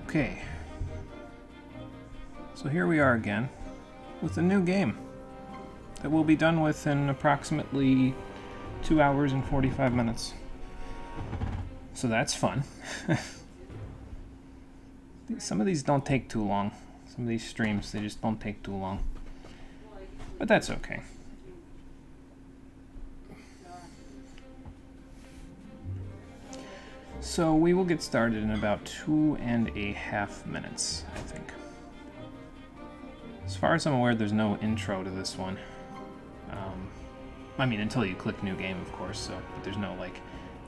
Okay. So here we are again with a new game that we'll be done with in approximately 2 hours and 45 minutes. So that's fun. Some of these don't take too long. Some of these streams, they just don't take too long. But that's okay. So we will get started in about 2.5 minutes, I think. As far as I'm aware, there's no intro to this one. I mean, until you click new game, of course, so but there's no, like,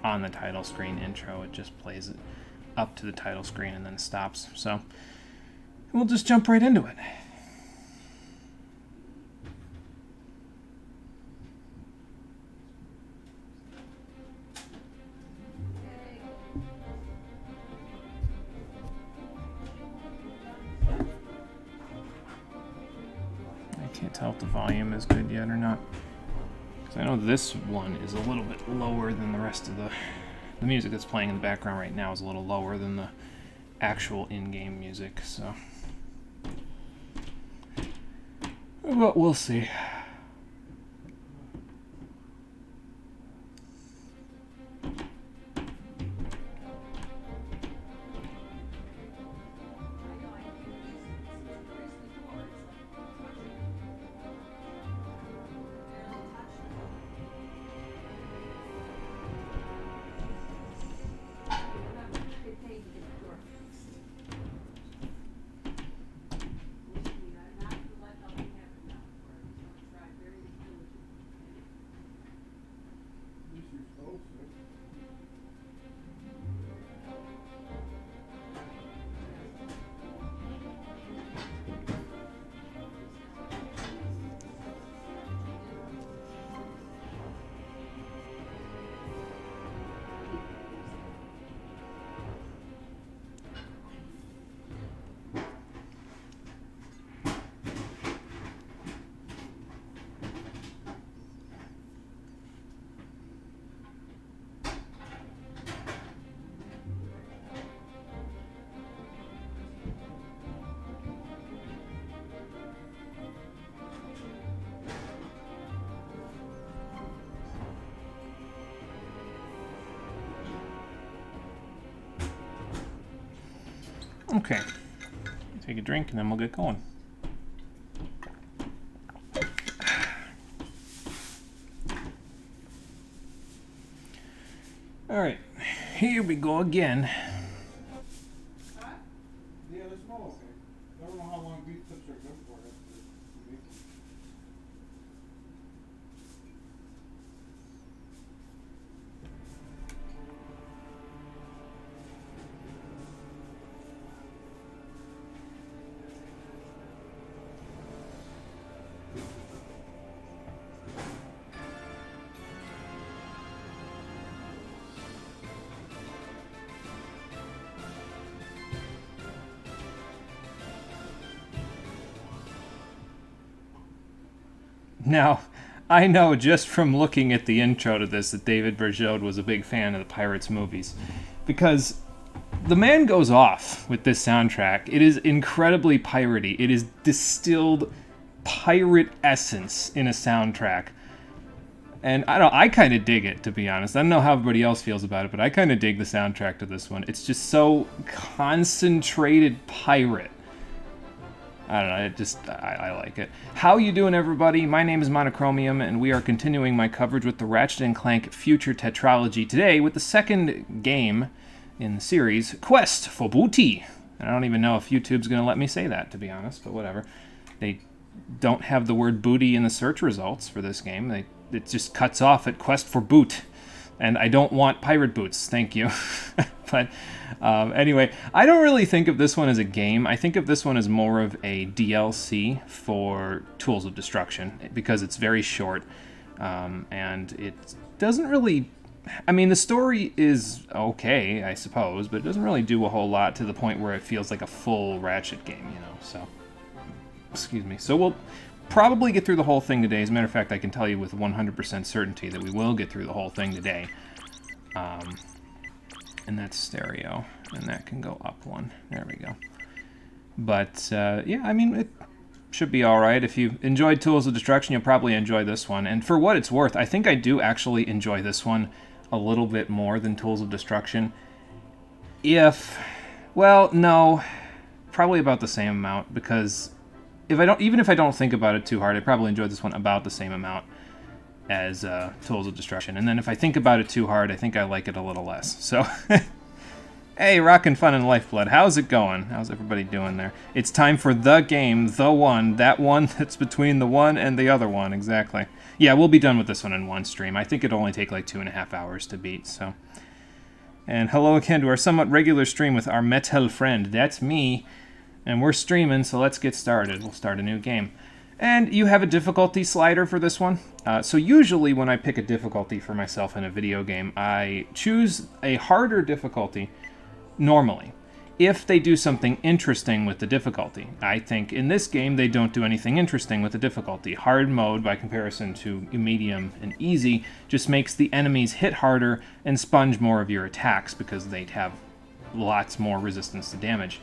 on the title screen intro. It just plays it up to the title screen and then stops. So we'll just jump right into it. I can't tell if the volume is good yet or not. I know this one is a little bit lower than the rest of the music that's playing in the background right now is a little lower than the actual in-game music, so. But we'll see. Okay, take a drink and then we'll get going. All right, here we go again. Yeah, they're small, okay. I don't know how long these clips are good for. Now, I know just from looking at the intro to this that David Bergeau was a big fan of the Pirates movies, because the man goes off with this soundtrack. It is incredibly piratey. It is distilled pirate essence in a soundtrack. And I kind of dig it, to be honest. I don't know how everybody else feels about it, but I kind of dig the soundtrack to this one. It's just so concentrated pirate. I don't know, I like it. How you doing, everybody? My name is Monochromium, and we are continuing my coverage with the Ratchet & Clank Future Tetralogy today with the second game in the series, Quest for Booty. And I don't even know if YouTube's going to let me say that, to be honest, but whatever. They don't have the word booty in the search results for this game. It just cuts off at Quest for Boot. And I don't want pirate boots, thank you. But anyway, I don't really think of this one as a game. I think of this one as more of a DLC for Tools of Destruction, because it's very short, and it doesn't really... I mean, the story is okay, I suppose, but it doesn't really do a whole lot to the point where it feels like a full Ratchet game, you know, so... Excuse me. So we'll probably get through the whole thing today. As a matter of fact, I can tell you with 100% certainty that we will get through the whole thing today. And that's stereo. And that can go up one. There we go. But, yeah, I mean, it should be alright. If you enjoyed Tools of Destruction, you'll probably enjoy this one. And for what it's worth, I think I do actually enjoy this one a little bit more than Tools of Destruction. Well, no, probably about the same amount, because even if I don't think about it too hard, I probably enjoy this one about the same amount as Tools of Destruction. And then if I think about it too hard, I think I like it a little less. So, hey, Rockin' Fun and Lifeblood, how's it going? How's everybody doing there? It's time for the game, the one, that one that's between the one and the other one, exactly. Yeah, we'll be done with this one in one stream. I think it'll only take like 2.5 hours to beat, so. And hello again to our somewhat regular stream with our metal friend. That's me. And we're streaming, so let's get started. We'll start a new game. And you have a difficulty slider for this one. So usually when I pick a difficulty for myself in a video game, I choose a harder difficulty normally, if they do something interesting with the difficulty. I think in this game they don't do anything interesting with the difficulty. Hard mode, by comparison to medium and easy, just makes the enemies hit harder and sponge more of your attacks because they'd have lots more resistance to damage.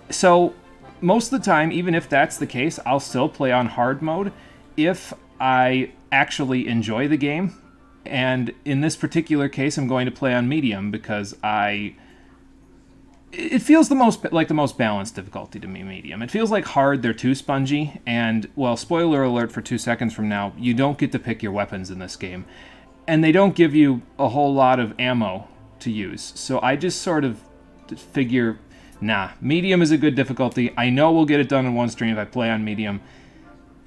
So most of the time, even if that's the case, I'll still play on hard mode if I actually enjoy the game. And in this particular case, I'm going to play on medium because it feels the most balanced difficulty to me, medium. It feels like hard, they're too spongy, and, well, spoiler alert for 2 seconds from now, you don't get to pick your weapons in this game. And they don't give you a whole lot of ammo to use. So I just sort of figure, nah, medium is a good difficulty. I know we'll get it done in one stream if I play on medium.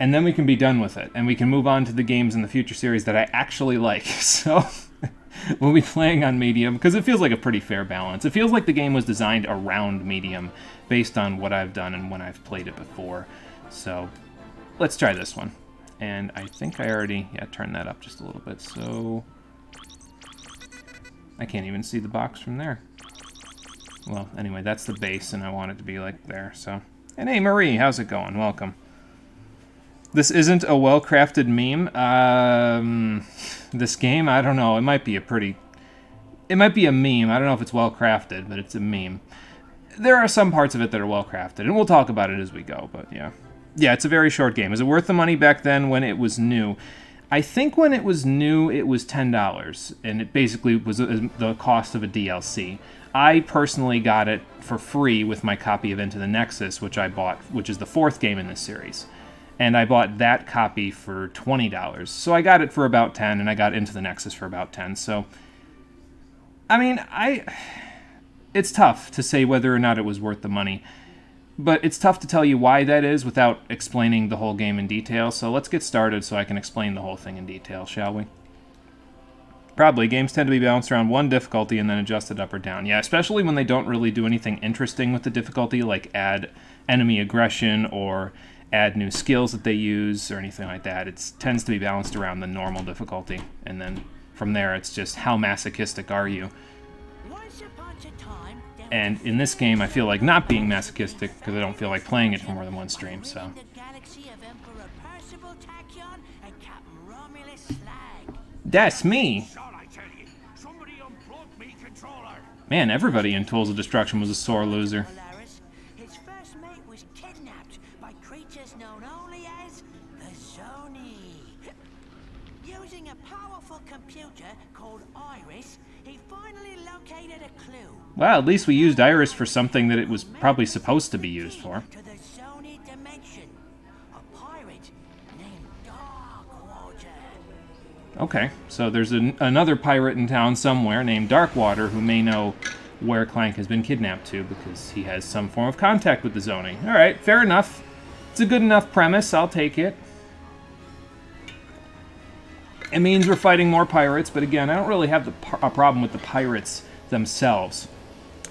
And then we can be done with it. And we can move on to the games in the future series that I actually like. So we'll be playing on medium, because it feels like a pretty fair balance. It feels like the game was designed around medium based on what I've done and when I've played it before. So let's try this one. And I think I already, turned that up just a little bit. So I can't even see the box from there. Well, anyway, that's the base, and I want it to be like there. So, and hey, Marie, how's it going? Welcome. This isn't a well-crafted meme. This game, I don't know. It might be a meme. I don't know if it's well-crafted, but it's a meme. There are some parts of it that are well-crafted, and we'll talk about it as we go, but yeah. Yeah, it's a very short game. Is it worth the money back then when it was new? I think when it was new, it was $10, and it basically was the cost of a DLC. I personally got it for free with my copy of Into the Nexus, which I bought, which is the 4th game in this series. And I bought that copy for $20. So I got it for about $10, and I got Into the Nexus for about $10. So, I mean, it's tough to say whether or not it was worth the money. But it's tough to tell you why that is without explaining the whole game in detail. So let's get started so I can explain the whole thing in detail, shall we? Probably. Games tend to be balanced around one difficulty and then adjusted up or down. Yeah, especially when they don't really do anything interesting with the difficulty, like add enemy aggression or add new skills that they use or anything like that. It tends to be balanced around the normal difficulty. And then from there, it's just how masochistic are you. And in this game, I feel like not being masochistic because I don't feel like playing it for more than one stream, so. That's me! Man, everybody in Tools of Destruction was a sore loser. His first mate was kidnapped by creatures known only as the Zoni. Using a powerful computer called Iris, he finally located a clue. Well, at least we used Iris for something that it was probably supposed to be used for. To the Zoni dimension. A pirate named Darkwater. Okay, so there's another pirate in town somewhere named Darkwater who may know where Clank has been kidnapped to because he has some form of contact with the Zoni. Alright, fair enough. It's a good enough premise, I'll take it. It means we're fighting more pirates, but again, I don't really have a problem with the pirates themselves.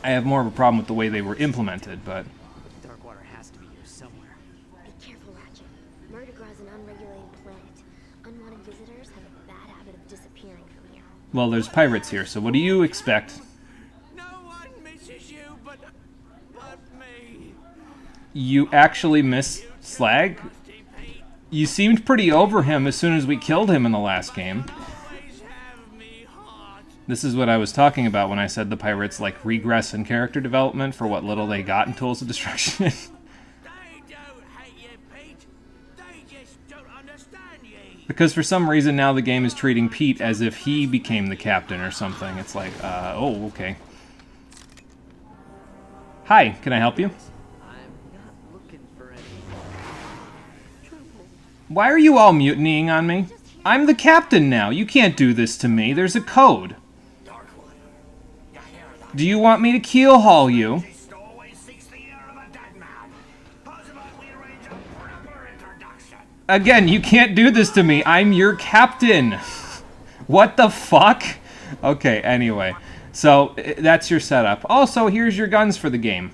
I have more of a problem with the way they were implemented, but... Darkwater has to be here somewhere. Be careful, Ratchet. Murdergraw is an unregulated planet. Unwanted visitors have a bad habit of disappearing from here. Well, there's pirates here, so what do you expect? No one misses you but me. You actually miss Slag? You seemed pretty over him as soon as we killed him in the last game. Always have me heart. This is what I was talking about when I said the pirates like regress in character development for what little they got in Tools of Destruction. They don't hate you, Pete. They just don't understand you. Because for some reason now the game is treating Pete as if he became the captain or something. It's like, oh, okay. Hi, can I help you? I'm not looking for any trouble. Why are you all mutinying on me? I'm the captain now. You can't do this to me. There's a code. Dark One, you hear that? Do you want me to keel haul you? Just always seeks the ear of a dead man. How's about we arrange a proper introduction? Again, you can't do this to me. I'm your captain. What the fuck? Okay, anyway. So, that's your setup. Also, here's your guns for the game.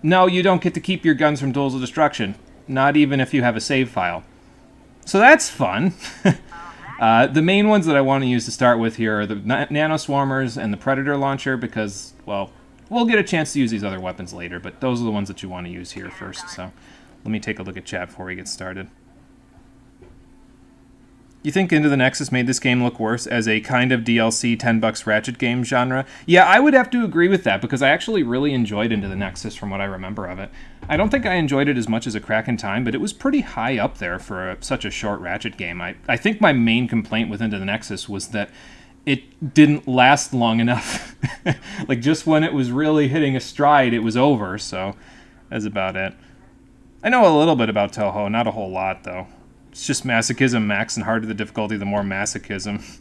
No, you don't get to keep your guns from Tools of Destruction. Not even if you have a save file. So that's fun. The main ones that I want to use to start with here are the Nano Swarmers and the Predator Launcher because, well, we'll get a chance to use these other weapons later, but those are the ones that you want to use here first. So let me take a look at chat before we get started. You think Into the Nexus made this game look worse as a kind of DLC $10 Ratchet game genre? Yeah, I would have to agree with that because I actually really enjoyed Into the Nexus from what I remember of it. I don't think I enjoyed it as much as A Crack in Time, but it was pretty high up there for such a short Ratchet game. I think my main complaint with Into the Nexus was that it didn't last long enough. Like, just when it was really hitting a stride, it was over, so that's about it. I know a little bit about Toho, not a whole lot, though. It's just masochism max, and harder the difficulty, the more masochism.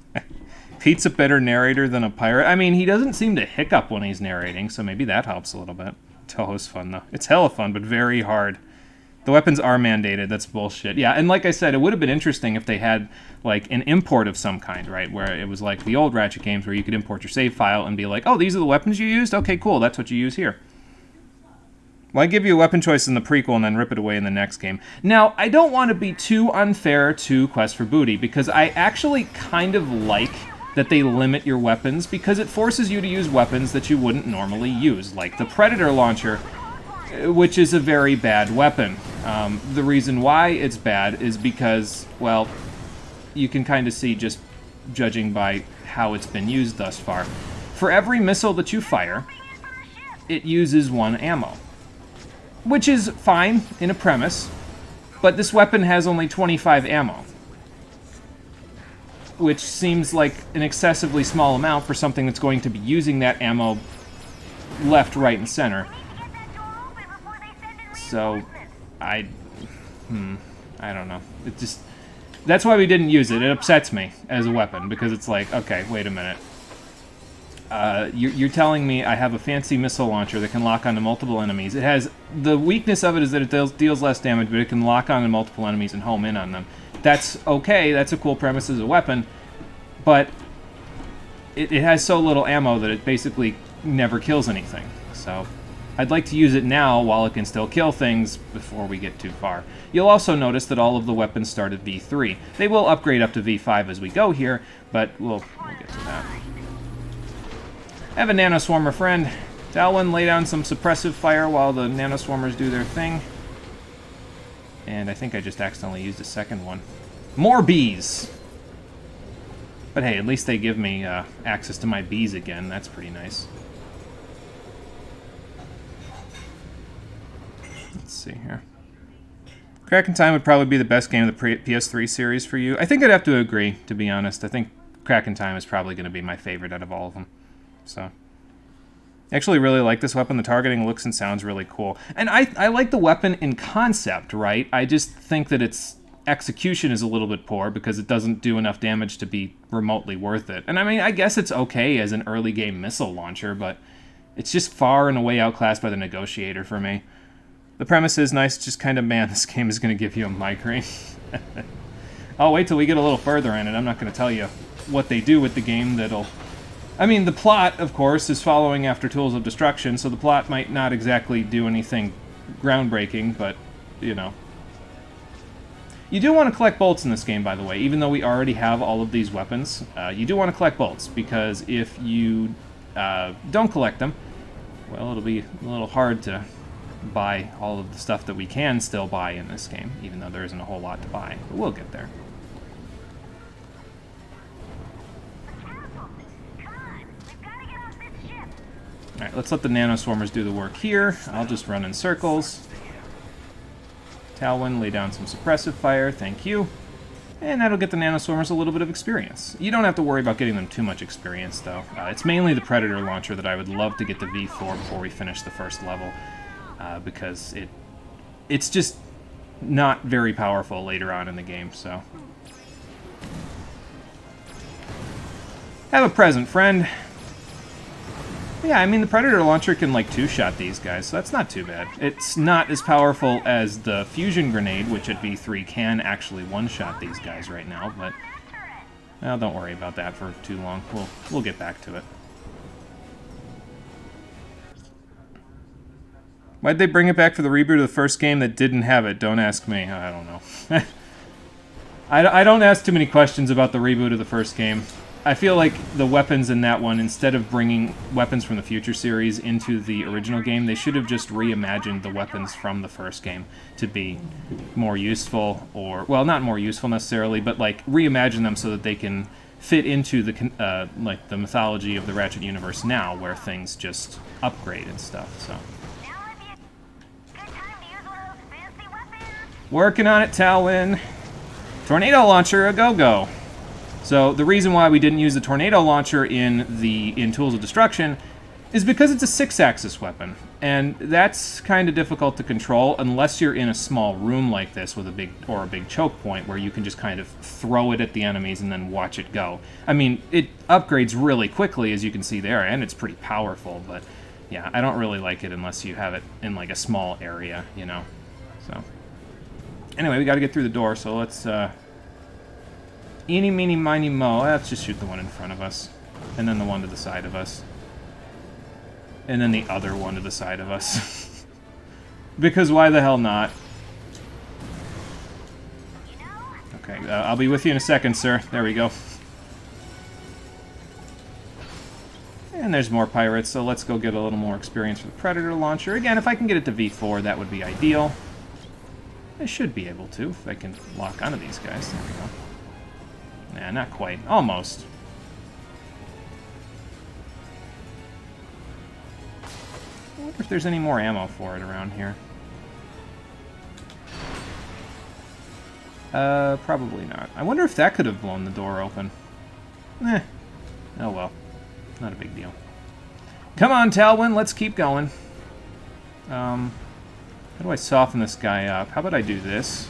Pete's a better narrator than a pirate. I mean, he doesn't seem to hiccup when he's narrating, so maybe that helps a little bit. Toho's fun, though. It's hella fun, but very hard. The weapons are mandated. That's bullshit. Yeah, and like I said, it would have been interesting if they had, like, an import of some kind, right? Where it was like the old Ratchet games where you could import your save file and be like, oh, these are the weapons you used? Okay, cool. That's what you use here. Well, I give you a weapon choice in the prequel and then rip it away in the next game. Now, I don't want to be too unfair to Quest for Booty, because I actually kind of like that they limit your weapons, because it forces you to use weapons that you wouldn't normally use, like the Predator Launcher, which is a very bad weapon. The reason why it's bad is because, well, you can kind of see just judging by how it's been used thus far. For every missile that you fire, it uses 1 ammo. Which is fine in a premise, but this weapon has only 25 ammo. Which seems like an excessively small amount for something that's going to be using that ammo left, right, and center. So, I don't know. It just... That's why we didn't use it. It upsets me as a weapon, because it's like, okay, wait a minute. You're telling me I have a fancy missile launcher that can lock onto multiple enemies. It has... The weakness of it is that it deals less damage, but it can lock onto multiple enemies and home in on them. That's okay, that's a cool premise as a weapon, but it has so little ammo that it basically never kills anything. So I'd like to use it now while it can still kill things before we get too far. You'll also notice that all of the weapons start at V3. They will upgrade up to V5 as we go here, but we'll get to that. I have a Nano Swarmer friend. Dalwin, lay down some suppressive fire while the Nano Swarmers do their thing. And I think I just accidentally used a second one. More bees! But hey, at least they give me access to my bees again. That's pretty nice. Let's see here. Crack in Time would probably be the best game of the PS3 series for you. I think I'd have to agree, to be honest. I think Crack in Time is probably going to be my favorite out of all of them. So, I actually really like this weapon. The targeting looks and sounds really cool. And I like the weapon in concept, right? I just think that its execution is a little bit poor because it doesn't do enough damage to be remotely worth it. And I mean, I guess it's okay as an early game missile launcher, but it's just far and away outclassed by the Negotiator for me. The premise is nice, just kind of, man, this game is going to give you a migraine. I'll wait till we get a little further in it. I'm not going to tell you what they do with the game that'll... I mean, the plot, of course, is following after Tools of Destruction, so the plot might not exactly do anything groundbreaking, but, you know. You do want to collect bolts in this game, by the way, even though we already have all of these weapons. You do want to collect bolts, because if you don't collect them, well, it'll be a little hard to buy all of the stuff that we can still buy in this game, even though there isn't a whole lot to buy. But we'll get there. Alright, let's let the nanoswarmers do the work here. I'll just run in circles. Talwyn, lay down some suppressive fire, thank you. And that'll get the nanoswarmers a little bit of experience. You don't have to worry about getting them too much experience, though. It's mainly the Predator launcher that I would love to get the V4 before we finish the first level, because it's just not very powerful later on in the game, so. Have a present, friend. Yeah, I mean, the Predator launcher can, like, two-shot these guys, so that's not too bad. It's not as powerful as the fusion grenade, which at V3 can actually one-shot these guys right now, but... well, don't worry about that for too long. We'll get back to it. Why'd they bring it back for the reboot of the first game that didn't have it? Don't ask me. I don't know. I don't ask too many questions about the reboot of the first game. I feel like the weapons in that one, instead of bringing weapons from the Future series into the original game, they should have just reimagined the weapons from the first game to be more useful, or, well, not more useful necessarily, but, like, reimagine them so that they can fit into the, like, the mythology of the Ratchet universe now, where things just upgrade and stuff, so. Working on it, Talwyn. Tornado launcher, a go-go. So the reason why we didn't use the tornado launcher in Tools of Destruction is because it's a 6-axis weapon, and that's kind of difficult to control unless you're in a small room like this with a big choke point where you can just kind of throw it at the enemies and then watch it go. I mean, it upgrades really quickly, as you can see there, and it's pretty powerful, but yeah, I don't really like it unless you have it in like a small area, you know. So anyway, we got to get through the door, so let's eeny, meeny, miny, mo. Let's just shoot the one in front of us. And then the one to the side of us. And then the other one to the side of us. Because why the hell not? Okay, I'll be with you in a second, sir. There we go. And there's more pirates, so let's go get a little more experience for the Predator launcher. Again, if I can get it to V4, that would be ideal. I should be able to, if I can lock onto these guys. There we go. Nah, not quite. Almost. I wonder if there's any more ammo for it around here. Probably not. I wonder if that could have blown the door open. Eh. Oh well. Not a big deal. Come on, Talwyn, let's keep going. How do I soften this guy up? How about I do this?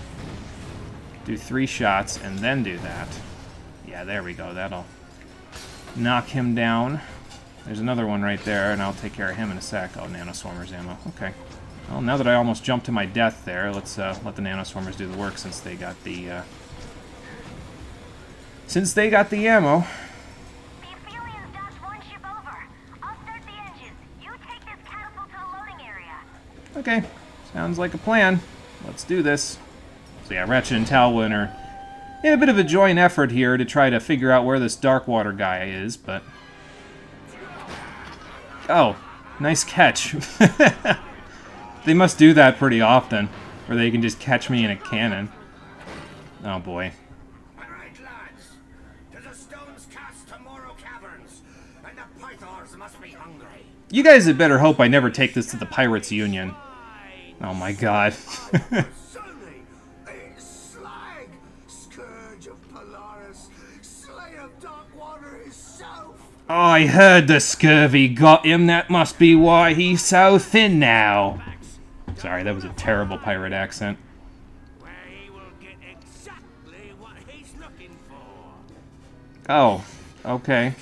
Do 3 shots and then do that. Yeah, there we go. That'll knock him down. There's another one right there, and I'll take care of him in a sec. Oh, nanoswarmers ammo. Okay. Well, now that I almost jumped to my death there, let's let the nanoswarmers do the work since they got the ammo. Okay. Sounds like a plan. Let's do this. So yeah, Ratchet and Talwyn are in a bit of a joint effort here to try to figure out where this Darkwater guy is, but... oh, nice catch. They must do that pretty often, where they can just catch me in a cannon. Oh boy. Alright, lads. To the stones cast tomorrow caverns, and the pythons must be hungry. You guys had better hope I never take this to the Pirates Union. Oh my god. I heard the scurvy got him. That must be why he's so thin now. Sorry, that was a terrible pirate accent. Oh, okay.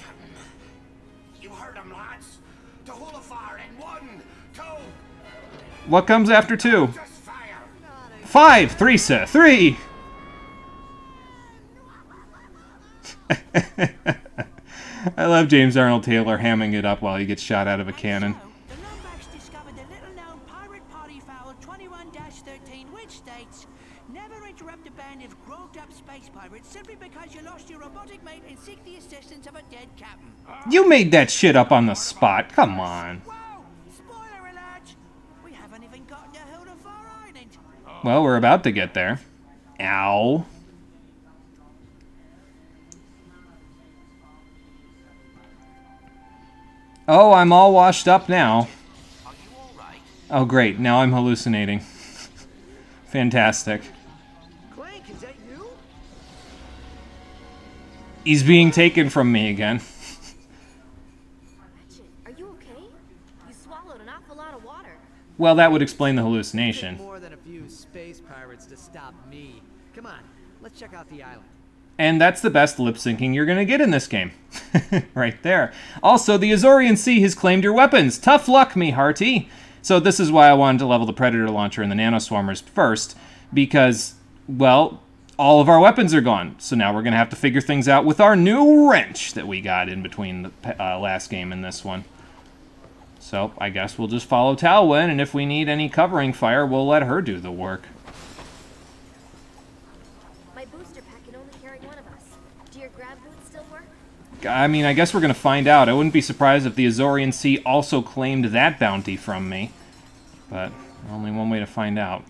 You heard him, lads. To hold a fire in 1, 2. What comes after 2? Just fire. 5, 3, sir, 3. I love James Arnold Taylor hamming it up while he gets shot out of a cannon. The Lombax discovered the little-known pirate party foul 21-13, which states, never interrupt a band of grown-up space pirates simply because you lost your robotic mate and seek the assistance of a dead captain. You made that shit up on the spot. Come on. Whoa! Spoiler alert! We haven't even gotten to Hildefar Island. Well, we're about to get there. Ow. Oh, I'm all washed up now. Are you all right? Oh, great. Now I'm hallucinating. Fantastic. Clank, is that you? He's being taken from me again. Ratchet, are you okay? You swallowed an awful lot of water. Well, that would explain the Take hallucination. more than a few space pirates to stop me. Come on, let's check out the island. And that's the best lip syncing you're going to get in this game. Right there. Also, the Azorian Sea has claimed your weapons. Tough luck, me hearty. So this is why I wanted to level the Predator launcher and the Nanoswarmers first, because, well, all of our weapons are gone. So now we're going to have to figure things out with our new wrench that we got in between the last game and this one. So I guess we'll just follow Talwyn, and if we need any covering fire, we'll let her do the work. My booster pack can only carry one of us. Do your grab boots still work? I mean, I guess we're going to find out. I wouldn't be surprised if the Azorian Sea also claimed that bounty from me. But only one way to find out.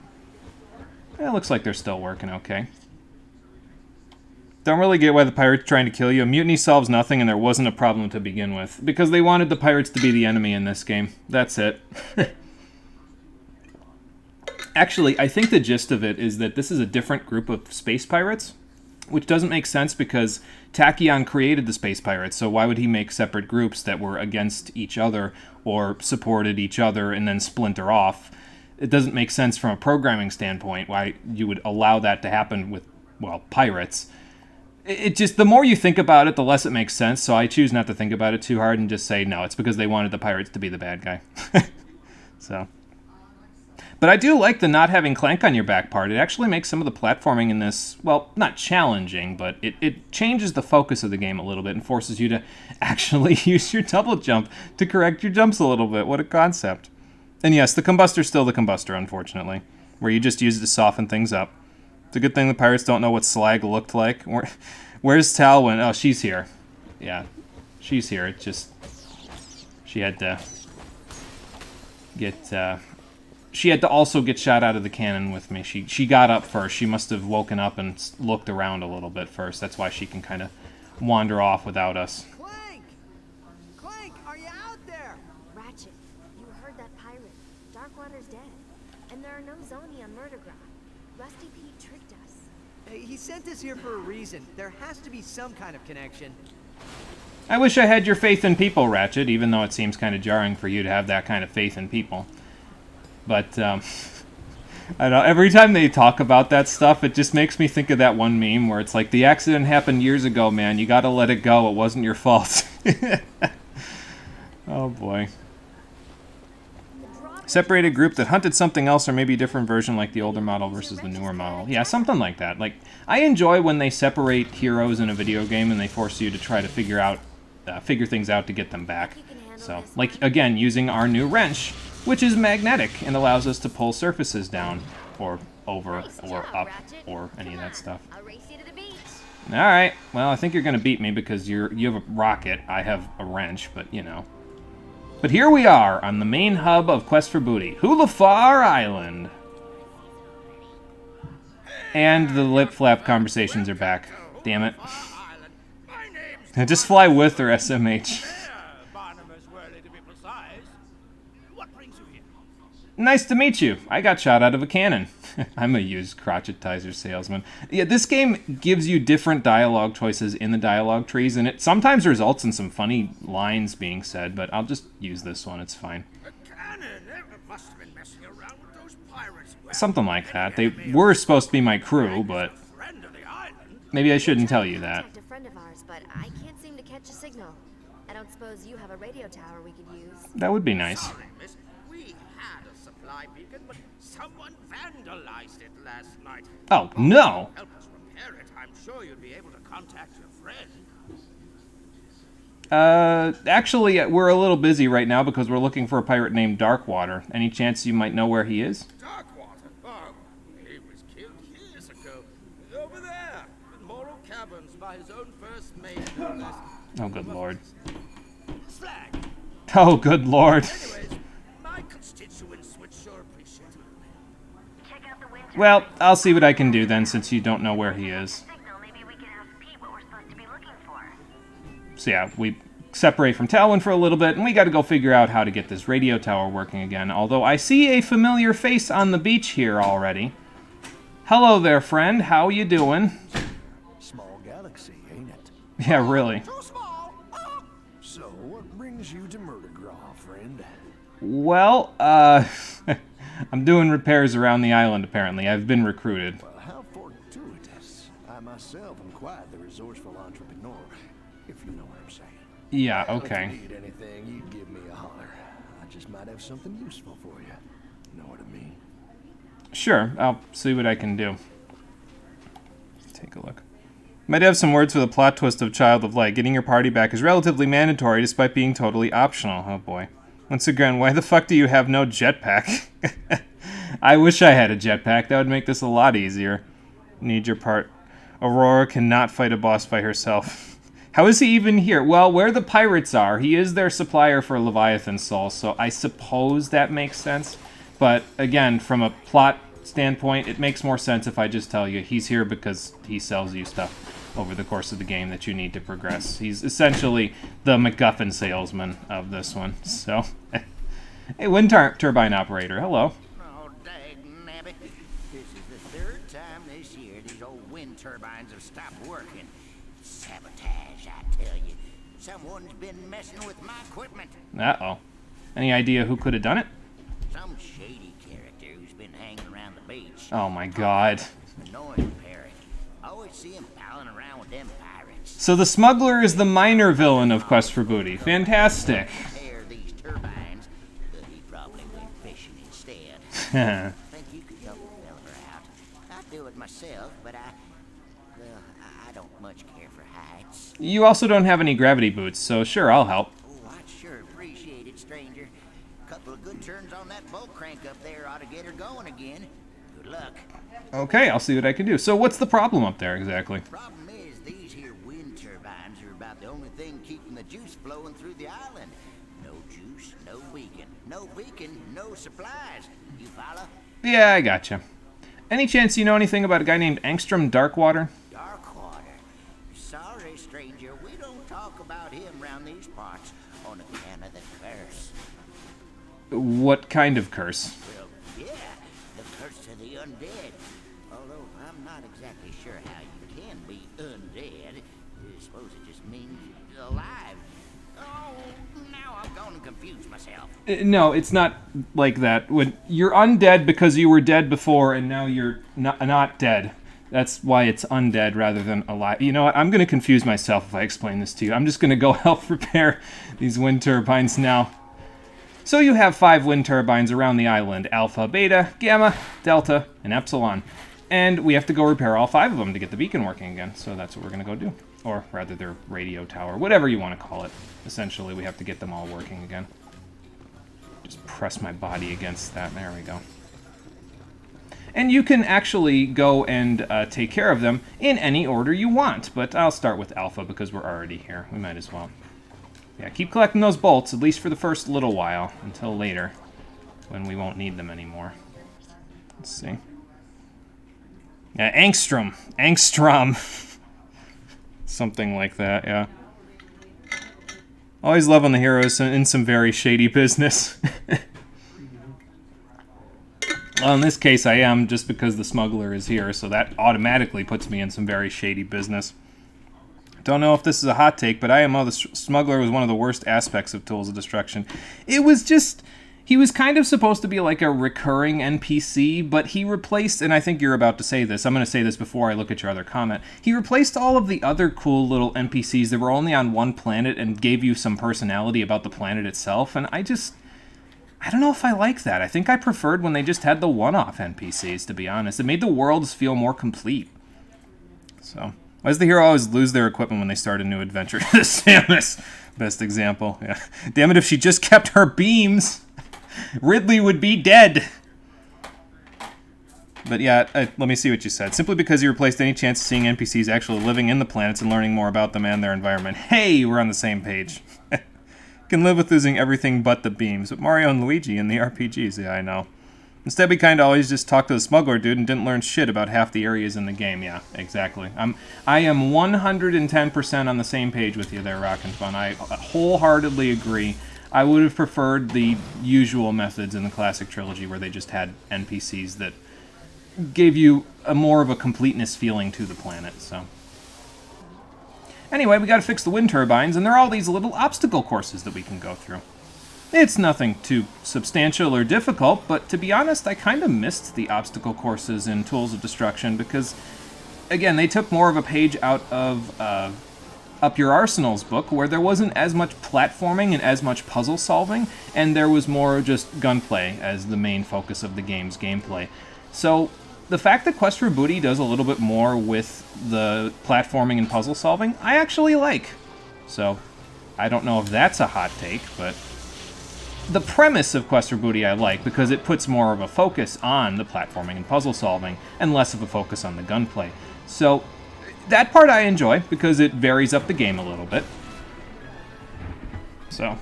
It looks like they're still working okay. Don't really get why the pirates are trying to kill you. A mutiny solves nothing, and there wasn't a problem to begin with. Because they wanted the pirates to be the enemy in this game. That's it. Actually, I think the gist of it is that this is a different group of space pirates, which doesn't make sense because Tachyon created the space pirates, so why would he make separate groups that were against each other or supported each other and then splinter off? It doesn't make sense from a programming standpoint why you would allow that to happen with, well, pirates. It just, the more you think about it, the less it makes sense, so I choose not to think about it too hard and just say, no, it's because they wanted the pirates to be the bad guy. So... But I do like the not having Clank on your back part. It actually makes some of the platforming in this, well, not challenging, but it changes the focus of the game a little bit and forces you to actually use your double jump to correct your jumps a little bit. What a concept. And yes, the combustor's still the combustor, unfortunately, where you just use it to soften things up. It's a good thing the pirates don't know what Slag looked like. Where's Talwyn? Oh, she's here. Yeah, she's here. It just... She had to get... She had to also get shot out of the cannon with me. She got up first. She must have woken up and looked around a little bit first. That's why she can kind of wander off without us. Clank! Clank, are you out there? Ratchet, you heard that pirate. Darkwater's dead. And there are no Zoni on Murdergra. Rusty Pete tricked us. Hey, he sent us here for a reason. There has to be some kind of connection. I wish I had your faith in people, Ratchet, even though it seems kind of jarring for you to have that kind of faith in people. But, I don't know, every time they talk about that stuff, it just makes me think of that one meme where it's like, the accident happened years ago, man. You gotta let it go. It wasn't your fault. Oh, boy. Separated group that hunted something else or maybe a different version like the older model versus the newer model. Yeah, something like that. Like, I enjoy when they separate heroes in a video game and they force you to try to figure things out to get them back. So, like, again, using our new wrench, which is magnetic and allows us to pull surfaces down, or over, or up, or any of that stuff. I'll race you to the beach. Alright, well, I think you're going to beat me because you have a rocket, I have a wrench, but, you know. But here we are, on the main hub of Quest for Booty, Hulafar Island. And the lip-flap conversations are back. Damn it. Just fly with her, SMH. Nice to meet you. I got shot out of a cannon. I'm a used crotchetizer salesman. Yeah, this game gives you different dialogue choices in the dialogue trees, and it sometimes results in some funny lines being said, but I'll just use this one. It's fine. Something like that. They were supposed to be my crew, but maybe I shouldn't tell you that. A friend of ours, but I can't seem to catch a signal. I don't suppose you have a radio tower we could use. That would be nice. Sorry, miss. We had a supply beacon, but someone vandalized it last night. Oh, no! Help us repair it. I'm sure you'd be able to contact your friend. Actually, we're a little busy right now because we're looking for a pirate named Darkwater. Any chance you might know where he is? Darkwater? Oh, he was killed years ago. Over there, in Moral Caverns, by his own first mate. Oh, good lord. Slag. Oh, good lord. Anyways, my constituents would sure appreciate it. Check out the window. Well, I'll see what I can do then, since you don't know where he is. Signal, maybe we can ask Pete what we're supposed to be looking for. So yeah, we separate from Talwyn for a little bit, and we got to go figure out how to get this radio tower working again. Although I see a familiar face on the beach here already. Hello there, friend. How you doing? Small galaxy, ain't it? Yeah, really. Too small. So, what brings you to Murdergraw, friend? Well, I'm doing repairs around the island, apparently. I've been recruited. Well, how fortuitous. I myself am quite the resourceful entrepreneur, if you know what I'm saying. Yeah, Well, okay. If you need anything, you give me a holler. I just might have something useful for you. Know what I mean? Sure, I'll see what I can do. Let's take a look. Might have some words for the plot twist of Child of Light. Getting your party back is relatively mandatory despite being totally optional. Oh boy. Once again, why the fuck do you have no jetpack? I wish I had a jetpack. That would make this a lot easier. Need your part. Aurora cannot fight a boss by herself. How is he even here? Well, where the pirates are, he is their supplier for Leviathan Soul, so I suppose that makes sense. But again, from a plot standpoint, it makes more sense if I just tell you he's here because he sells you stuff over the course of the game that you need to progress. He's essentially the MacGuffin salesman of this one. So, hey, wind turbine operator, hello. Oh, dang nabbit. This is the third time this year these old wind turbines have stopped working. Sabotage, I tell you. Someone's been messing with my equipment. Uh-oh. Any idea who could have done it? Some shady character who's been hanging around the beach. Oh my god. Annoying parrot. Always see him palling around with them pirates. So the smuggler is the minor villain of Quest for Booty. Fantastic. Repair these turbines, but he probably went fishing instead. Think you could help the fella out? I'd do it myself, but I don't much care for heights. You also don't have any gravity boots, so sure, I'll help. Oh, I'd sure appreciate it, stranger. Couple of good turns on that bolt crank up there ought to get her going again. Good luck. Okay, I'll see what I can do. So what's the problem up there exactly? Problem is, these here wind turbines are about the only thing keeping the juice flowing through the island. No juice, no beacon. No beacon, no supplies. You follow? Yeah, I gotcha. Any chance you know anything about a guy named Angstrom Darkwater? Darkwater. Sorry, stranger, we don't talk about him round these parts on account of the curse. What kind of curse? Well, yeah, the curse of the undead. Although I'm not exactly sure how you can be undead. I suppose it just means alive. Oh, now I'm going to confuse myself. No, it's not like that. When you're undead because you were dead before and now you're not dead. That's why it's undead rather than alive. You know what? I'm going to confuse myself if I explain this to you. I'm just going to go help repair these wind turbines now. So you have 5 wind turbines around the island. Alpha, Beta, Gamma, Delta, and Epsilon. And we have to go repair all 5 of them to get the beacon working again. So that's what we're going to go do. Or rather their radio tower, whatever you want to call it. Essentially, we have to get them all working again. Just press my body against that. There we go. And you can actually go and take care of them in any order you want. But I'll start with Alpha because we're already here. We might as well. Yeah, keep collecting those bolts, at least for the first little while, until later, when we won't need them anymore. Let's see. Yeah, Angstrom. Something like that, yeah. Always love when the heroes in some very shady business. Well, in this case, I am, just because the smuggler is here, so that automatically puts me in some very shady business. Don't know if this is a hot take, but IMO, the smuggler was one of the worst aspects of Tools of Destruction. It was just... He was kind of supposed to be like a recurring NPC, but he replaced, and I think you're about to say this, I'm going to say this before I look at your other comment, he replaced all of the other cool little NPCs that were only on one planet and gave you some personality about the planet itself, and I don't know if I like that. I think I preferred when they just had the one-off NPCs, to be honest. It made the worlds feel more complete. So, why does the hero always lose their equipment when they start a new adventure? Samus, best example. Yeah. Damn it, if she just kept her beams, Ridley would be dead. But yeah, let me see what you said. Simply because you replaced any chance of seeing NPCs actually living in the planets and learning more about them and their environment. Hey, we're on the same page. Can live with losing everything but the beams. But Mario and Luigi in the RPGs, yeah, I know. Instead, we kind of always just talked to the smuggler dude and didn't learn shit about half the areas in the game. Yeah, exactly. I am 110% on the same page with you there, Rockin' Fun. I wholeheartedly agree. I would have preferred the usual methods in the classic trilogy where they just had NPCs that gave you a more of a completeness feeling to the planet, so... Anyway, we gotta fix the wind turbines, and there are all these little obstacle courses that we can go through. It's nothing too substantial or difficult, but to be honest, I kind of missed the obstacle courses in Tools of Destruction because, again, they took more of a page out of Up Your Arsenal's book, where there wasn't as much platforming and as much puzzle solving, and there was more just gunplay as the main focus of the game's gameplay. So, the fact that Quest for Booty does a little bit more with the platforming and puzzle solving, I actually like. So, I don't know if that's a hot take, but the premise of Quest for Booty I like because it puts more of a focus on the platforming and puzzle solving and less of a focus on the gunplay. So, that part I enjoy because it varies up the game a little bit. So,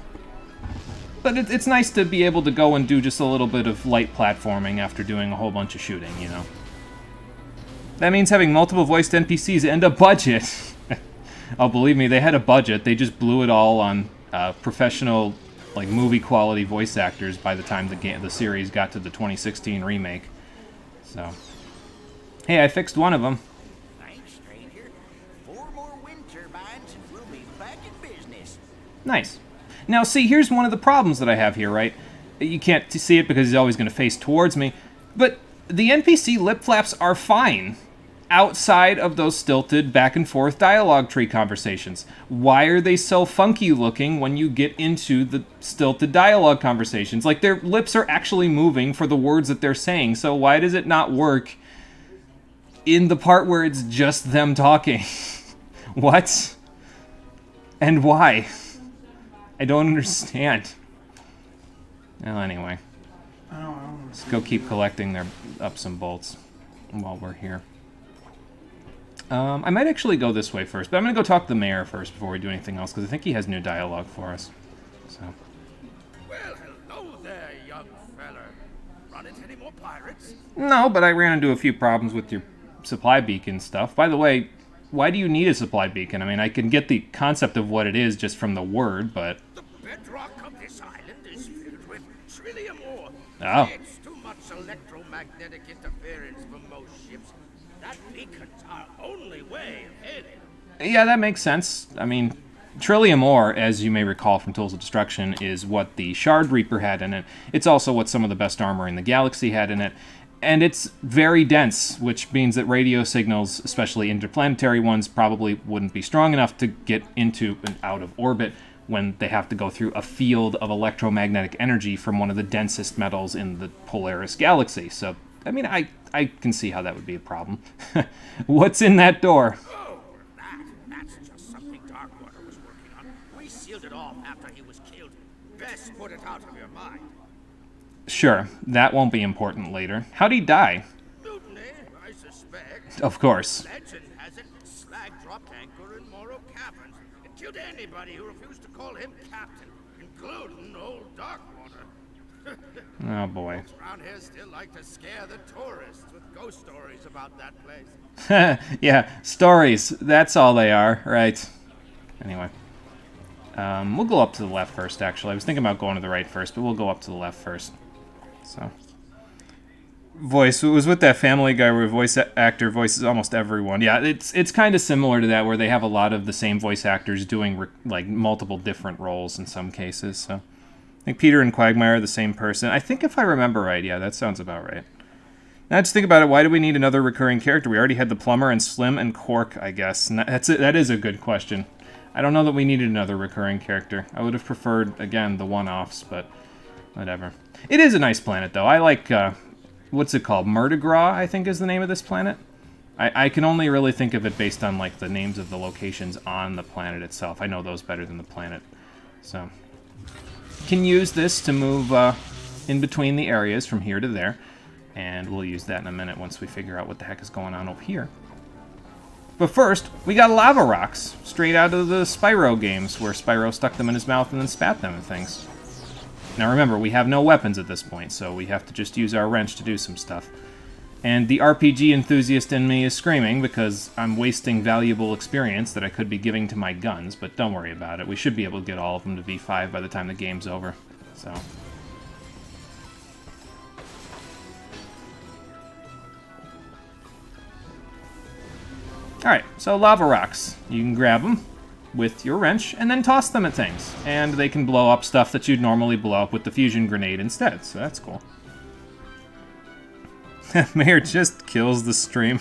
but it's nice to be able to go and do just a little bit of light platforming after doing a whole bunch of shooting, you know. That means having multiple voiced NPCs and a budget. Oh, believe me, they had a budget. They just blew it all on professional, like, movie quality voice actors by the time the series got to the 2016 remake. So, hey, I fixed one of them. Thanks, stranger. 4 more wind turbines and we'll be back in business. Nice. Now, see, here's one of the problems that I have here, right? You can't see it because he's always going to face towards me, but the NPC lip flaps are fine outside of those stilted back-and-forth dialogue tree conversations. Why are they so funky looking when you get into the stilted dialogue conversations? Like, their lips are actually moving for the words that they're saying, so why does it not work in the part where it's just them talking? What? And why? I don't understand. Well, anyway. Let's go keep collecting their some bolts while we're here. I might actually go this way first, but I'm going to go talk to the mayor first before we do anything else, because I think he has new dialogue for us. So. Well, hello there, young feller. Run into any more pirates? No, but I ran into a few problems with your supply beacon stuff. By the way, why do you need a supply beacon? I mean, I can get the concept of what it is just from the word, but... The bedrock of this island is filled with trillium ore. Oh. It's too much electromagnetic interference for most ships. That beacon's our only way of heading. Yeah, that makes sense. I mean, Trillium ore, as you may recall from Tools of Destruction, is what the Shard Reaper had in it. It's also what some of the best armor in the galaxy had in it. And it's very dense, which means that radio signals, especially interplanetary ones, probably wouldn't be strong enough to get into and out of orbit when they have to go through a field of electromagnetic energy from one of the densest metals in the Polaris galaxy. So, I mean, I can see how that would be a problem. What's in that door? Oh, that's just something Darkwater was working on. We sealed it off after he was killed. Best put it out of your mind. Sure, that won't be important later. How'd he die? Mutiny, I suspect. Of course. Legend has it Slag dropped anchor in Morro Caverns and killed anybody who refused to call him captain, including old Darkwater. Oh boy. Folks around here still like to scare the tourists with ghost stories about that place. Yeah, stories. That's all they are, right? Anyway. We'll go up to the left first, actually. I was thinking about going to the right first, but we'll go up to the left first. So. Voice. It was with that Family Guy where voice actor voices almost everyone. Yeah, it's kind of similar to that, where they have a lot of the same voice actors doing, like, multiple different roles in some cases, so... I think Peter and Quagmire are the same person. I think if I remember right, yeah, that sounds about right. Now, just think about it. Why do we need another recurring character? We already had the plumber and Slim and Quark, I guess. And that's it. That is a good question. I don't know that we needed another recurring character. I would have preferred, again, the one-offs, but whatever. It is a nice planet, though. I like, what's it called? Murdergraw, I think is the name of this planet. I can only really think of it based on, like, the names of the locations on the planet itself. I know those better than the planet. So... can use this to move in between the areas from here to there, and we'll use that in a minute once we figure out what the heck is going on over here. But first, we got lava rocks, straight out of the Spyro games, where Spyro stuck them in his mouth and then spat them and things. Now remember, we have no weapons at this point, so we have to just use our wrench to do some stuff. And the RPG enthusiast in me is screaming because I'm wasting valuable experience that I could be giving to my guns, but don't worry about it. We should be able to get all of them to V5 by the time the game's over, so... Alright, so lava rocks. You can grab them with your wrench and then toss them at things. And they can blow up stuff that you'd normally blow up with the fusion grenade instead, so that's cool. Mayor just kills the stream.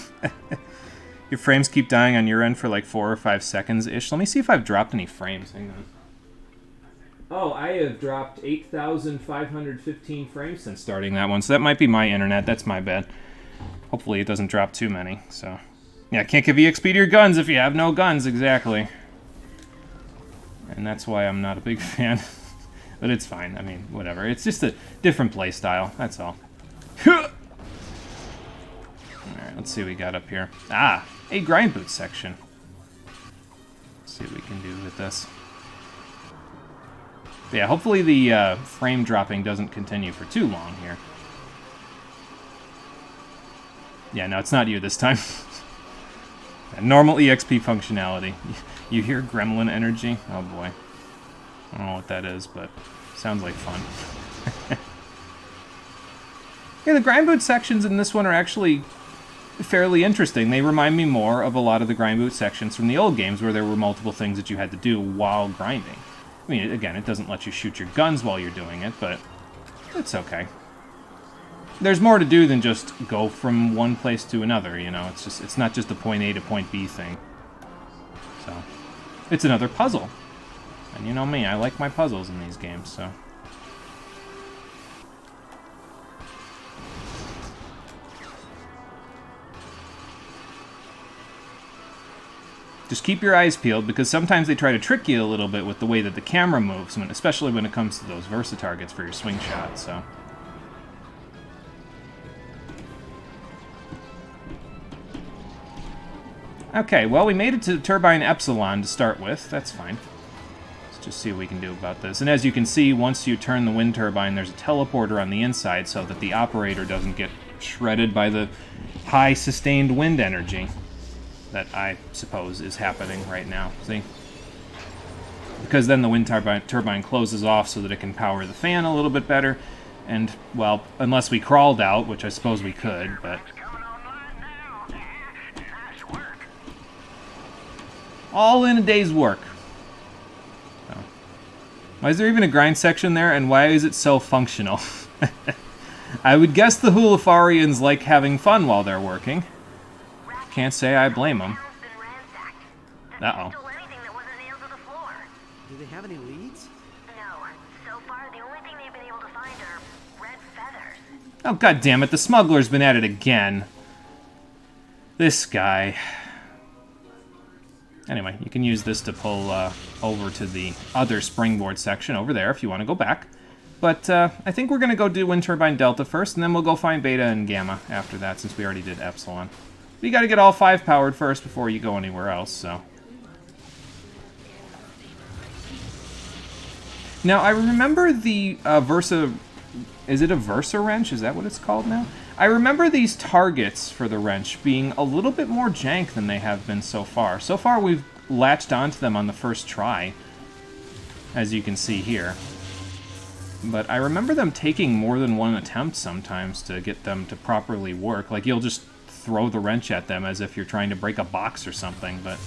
Your frames keep dying on your end for like 4 or 5 seconds-ish. Let me see if I've dropped any frames. Hang on. Oh, I have dropped 8,515 frames since starting that one, so that might be my internet. That's my bad. Hopefully it doesn't drop too many, so... Yeah, can't give EXP to your guns if you have no guns, exactly. And that's why I'm not a big fan. But it's fine, I mean, whatever. It's just a different play style, that's all. Alright, let's see what we got up here. Ah, a grind boot section. Let's see what we can do with this. Yeah, hopefully the frame dropping doesn't continue for too long here. Yeah, no, it's not you this time. Normal EXP functionality. You hear gremlin energy? Oh boy. I don't know what that is, but sounds like fun. Yeah, the grind boot sections in this one are actually fairly interesting. They remind me more of a lot of the grind boot sections from the old games where there were multiple things that you had to do while grinding. I mean, again, it doesn't let you shoot your guns while you're doing it, but it's okay. There's more to do than just go from one place to another, you know. It's not just a point A to point B thing. So, it's another puzzle. And you know me, I like my puzzles in these games, so. Just keep your eyes peeled, because sometimes they try to trick you a little bit with the way that the camera moves, especially when it comes to those Versa targets for your swing shot, so. Okay, well, we made it to Turbine Epsilon to start with. That's fine. Let's just see what we can do about this. And as you can see, once you turn the wind turbine, there's a teleporter on the inside so that the operator doesn't get shredded by the high sustained wind energy that I suppose is happening right now. See? Because then the wind turbine closes off so that it can power the fan a little bit better. And, well, unless we crawled out, which I suppose we could, but... all in a day's work. Oh. Why is there even a grind section there, and why is it so functional? I would guess the Hulafarians like having fun while they're working. Can't say I blame them. Uh-oh. Do they have any leads? No. So far, the only thing they've been able to find are red feathers. Oh, god damn it, the smuggler's been at it again. This guy. Anyway, you can use this to pull over to the other springboard section over there if you want to go back. But I think we're going to go do Wind Turbine Delta first, and then we'll go find Beta and Gamma after that, since we already did Epsilon. But you got to get all 5 powered first before you go anywhere else, so... Now, I remember the Versa... Is it a Versa wrench? Is that what it's called now? I remember these targets for the wrench being a little bit more jank than they have been so far. So far, we've latched onto them on the first try, as you can see here. But I remember them taking more than one attempt sometimes to get them to properly work. Like, you'll just throw the wrench at them as if you're trying to break a box or something, but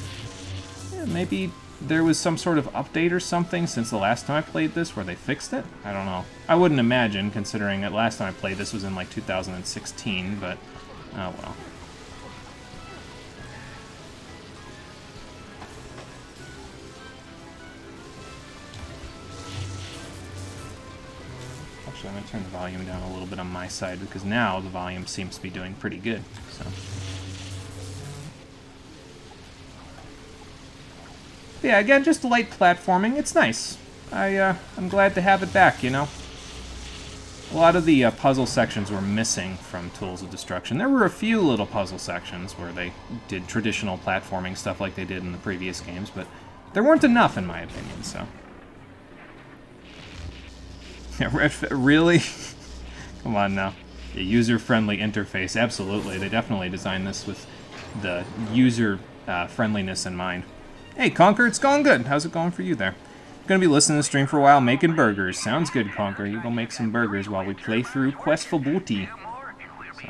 yeah, maybe there was some sort of update or something since the last time I played this where they fixed it? I don't know. I wouldn't imagine, considering that last time I played this was in like 2016, but oh well. Actually, I'm going to turn the volume down a little bit on my side because now the volume seems to be doing pretty good, so... Yeah, again, just light platforming. It's nice. I'm glad to have it back, you know? A lot of the puzzle sections were missing from Tools of Destruction. There were a few little puzzle sections where they did traditional platforming stuff like they did in the previous games, but there weren't enough, in my opinion, so... Really? Come on now. A user-friendly interface. Absolutely. They definitely designed this with the user friendliness in mind. Hey, Conker, it's going good. How's it going for you there? Gonna be listening to the stream for a while, making burgers. Sounds good, Conker. You go make some burgers while we play through Quest for Booty. So.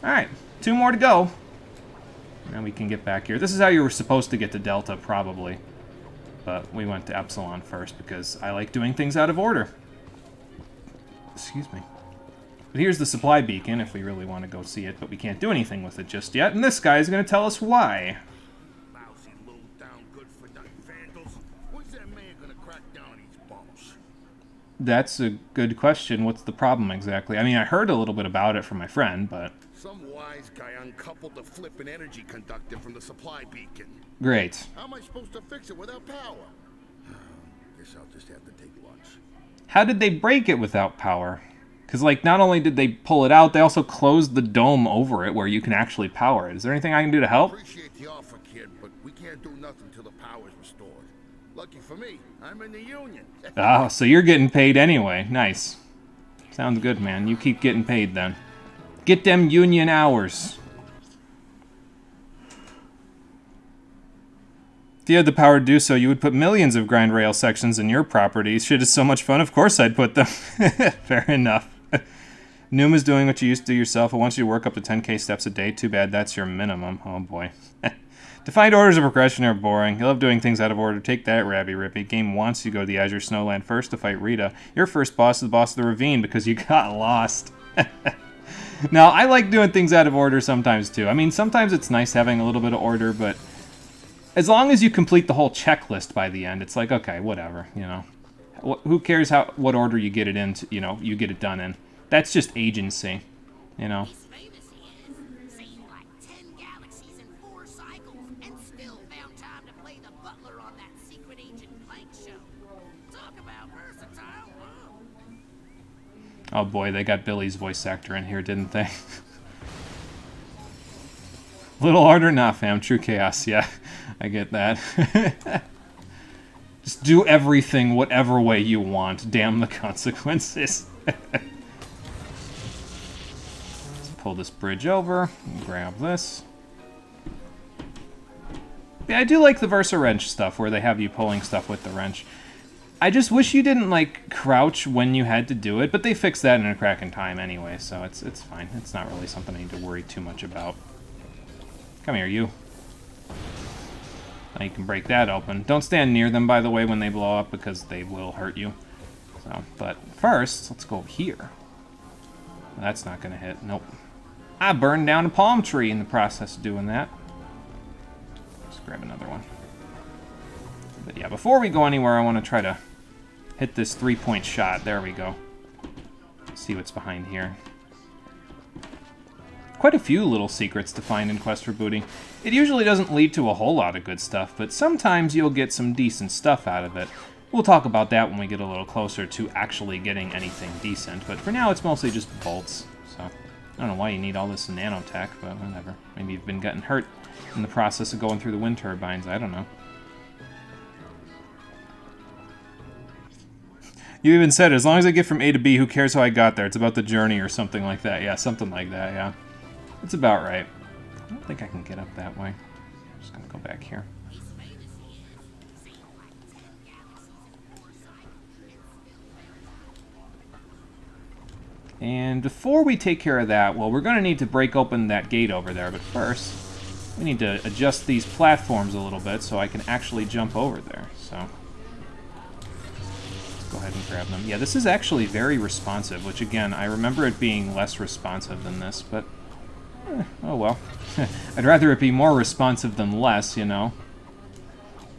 Alright, 2 more to go. Now we can get back here. This is how you were supposed to get to Delta, probably. But we went to Epsilon first because I like doing things out of order. Excuse me. But here's the supply beacon if we really want to go see it, but we can't do anything with it just yet. And this guy's going to tell us why. Lousy, low-down, good-for-nothing vandals. When's that man gonna crack down on these bums? That's a good question. What's the problem exactly? I mean, I heard a little bit about it from my friend, but... Some wise guy uncoupled the flippin' energy conductor from the supply beacon. Great. How am I supposed to fix it without power? Guess I'll just have to take lunch. How did they break it without power? Because, like, not only did they pull it out, they also closed the dome over it where you can actually power it. Is there anything I can do to help? Appreciate the offer, kid, but we can't do nothing till the power's restored. Lucky for me, I'm in the union. Oh, so you're getting paid anyway. Nice. Sounds good, man. You keep getting paid then. Get them union hours. If you had the power to do so, you would put millions of grind rail sections in your property. Shit is so much fun, of course I'd put them. Fair enough. Noom is doing what you used to do yourself. It wants you to work up to 10k steps a day. Too bad that's your minimum. Oh boy. Defined orders of progression are boring. You love doing things out of order. Take that, Rabby Rippy. Game wants you to go to the Azure Snowland first to fight Rita. Your first boss is the boss of the ravine because you got lost. Now, I like doing things out of order sometimes, too. I mean, sometimes it's nice having a little bit of order, but as long as you complete the whole checklist by the end, it's like, okay, whatever, you know. Who cares what order you get it in, you know, you get it done in. That's just agency, you know. Oh boy, they got Billy's voice actor in here, didn't they? Little harder, nah, fam. True chaos, yeah. I get that. Just do everything whatever way you want. Damn the consequences. Let's pull this bridge over and grab this. Yeah, I do like the Versa wrench stuff where they have you pulling stuff with the wrench. I just wish you didn't, like, crouch when you had to do it, but they fixed that in a crack in time anyway, so it's fine. It's not really something I need to worry too much about. Come here, you. Now you can break that open. Don't stand near them, by the way, when they blow up, because they will hurt you. So, but first, let's go over here. That's not going to hit. Nope. I burned down a palm tree in the process of doing that. Let's grab another one. But yeah, before we go anywhere, I want to try to hit this 3-point shot. There we go. See what's behind here. Quite a few little secrets to find in Quest for Booty. It usually doesn't lead to a whole lot of good stuff, but sometimes you'll get some decent stuff out of it. We'll talk about that when we get a little closer to actually getting anything decent, but for now it's mostly just bolts. So, I don't know why you need all this nanotech, but whatever. Maybe you've been getting hurt in the process of going through the wind turbines, I don't know. You even said, as long as I get from A to B, who cares how I got there? It's about the journey or something like that. Yeah, something like that, yeah. It's about right. I don't think I can get up that way. I'm just going to go back here. And before we take care of that, well, we're going to need to break open that gate over there. But first, we need to adjust these platforms a little bit so I can actually jump over there. So go ahead and grab them. Yeah, this is actually very responsive, which again, I remember it being less responsive than this, but oh well. I'd rather it be more responsive than less, you know.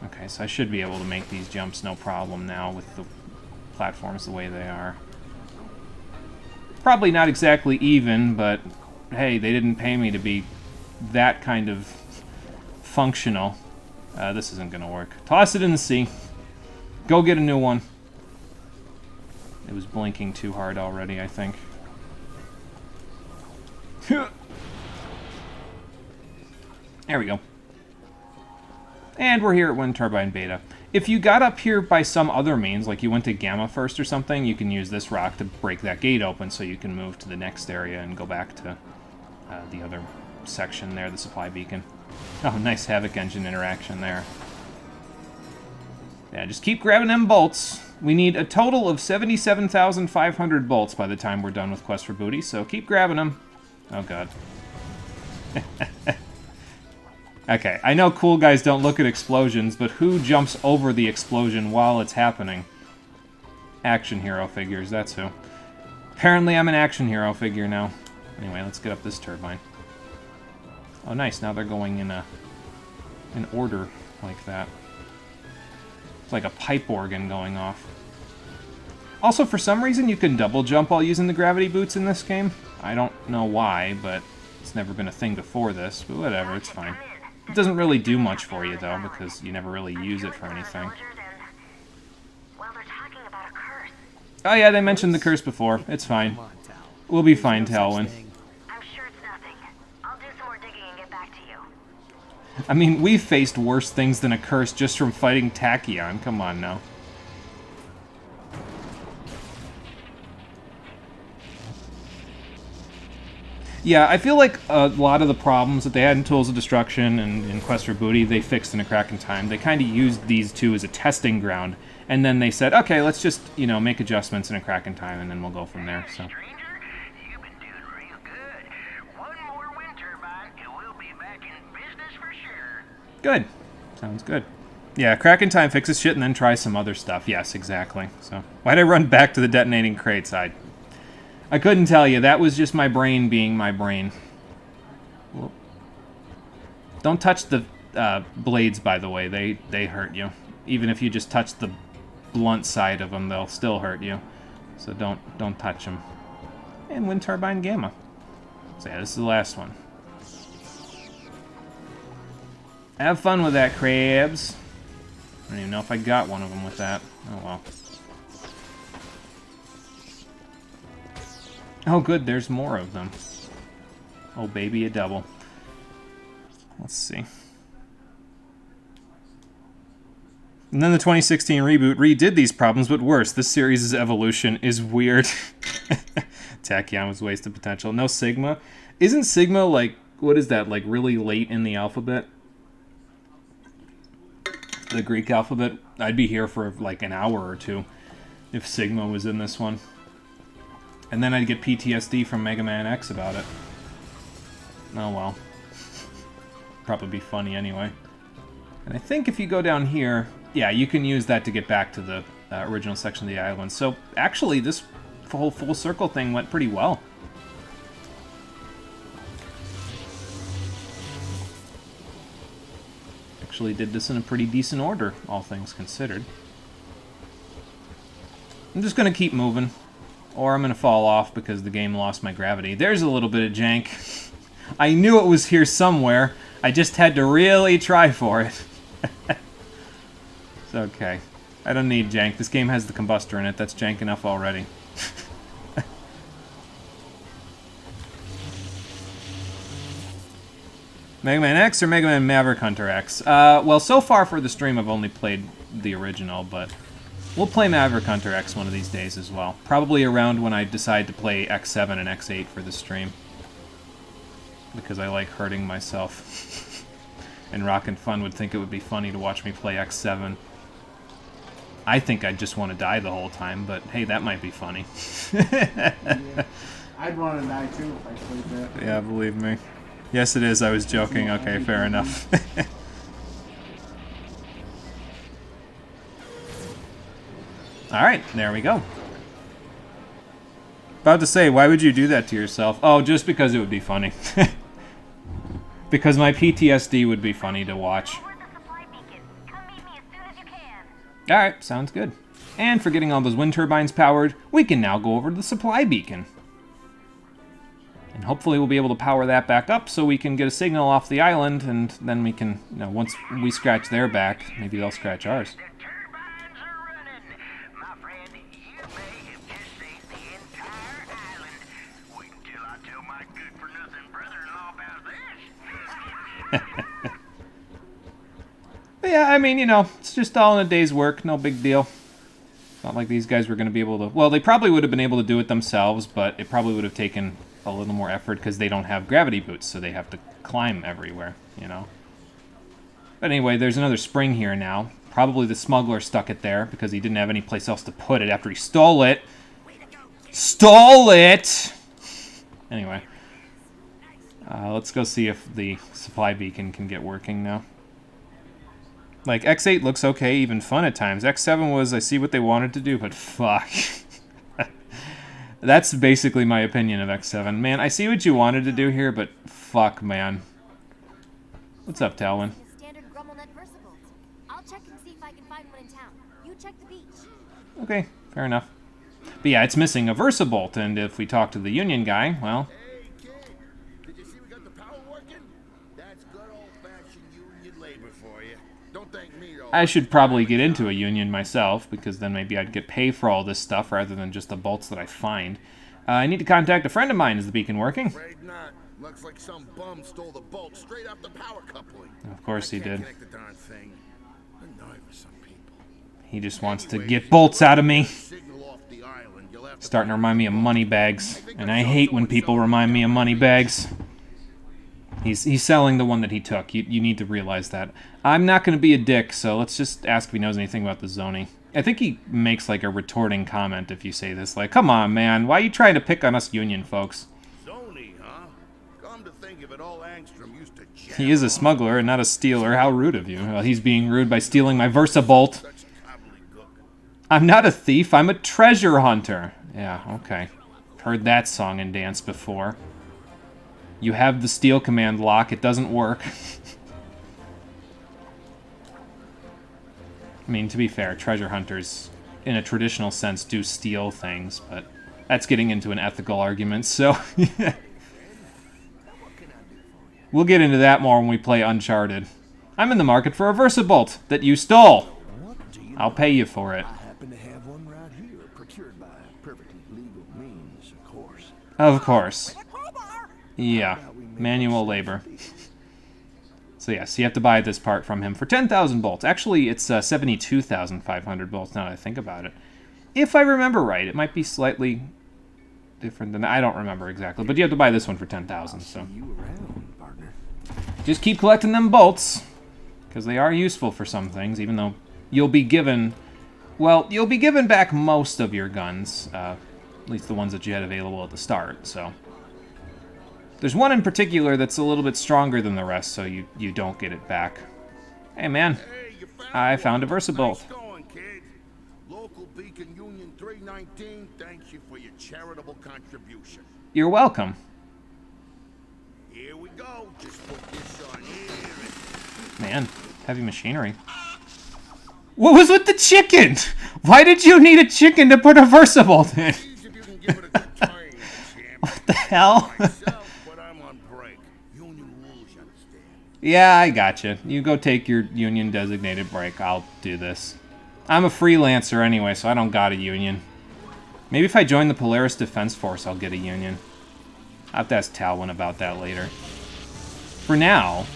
Okay, so I should be able to make these jumps no problem now with the platforms the way they are. Probably not exactly even, but hey, they didn't pay me to be that kind of functional. This isn't gonna work. Toss it in the sea. Go get a new one. It was blinking too hard already, I think. There we go. And we're here at Wind Turbine Beta. If you got up here by some other means, like you went to Gamma first or something, you can use this rock to break that gate open so you can move to the next area and go back to the other section there, the supply beacon. Oh, nice Havoc engine interaction there. Yeah, just keep grabbing them bolts. We need a total of 77,500 bolts by the time we're done with Quest for Booty, so keep grabbing them. Oh, God. Okay, I know cool guys don't look at explosions, but who jumps over the explosion while it's happening? Action hero figures, that's who. Apparently I'm an action hero figure now. Anyway, let's get up this turbine. Oh, nice, now they're going in order like that. It's like a pipe organ going off. Also, for some reason, you can double jump while using the gravity boots in this game. I don't know why, but it's never been a thing before this, but whatever, it's fine. It doesn't really do much for you, though, because you never really use it for anything. Oh yeah, they mentioned the curse before. It's fine. We'll be fine, Talwyn. I'm sure it's nothing. I'll do some more digging and get back to you. I mean, we've faced worse things than a curse just from fighting Tachyon. Come on now. Yeah, I feel like a lot of the problems that they had in Tools of Destruction and in Quest for Booty, they fixed in A Crack in Time. They kind of used these two as a testing ground, and then they said, okay, let's just, you know, make adjustments in A Crack in Time, and then we'll go from there, so. You've been doing real good. One more wind turbine, and we'll be back in business for sure. Good. Sounds good. Yeah, Crack in Time fixes shit and then tries some other stuff. Yes, exactly. So, why'd I run back to the detonating crates? I couldn't tell you. That was just my brain being my brain. Whoop. Don't touch the blades, by the way. They hurt you. Even if you just touch the blunt side of them, they'll still hurt you. So don't touch them. And Wind Turbine Gamma. So yeah, this is the last one. Have fun with that, crabs. I don't even know if I got one of them with that. Oh well. Oh good, there's more of them. Oh baby, a double. Let's see. And then the 2016 reboot redid these problems, but worse. This series' evolution is weird. Tachyon was wasted potential. No Sigma. Isn't Sigma, like, what is that, like really late in the alphabet? The Greek alphabet? I'd be here for like an hour or two if Sigma was in this one. And then I'd get PTSD from Mega Man X about it. Oh well. Probably be funny anyway. And I think if you go down here, yeah, you can use that to get back to the original section of the island. So actually, this whole full circle thing went pretty well. Actually did this in a pretty decent order, all things considered. I'm just going to keep moving. Or I'm going to fall off because the game lost my gravity. There's a little bit of jank. I knew it was here somewhere. I just had to really try for it. It's okay. I don't need jank. This game has the combustor in it. That's jank enough already. Mega Man X or Mega Man Maverick Hunter X? Well, so far for the stream I've only played the original, but we'll play Maverick Hunter X one of these days as well. Probably around when I decide to play X7 and X8 for the stream. Because I like hurting myself. And Rockin' Fun would think it would be funny to watch me play X7. I think I'd just want to die the whole time, but hey, that might be funny. Yeah. I'd want to die too if I played that. Yeah, believe me. Yes, it is. I was joking. Okay, fair enough. Alright, there we go. About to say, why would you do that to yourself? Oh, just because it would be funny. Because my PTSD would be funny to watch. Alright, sounds good. And for getting all those wind turbines powered, we can now go over to the supply beacon. And hopefully we'll be able to power that back up so we can get a signal off the island, and then we can, you know, once we scratch their back, maybe they'll scratch ours. The turbines are running. My friend, you may have just saved the entire island. Wait until I tell my good-for-nothing brother-in-law about this. But yeah, I mean, you know, it's just all in a day's work. No big deal. Not like these guys were going to be able to... Well, they probably would have been able to do it themselves, but it probably would have taken a little more effort because they don't have gravity boots, so they have to climb everywhere, you know? But anyway, there's another spring here now. Probably the smuggler stuck it there because he didn't have any place else to put it after he stole it. Stole it! Anyway. Let's go see if the supply beacon can get working now. Like, X8 looks okay, even fun at times. X7 was, I see what they wanted to do, but fuck. That's basically my opinion of X7. Man, I see what you wanted to do here, but fuck, man. What's up, Talwin? Standard Grummelnet Versibolt. I'll check and see if I can find one in town. You check the beach. Okay, fair enough. But yeah, it's missing a Versibolt, and if we talk to the Union guy, well... Hey, kid. Did you see we got the power working? That's good old-fashioned union labor for you. Don't thank me, though. I should probably get into a Union myself, because then maybe I'd get paid for all this stuff rather than just the bolts that I find. I need to contact a friend of mine. Is the beacon working? Afraid not. Looks like some bum stole the bolt straight off the power coupling. Of course he did. Connect the darn thing. Annoying with some people. He just wants to get bolts out of me. Signal off the island. You'll have to Starting to remind me of money bags, and I hate when people remind me of money bags. He's selling the one that he took. You need to realize that. I'm not going to be a dick, so let's just ask if he knows anything about the zoning. I think he makes like a retorting comment if you say this, like, "Come on, man, why are you trying to pick on us Union folks?" Zony, huh? Come to think of it, all Angstrom used to jam He is a smuggler and not a stealer. How rude of you. Well, he's being rude by stealing my Versibolt. such gobbledygook. I'm not a thief, I'm a treasure hunter. Yeah, okay. Heard that song and dance before. You have the steal command lock, it doesn't work. I mean, to be fair, treasure hunters, in a traditional sense, do steal things, but that's getting into an ethical argument, so... We'll get into that more when we play Uncharted. I'm in the market for a Versibolt that you stole. I'll pay you for it. I happen to have one right here, procured by perfectly legal means, of course. Of course. Yeah, manual labor. So yes, you have to buy this part from him for 10,000 bolts. Actually, it's 72,500 bolts now that I think about it. If I remember right, it might be slightly different than... I don't remember exactly, but you have to buy this one for 10,000, so... You around, partner. Just keep collecting them bolts, because they are useful for some things, even though you'll be given... Well, you'll be given back most of your guns, at least the ones that you had available at the start, so... There's one in particular that's a little bit stronger than the rest, so you don't get it back. Hey, man. Hey, you found I one. found a Versibolt. Nice going, kid. Local Beacon Union 319 thanks you for your charitable contribution. You're welcome. Here we go. Just put this on here. Man, heavy machinery. What was with the chicken? Why did you need a chicken to put a Versibolt in? Please, if you can give it a good try, champ. What the hell? Myself, but I'm on break. Union rules, you understand? Yeah, I gotcha. You go take your union designated break. I'll do this. I'm a freelancer anyway, so I don't got a union. Maybe if I join the Polaris Defense Force, I'll get a union. I'll have to ask Talwin about that later. For now,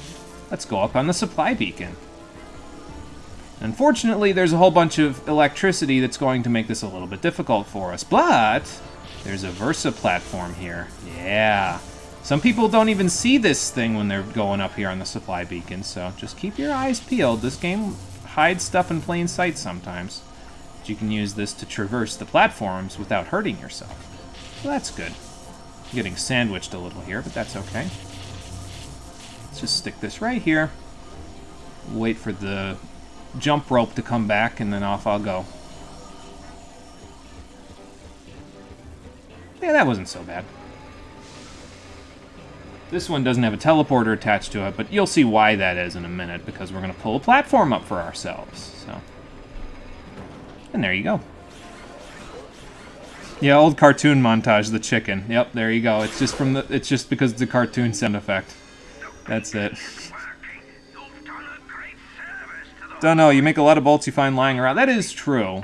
let's go up on the supply beacon. Unfortunately, there's a whole bunch of electricity that's going to make this a little bit difficult for us, but there's a Versa platform here. Yeah. Some people don't even see this thing when they're going up here on the supply beacon, so just keep your eyes peeled. This game hides stuff in plain sight sometimes. But you can use this to traverse the platforms without hurting yourself. So that's good. I'm getting sandwiched a little here, but that's okay. Let's just stick this right here. Wait for the jump rope to come back, and then off I'll go. Yeah, that wasn't so bad. This one doesn't have a teleporter attached to it, but you'll see why that is in a minute, because we're going to pull a platform up for ourselves. So, and there you go. Yeah, old cartoon montage, the chicken. Yep, there you go. It's just from the. It's just because of the cartoon sound effect. That's it. Don't know. You make a lot of bolts you find lying around. That is true.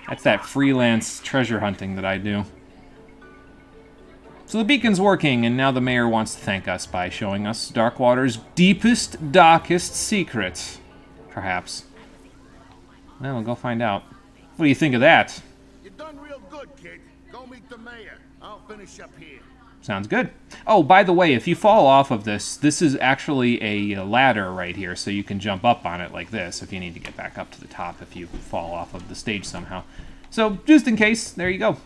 That's that freelance treasure hunting that I do. So the beacon's working, and now the mayor wants to thank us by showing us Darkwater's deepest, darkest secrets. Perhaps. Well, we'll go find out. What do you think of that? You done real good, kid. Go meet the mayor. I'll finish up here. Sounds good. Oh, by the way, if you fall off of this, this is actually a ladder right here, so you can jump up on it like this if you need to get back up to the top if you fall off of the stage somehow. So, just in case, there you go.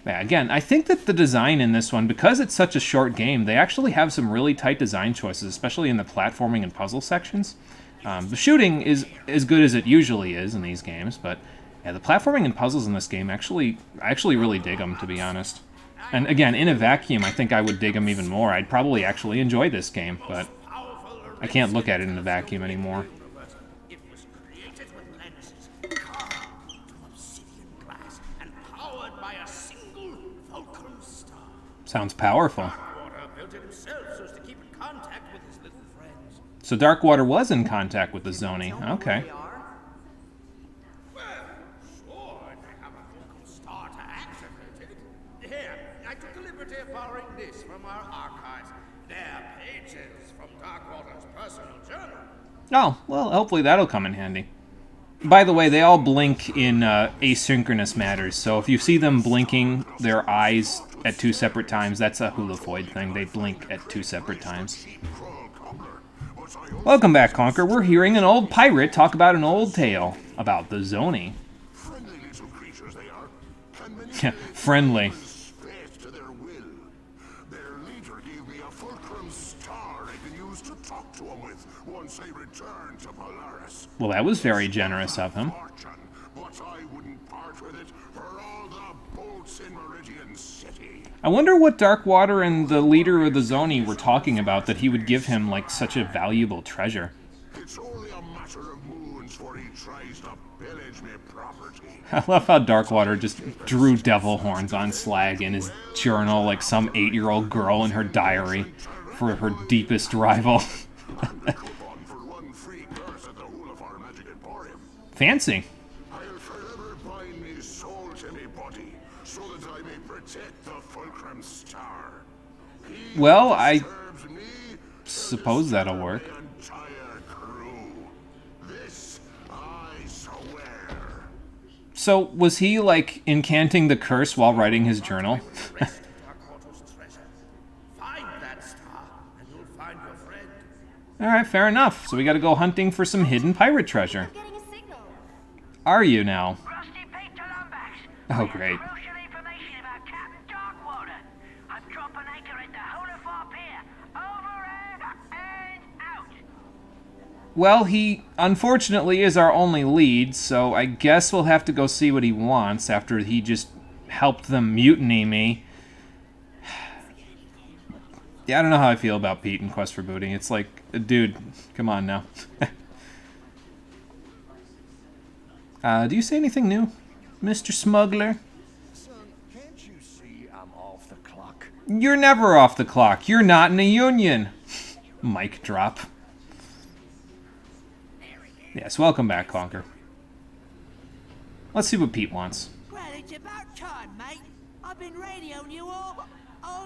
Yeah, again, I think that the design in this one, because it's such a short game, they actually have some really tight design choices, especially in the platforming and puzzle sections. The shooting is as good as it usually is in these games, but yeah, the platforming and puzzles in this game I actually really dig them, to be honest. And again, in a vacuum, I think I would dig them even more. I'd probably actually enjoy this game, but I can't look at it in a vacuum anymore. It was created with lenses, carved from obsidian glass, and powered by a single fulcrum star. Sounds powerful. Darkwater built it himself so as to keep in contact with his little friends. So Darkwater was in contact with the Zoni. Okay. Well, sure, they have a fulcrum star to activate it. Here, I took the liberty of borrowing this from our archives. They're pages from Darkwater's personal journal. Oh, well, hopefully that'll come in handy. By the way, they all blink in asynchronous matters, so if you see them blinking their eyes at 2 separate times, that's a houlifoid thing. They blink at 2 separate times. Welcome back, Conker. We're hearing an old pirate talk about an old tale about the Zoni. Friendly little creatures they are. Can many Yeah, friendly. faith to their will. Their leader gave me a fulcrum star I can use to talk to him with once they return to Polaris. Well, that was very generous of him. Fortune, but I wouldn't part with it for all the bolts in Meridian City. I wonder what Darkwater and the leader of the Zoni were talking about that he would give him, like, such a valuable treasure. It's only a matter of moons before he tries to pillage me property. I love how Darkwater just drew devil horns on Slag in his journal like some 8-year-old girl in her diary for her deepest rival. Coupon for one free course at the Hoolafar Magic Emporium. Fancy. I'll forever bind me soul to me body, so that I may protect the Fulcrum Star. He Well, I serves me, suppose that'll work. the entire crew. This I swear. So, was he, like, incanting the curse while writing his journal? Rest Darkwater's treasure. Find that star, and you'll find your friend. Alright, fair enough. So we gotta go hunting for some hidden pirate treasure. I'm getting a signal. Are you now? Rusty Pete to Lumbax. Oh, great. Crucial information about Captain Darkwater. I'm dropping anchor at the Hoolafar Pier. Over and out. Well, he unfortunately is our only lead, so I guess we'll have to go see what he wants after he just helped them mutiny me. Yeah, I don't know how I feel about Pete in Quest for Booty. It's like, dude, come on now. Do you say anything new, Mr. Smuggler? Son, can't you see I'm off the clock? You're never off the clock. You're not in a union. Mic drop. Yes, welcome back, Conker. Let's see what Pete wants. Well, it's about time, mate. I've been radioing you all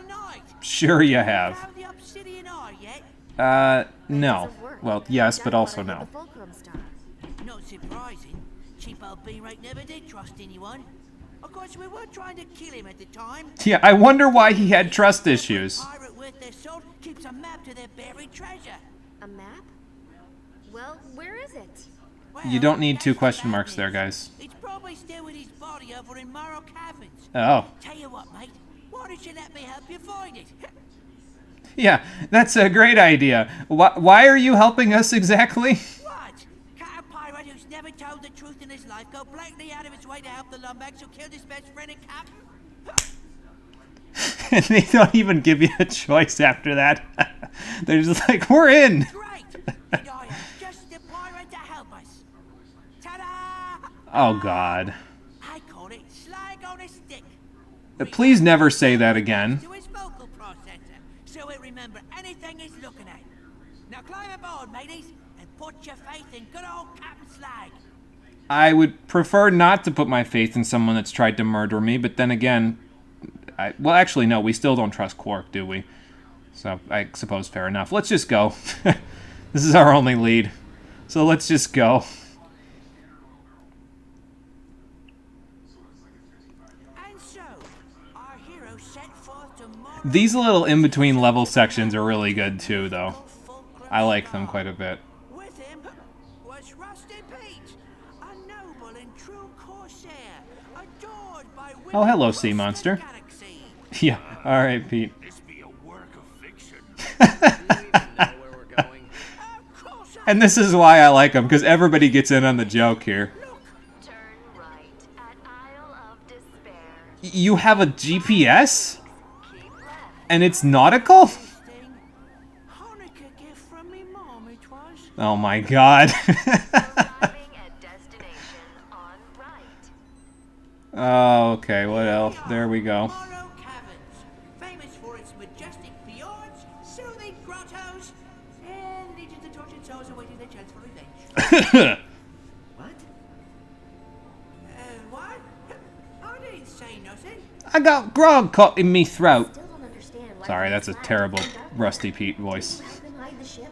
night. Sure you have. Found the obsidian eye yet? No. Doesn't work. Well, yes, but also Darkwater no. hid the Fulcrum Star. Not surprising. Cheap old B-Rate never did trust anyone. Of course, we were trying to kill him at the time. Yeah, I wonder why he had trust issues. Pirate worth their salt keeps a map to their buried treasure. A map? Well, where is it? Well, You don't need that's 2 the question marks bad there, news. guys. It's probably still with his body over in Morrow Caverns. Oh. Tell you what, mate. Why don't you let me help you find it? Yeah, that's a great idea. Why are you helping us exactly? What? Can't a pirate who's never told the truth in his life go blatantly out of his way to help the Lumbax who killed his best friend and captain? And they don't even give you a choice after that. They're just like, we're in. Great! And I am just the pirate to help us. Ta-da! Oh, God. I call it slag on a stick. Please never say that again. To his vocal processor, so it remember anything he's looking at. Now climb aboard, mateys, and put your faith in good old Captain Slag. I would prefer not to put my faith in someone that's tried to murder me, but then again, well, actually, no, we still don't trust Quark, do we? So, I suppose fair enough. Let's just go. This is our only lead. So let's just go. And so, our hero set forth to model These little in-between level sections are really good too, though. I like them quite a bit. With him was Rusty Pete, a noble and true corsair, adored by women Oh, hello, across sea the monster. galaxy. Yeah, alright, Pete. This be a work of fiction. Do you even know where we're going? Of course I And this is why I like them, because everybody gets in on the joke here. Turn right at Isle of Despair. You have a GPS? Keep left. And it's nautical? thing. Hanukkah gift from me mom it was. Oh my god. Arriving at destination on right. Oh, okay, what else? There we go. Morrow Caverns, famous for its majestic fjords, soothing grottos, and legions of tortured souls awaiting their chance for revenge. What? What? I didn't say nothing. I got grog caught in me throat. Still don't understand why. Sorry, we that's a decided terrible to find out. Rusty Pete voice. Help them hide the ship.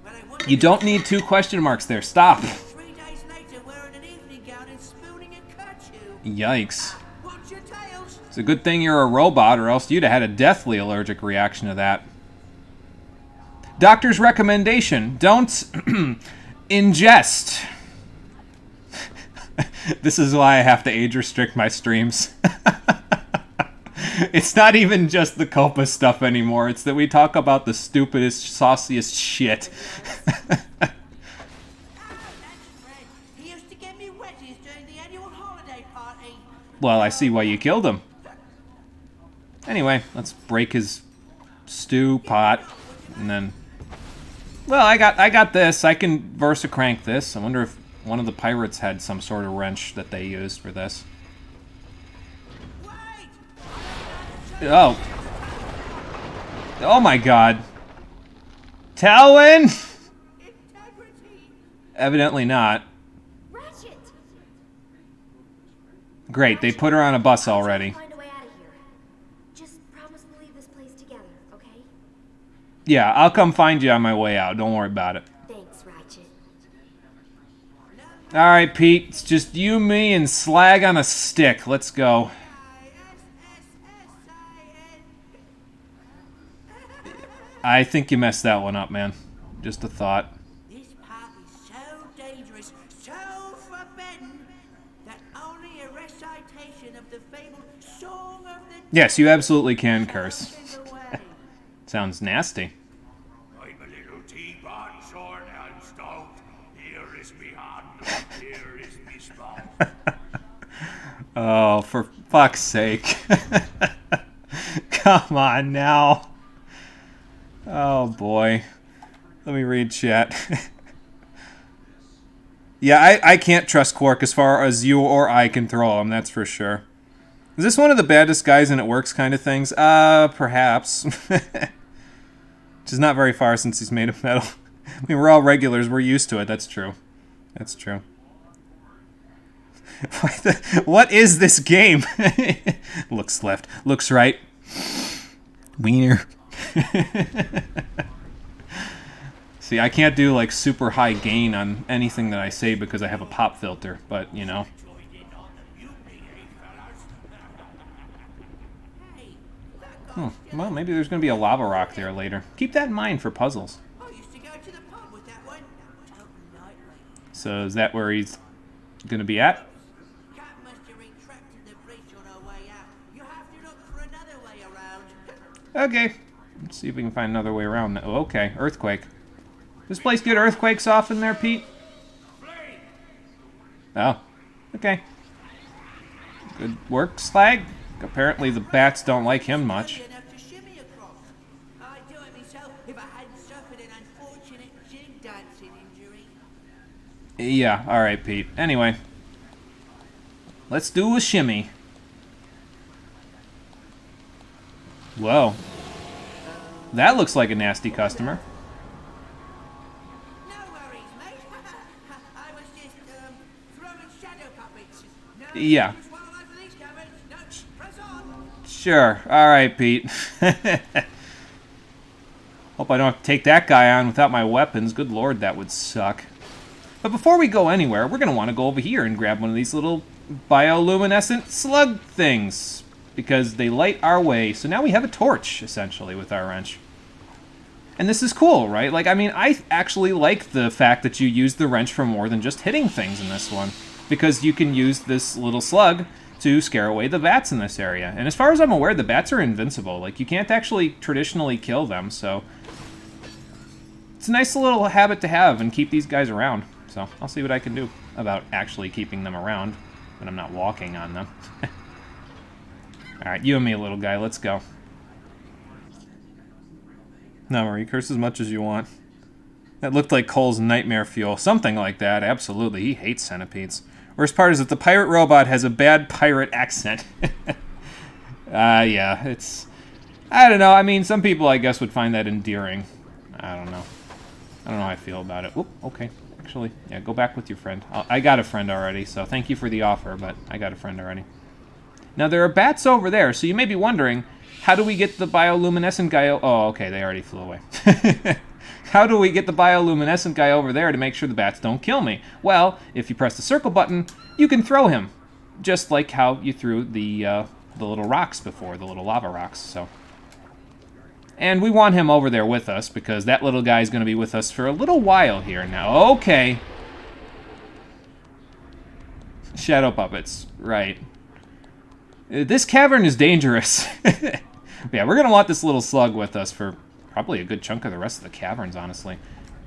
But I wondered You don't need 2 question marks there. Stop. 3 days later wearing an evening gown and spooning a curfew. Yikes. Watch your tails. It's a good thing you're a robot, or else you'd have had a deathly allergic reaction to that. Doctor's recommendation: don't ingest. This is why I have to age restrict my streams. It's not even just the Copa stuff anymore. It's that we talk about the stupidest, sauciest shit. That's Fred. He used to give me wedgies during the annual holiday party. Well, I see why you killed him. Anyway, let's break his stew pot, and then. Well, I got this. I can Versa crank this. I wonder if one of the pirates had some sort of wrench that they used for this. Wait! Oh. Oh my god. Talwyn? Integrity! Evidently not. Ratchet. Great, they put her on a bus already. Find a way out of here. Just promise we'll leave this place together, okay? Yeah, I'll come find you on my way out. Don't worry about it. Thanks, Ratchet. Alright, Pete. It's just you, me, and Slag on a stick. Let's go. I think you messed that one up, man. Just a thought. This path is so dangerous, so forbidden, that only a recitation of the fabled Song of the Yes, you absolutely can curse. Dead away. Sounds nasty. I'm a little teapot, short and stout. Here is me hand, here is me spout. Oh, for fuck's sake. Come on now. Oh boy. Let me read chat. Yeah, I can't trust Quark as far as you or I can throw him, that's for sure. Is this one of the baddest guys and it works kind of things? Perhaps. Which is not very far since he's made of metal. I mean, we're all regulars, we're used to it, that's true. That's true. What is this game? Looks left, looks right. Wiener. See, I can't do like super high gain on anything that I say because I have a pop filter, but you know. Well, maybe there's going to be a lava rock there later. Keep that in mind for puzzles. I used to go to the pub with that one. Total nightmare. So is that where he's going to be at? Cat must have been trapped in the breach on her way out. You have to look for another way around. Okay. Let's see if we can find another way around that. Oh, okay. Earthquake. This place get earthquakes off in there, Pete? Oh. Okay. Good work, Slag. Apparently the bats don't like him much. Enough to shimmy across. I'd do it myself if I hadn't suffered an unfortunate jig dancing injury. Yeah, alright, Pete. Anyway. Let's do a shimmy. Whoa. That looks like a nasty customer. No worries, mate. I was just, throwing shadow puppets. No, Yeah. you swallow life for these cabins. No, press on. Sure. Alright, Pete. Hope I don't have to take that guy on without my weapons. Good lord, that would suck. But before we go anywhere, we're going to want to go over here and grab one of these little bioluminescent slug things, because they light our way. So now we have a torch, essentially, with our wrench. And this is cool, right? Like, I mean, I actually like the fact that you use the wrench for more than just hitting things in this one, because you can use this little slug to scare away the bats in this area. And as far as I'm aware, the bats are invincible. Like, you can't actually traditionally kill them, so it's a nice little habit to have and keep these guys around. So I'll see what I can do about actually keeping them around when I'm not walking on them. Alright, you and me, little guy, let's go. No, Marie, curse as much as you want. That looked like Cole's nightmare fuel. Something like that, absolutely. He hates centipedes. Worst part is that the pirate robot has a bad pirate accent. Yeah, it's... I don't know, I mean, some people, I guess, would find that endearing. I don't know. I don't know how I feel about it. Whoop, okay. Actually, yeah, go back with your friend. I got a friend already, so thank you for the offer, but I got a friend already. Now, there are bats over there, so you may be wondering, how do we get the bioluminescent guy... Oh, okay, they already flew away. How do we get the bioluminescent guy over there to make sure the bats don't kill me? Well, if you press the circle button, you can throw him. Just like how you threw the little rocks before, the little lava rocks, so... And we want him over there with us, because that little guy is going to be with us for a little while here now. Okay. Shadow puppets, right. This cavern is dangerous. Yeah, we're going to want this little slug with us for probably a good chunk of the rest of the caverns, honestly.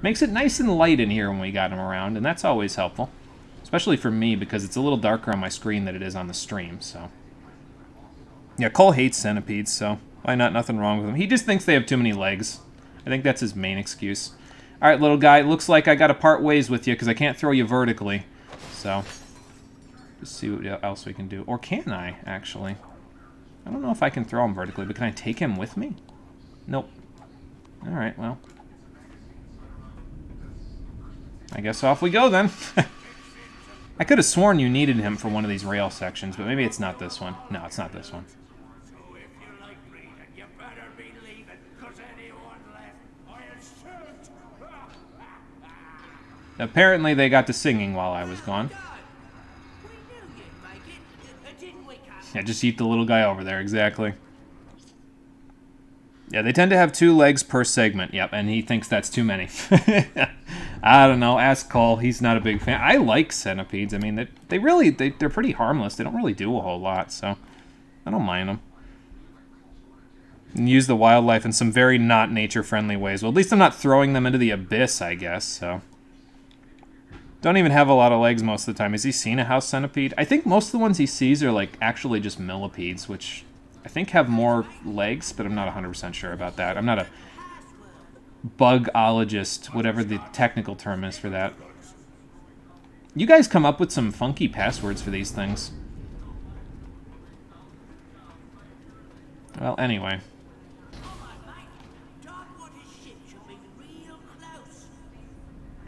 Makes it nice and light in here when we got him around, and that's always helpful. Especially for me, because it's a little darker on my screen than it is on the stream, so... Yeah, Cole hates centipedes, so why not? Nothing wrong with him. He just thinks they have too many legs. I think that's his main excuse. Alright, little guy, looks like I gotta part ways with you, because I can't throw you vertically. So, let's see what else we can do. Or can I, actually? I don't know if I can throw him vertically, but can I take him with me? Nope. Alright, well. I guess off we go, then. I could have sworn you needed him for one of these rail sections, but maybe it's not this one. No, it's not this one. So if you like breathing, you better be leaving, 'cause anyone left, I'll shoot. Apparently they got to singing while I was gone. We knew you'd make it, didn't we, Captain? Yeah, just eat the little guy over there, exactly. Yeah, they tend to have 2 legs per segment, yep, and he thinks that's too many. I don't know, ask Cole, he's not a big fan. I like centipedes, I mean, they're pretty harmless, they don't really do a whole lot, so I don't mind them. And use the wildlife in some very not nature-friendly ways. Well, at least I'm not throwing them into the abyss, I guess, so... Don't even have a lot of legs most of the time. Has he seen a house centipede? I think most of the ones he sees are, like, actually just millipedes, which I think have more legs, but I'm not 100% sure about that. I'm not a bugologist, whatever the technical term is for that. You guys come up with some funky passwords for these things. Well, anyway.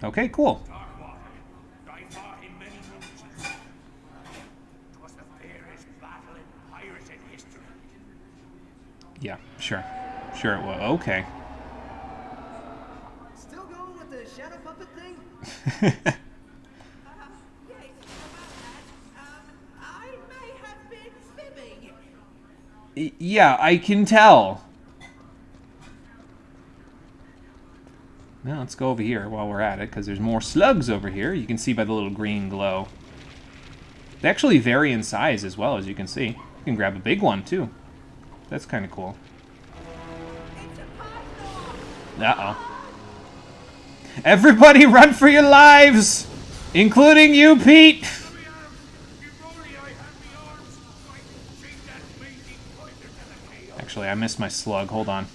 Okay, cool. Yeah, sure. Sure it will. Okay. Still going with the shadow puppet thing? Yes, about that. I may have been fibbing. Yeah, I can tell. Now let's go over here while we're at it, because there's more slugs over here. You can see by the little green glow. They actually vary in size as well, as you can see. You can grab a big one, too. That's kind of cool. Uh-oh. Everybody run for your lives! Including you, Pete! Actually, I missed my slug. Hold on.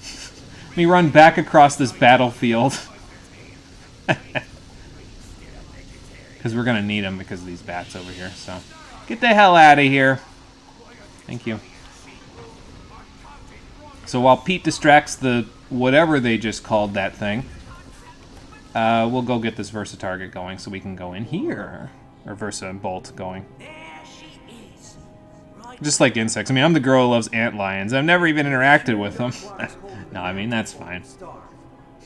Let me run back across this battlefield. Because we're going to need them because of these bats over here, so... Get the hell out of here. Thank you. So while Pete distracts the whatever they just called that thing, we'll go get this Versa target going so we can go in here. Or Versa bolt going. There she is. Right. Just like insects. I mean, I'm the girl who loves antlions. I've never even interacted with them. No, I mean, that's fine.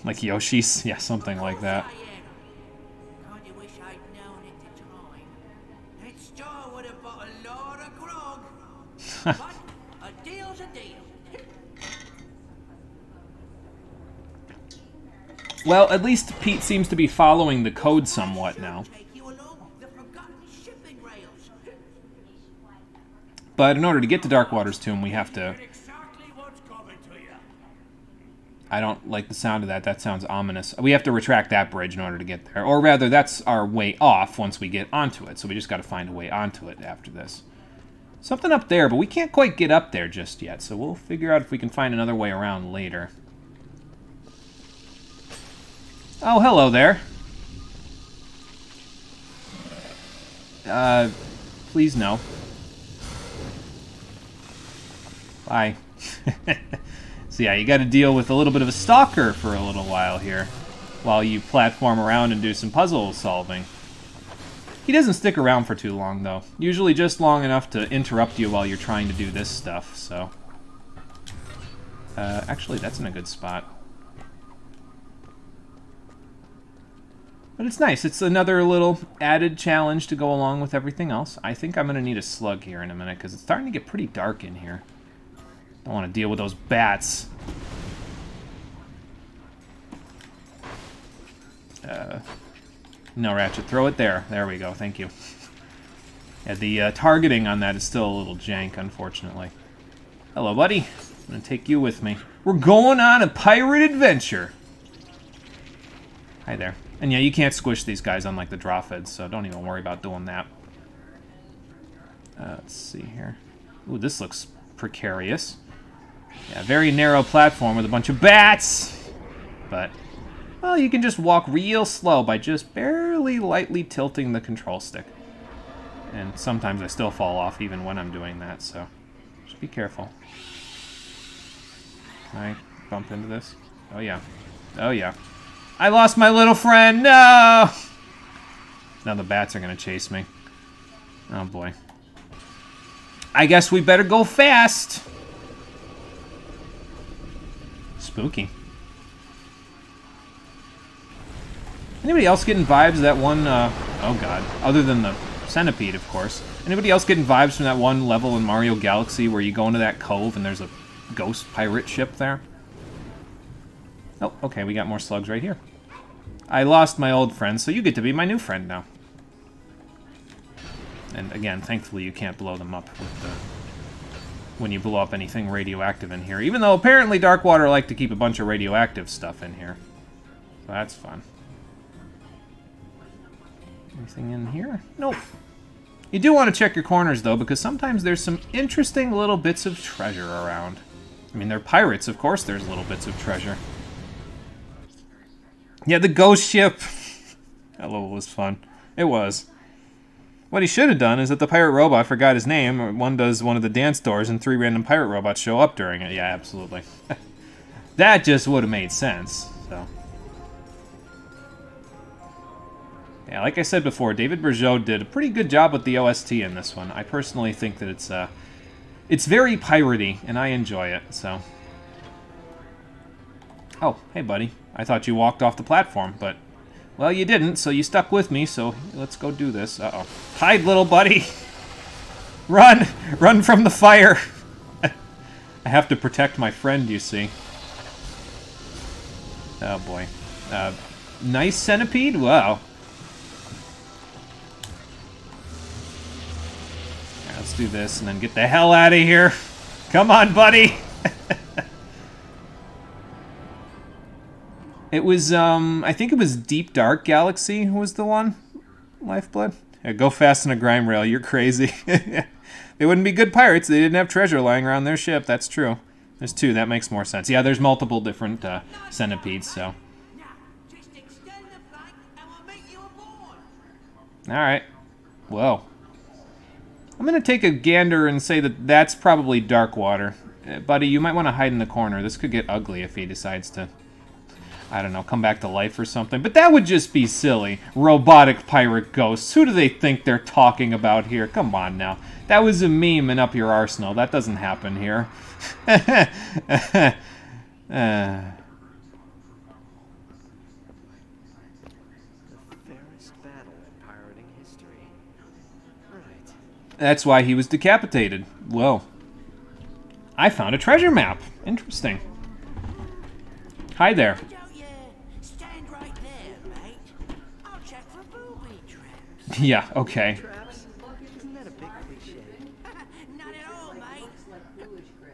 Like Yoshi's? Yeah, something like that. Kinda wish I'd known at the time. That store would have bought a lot of grog. But a deal's a deal. Well, at least Pete seems to be following the code somewhat now. Take you along the forgotten shipping rails. But in order to get to Darkwater's tomb, we have to... Exactly what's coming to you. I don't like the sound of that. That sounds ominous. We have to retract that bridge in order to get there. Or rather, that's our way off once we get onto it. So we just got to find a way onto it after this. Something up there, but we can't quite get up there just yet. So we'll figure out if we can find another way around later. Oh, hello there. Please no. Bye. So yeah, you got to deal with a little bit of a stalker for a little while here, while you platform around and do some puzzle solving. He doesn't stick around for too long, though. Usually just long enough to interrupt you while you're trying to do this stuff, so... actually, that's in a good spot. But it's nice. It's another little added challenge to go along with everything else. I think I'm going to need a slug here in a minute, because it's starting to get pretty dark in here. Don't want to deal with those bats. No, Ratchet, throw it there. There we go, thank you. Yeah, the targeting on that is still a little jank, unfortunately. Hello, buddy. I'm going to take you with me. We're going on a pirate adventure. Hi there. And yeah, you can't squish these guys unlike the Drawfeds, so don't even worry about doing that. Let's see here. Ooh, this looks precarious. Yeah, very narrow platform with a bunch of bats! But, well, you can just walk real slow by just barely lightly tilting the control stick. And sometimes I still fall off even when I'm doing that, so just be careful. Can I bump into this? Oh yeah. Oh yeah. I lost my little friend! No! Now the bats are gonna chase me. Oh boy. I guess we better go fast! Spooky. Anybody else getting vibes of that one, oh god, other than the centipede, of course. Anybody else getting vibes from that one level in Mario Galaxy where you go into that cove and there's a ghost pirate ship there? Oh, okay, we got more slugs right here. I lost my old friend, so you get to be my new friend now. And again, thankfully you can't blow them up with the... when you blow up anything radioactive in here. Even though apparently Darkwater like to keep a bunch of radioactive stuff in here. So that's fun. Anything in here? Nope. You do want to check your corners, though, because sometimes there's some interesting little bits of treasure around. I mean, they're pirates, of course there's little bits of treasure. Yeah, the ghost ship. That level was fun. It was. What he should have done is that the pirate robot forgot his name, or one does one of the dance doors and 3 random pirate robots show up during it. Yeah, absolutely. That just would have made sense, so. Yeah, like I said before, David Bergeau did a pretty good job with the OST in this one. I personally think that it's very piratey, and I enjoy it, so. Oh, hey buddy. I thought you walked off the platform, but, well, you didn't, so you stuck with me, so let's go do this. Uh-oh. Hide, little buddy! Run! Run from the fire! I have to protect my friend, you see. Oh, boy. Nice centipede? Wow. Yeah, let's do this, and then get the hell out of here! Come on, buddy! It was, I think it was Deep Dark Galaxy was the one. Lifeblood. Yeah, go fast on a grime rail, you're crazy. They wouldn't be good pirates, they didn't have treasure lying around their ship, that's true. There's 2, that makes more sense. Yeah, there's multiple different centipedes, so. Now, just extend the plank and we'll make you aboard. Alright. Whoa. I'm gonna take a gander and say that that's probably Darkwater. Buddy, you might want to hide in the corner. This could get ugly if he decides to... I don't know, come back to life or something. But that would just be silly. Robotic pirate ghosts. Who do they think they're talking about here? Come on now. That was a meme in Up Your Arsenal. That doesn't happen here. That's why he was decapitated. Whoa. I found a treasure map. Interesting. Hi there. Don't you stand right there, mate? I'll check for booby traps. Yeah, okay. Traps? Isn't that a big cliche? Not at all, mate.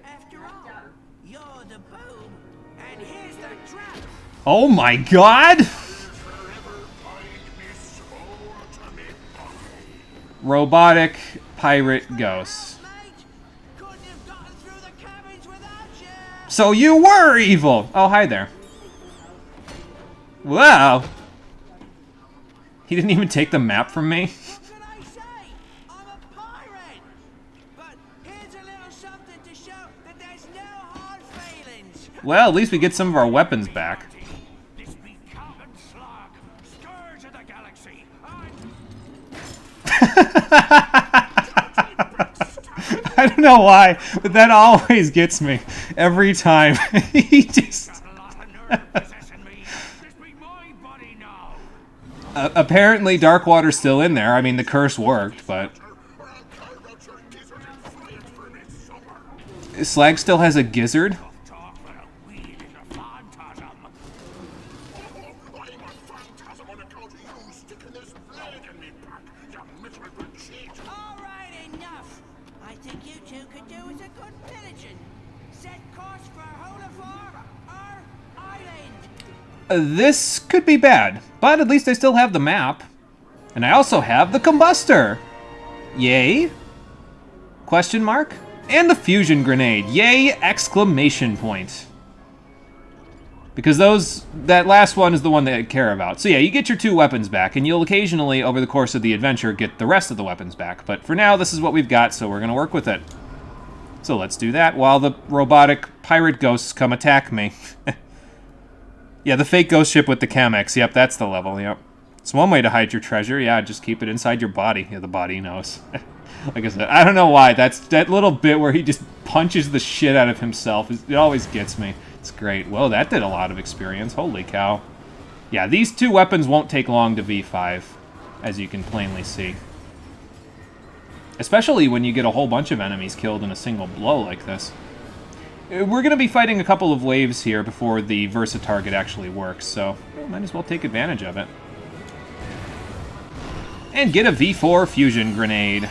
After all, you're the boob, and here's the trap. Oh my god! Robotic pirate ghosts. Mate, couldn't have gotten through the cabins without you. So you were evil! Oh, hi there. Wow. He didn't even take the map from me. What can I say? I'm a pirate. But here's a little something to show that there's no hard feelings. Well, at least we get some of our weapons back. This be Captain Slug, scourge of the galaxy. I don't know why, but that always gets me. Every time. He just... A lot of nerve possessing me. This be my body now. apparently Darkwater's still in there. I mean, the curse worked, but... Slag still has a gizzard? Talk for a weed is a phantasm. All right, enough. I think you two could do as a good diligent. Set course for Holafar, our island. This could be bad, but at least I still have the map. And I also have the combustor. Yay? Question mark? And the fusion grenade. Yay! Exclamation point. Because that last one is the one that I care about. So yeah, you get your 2 weapons back, and you'll occasionally, over the course of the adventure, get the rest of the weapons back. But for now, this is what we've got, so we're gonna work with it. So let's do that while the robotic pirate ghosts come attack me. Yeah, the fake ghost ship with the Chemex. Yep, that's the level, yep. It's one way to hide your treasure. Yeah, just keep it inside your body. Yeah, the body knows. Like I said, I don't know why. That little bit where he just punches the shit out of himself. It always gets me. It's great. Whoa, that did a lot of experience. Holy cow. Yeah, these 2 weapons won't take long to V5, as you can plainly see. Especially when you get a whole bunch of enemies killed in a single blow like this. We're going to be fighting a couple of waves here before the Versa target actually works, so might as well take advantage of it. And get a V4 fusion grenade.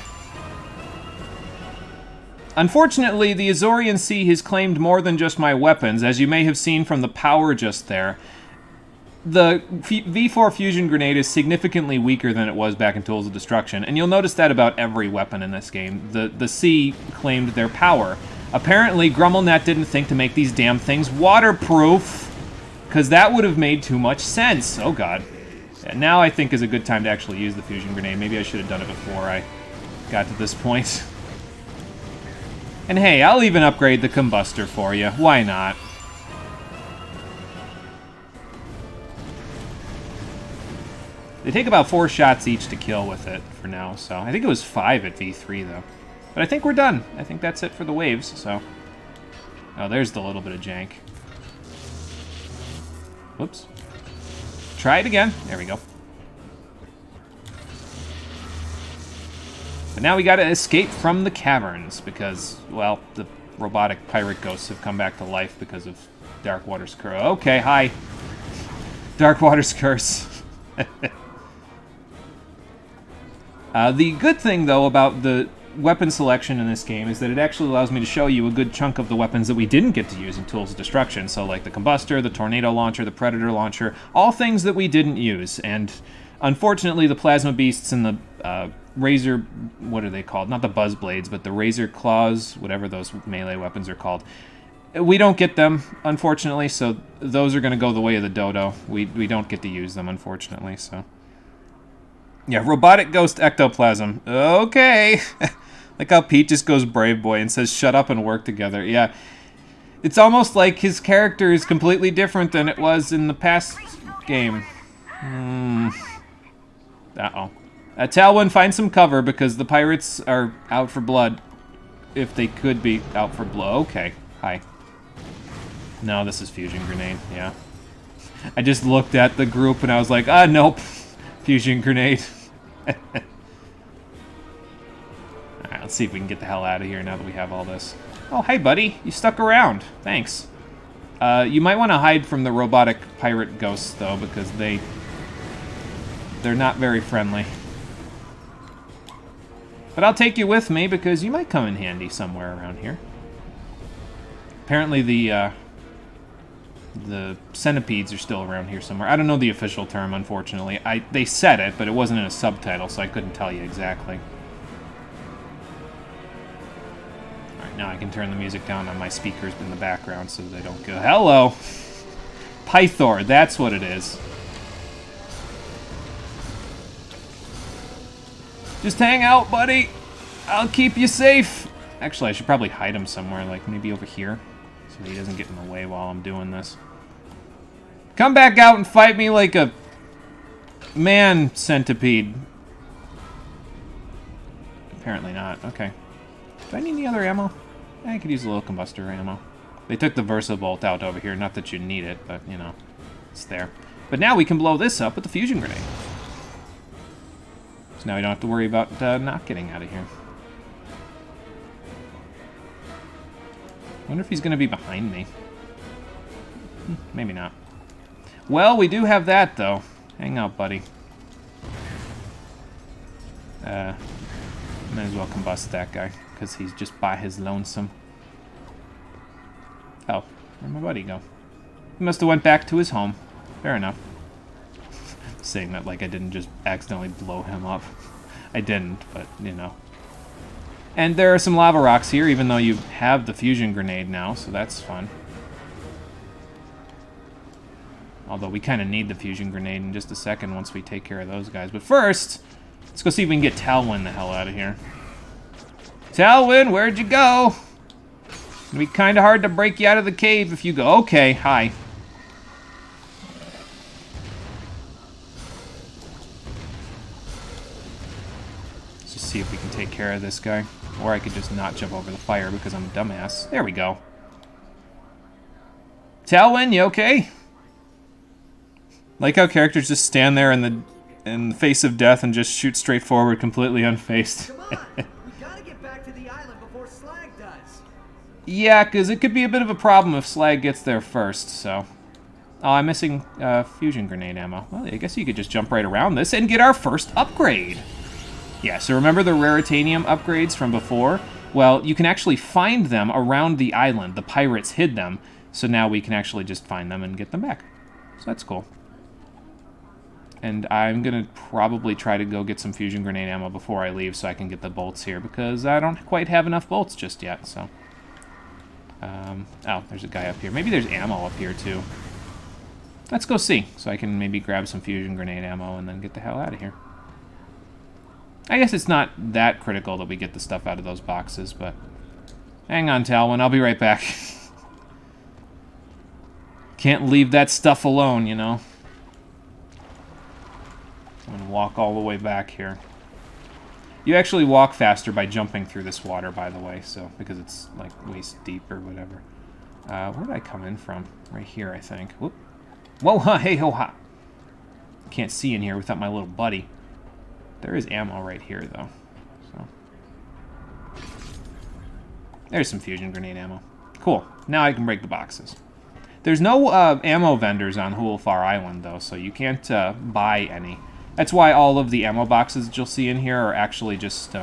Unfortunately, the Azorian Sea has claimed more than just my weapons, as you may have seen from the power just there. The V4 fusion grenade is significantly weaker than it was back in Tools of Destruction, and you'll notice that about every weapon in this game. The Sea claimed their power. Apparently, GrumbleNet didn't think to make these damn things waterproof, because that would have made too much sense. Oh god. And now I think is a good time to actually use the fusion grenade. Maybe I should have done it before I got to this point. And hey, I'll even upgrade the combustor for you. Why not? They take about 4 shots each to kill with it for now, so I think it was 5 at V3 though. But I think we're done. I think that's it for the waves, so... Oh, there's the little bit of jank. Whoops. Try it again. There we go. But now we gotta escape from the caverns because, well, the robotic pirate ghosts have come back to life because of Darkwater's curse. Okay, hi. Darkwater's curse. The good thing, though, about the weapon selection in this game is that it actually allows me to show you a good chunk of the weapons that we didn't get to use in Tools of Destruction. So like the combustor, the tornado launcher, the predator launcher, all things that we didn't use. And unfortunately, the plasma beasts and the razor, what are they called? Not the buzz blades, but the razor claws, whatever those melee weapons are called. We don't get them, unfortunately, so those are going to go the way of the dodo. We don't get to use them, unfortunately, so... Yeah, robotic ghost ectoplasm. Okay. Like how Pete just goes brave boy and says shut up and work together. Yeah. It's almost like his character is completely different than it was in the past game. Uh-oh. Talwyn, find some cover because the pirates are out for blood. If they could be out for blood. Okay. Hi. No, this is fusion grenade. Yeah. I just looked at the group and I was like, nope. Fusion grenade. Let's see if we can get the hell out of here now that we have all this. Oh, hey, buddy. You stuck around. Thanks. You might want to hide from the robotic pirate ghosts, though, because they're not very friendly. But I'll take you with me, because you might come in handy somewhere around here. Apparently the centipedes are still around here somewhere. I don't know the official term, unfortunately. They said it, but it wasn't in a subtitle, so I couldn't tell you exactly. Alright, now I can turn the music down on my speakers in the background so they don't go, hello! Pythor, that's what it is. Just hang out, buddy! I'll keep you safe! Actually, I should probably hide him somewhere, like maybe over here, so he doesn't get in the way while I'm doing this. Come back out and fight me like a man centipede. Apparently not. Okay. Do I need any other ammo? I could use a little combustor ammo. They took the Versa-Bolt out over here. Not that you need it, but, you know, it's there. But now we can blow this up with the fusion grenade. So now we don't have to worry about not getting out of here. I wonder if he's going to be behind me. Maybe not. Well, we do have that, though. Hang out, buddy. Might as well combust that guy, because he's just by his lonesome. Oh, where'd my buddy go? He must have went back to his home. Fair enough. Saying that like I didn't just accidentally blow him up. I didn't, but, you know. And there are some lava rocks here, even though you have the fusion grenade now, so that's fun. Although we kind of need the fusion grenade in just a second once we take care of those guys. But first, let's go see if we can get Talwyn the hell out of here. Talwyn, where'd you go? It'd be kind of hard to break you out of the cave if you go. Okay, hi. Let's just see if we can take care of this guy. Or I could just not jump over the fire because I'm a dumbass. There we go. Talwyn, you okay? Like how characters just stand there in the face of death and just shoot straight forward, completely unfazed. Come on! We gotta get back to the island before Slag does. Yeah, because it could be a bit of a problem if Slag gets there first, so... Oh, I'm missing fusion grenade ammo. Well, I guess you could just jump right around this and get our first upgrade. Yeah, so remember the Raritanium upgrades from before? Well, you can actually find them around the island. The pirates hid them, so now we can actually just find them and get them back. So that's cool. And I'm going to probably try to go get some fusion grenade ammo before I leave so I can get the bolts here, because I don't quite have enough bolts just yet, so... oh, there's a guy up here. Maybe there's ammo up here, too. Let's go see, so I can maybe grab some fusion grenade ammo and then get the hell out of here. I guess it's not that critical that we get the stuff out of those boxes, but... Hang on, Talwyn, I'll be right back. Can't leave that stuff alone, you know? I'm gonna walk all the way back here. You actually walk faster by jumping through this water, by the way, so... Because it's, like, waist deep or whatever. Where did I come in from? Right here, I think. Whoop. Whoa, ha, hey, ho, ha! Can't see in here without my little buddy. There is ammo right here, though. So there's some fusion grenade ammo. Cool. Now I can break the boxes. There's no ammo vendors on Hulfar Island, though, so you can't buy any. That's why all of the ammo boxes that you'll see in here are actually just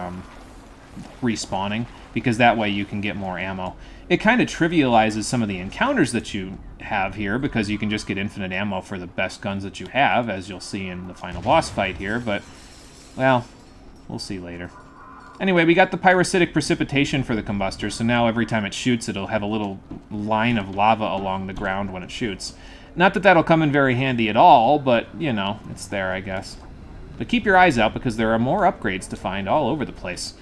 respawning, because that way you can get more ammo. It kind of trivializes some of the encounters that you have here, because you can just get infinite ammo for the best guns that you have, as you'll see in the final boss fight here, but... Well, we'll see later. Anyway, we got the pyrocytic precipitation for the combustor, so now every time it shoots, it'll have a little line of lava along the ground when it shoots. Not that that'll come in very handy at all, but, you know, it's there, I guess. But keep your eyes out, because there are more upgrades to find all over the place.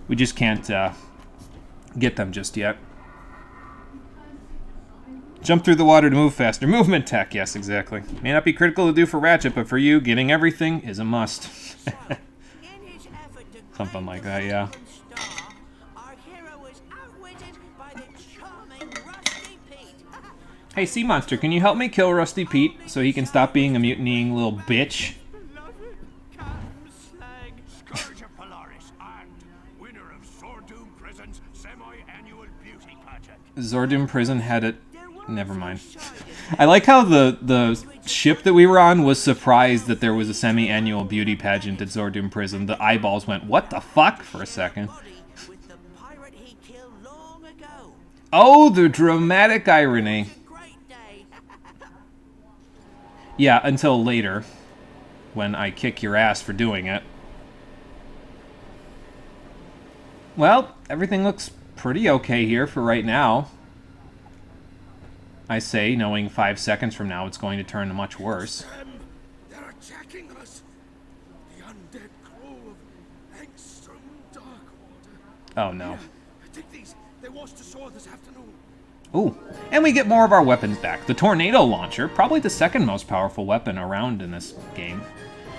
We just can't get them just yet. Jump through the water to move faster. Movement tech, yes, exactly. May not be critical to do for Ratchet, but for you, getting everything is a must. Something like that, yeah. Hey, Sea Monster, can you help me kill Rusty Pete so he can stop being a mutinying little bitch? Zordum Prison's semi-annual beauty pageant. Zordum Prison had it. Never mind. I like how the ship that we were on was surprised that there was a semi-annual beauty pageant at Zordum Prison. The eyeballs went, "What the fuck?" for a second. With the pirate he killed long ago. Oh, the dramatic irony. Great day. Yeah, until later, when I kick your ass for doing it. Well, everything looks pretty okay here for right now. I say, knowing 5 seconds from now it's going to turn much worse. They're attacking us. The undead crew of Angstrom Darkwater. Oh no. Take these. They washed ashore this afternoon. Ooh, and we get more of our weapons back. The tornado launcher, probably the second most powerful weapon around in this game.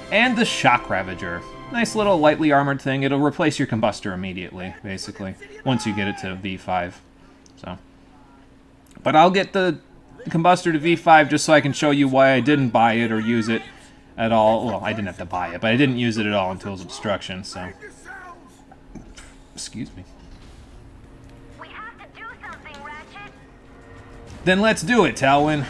And the shock ravager. Nice little lightly armored thing. It'll replace your combustor immediately, basically, once you get it to V5. So, but I'll get the combustor to V5 just so I can show you why I didn't buy it or use it at all. Well, I didn't have to buy it, but I didn't use it at all in Tools of Destruction, so. Excuse me. We have to do something, Ratchet. Then let's do it, Talwyn.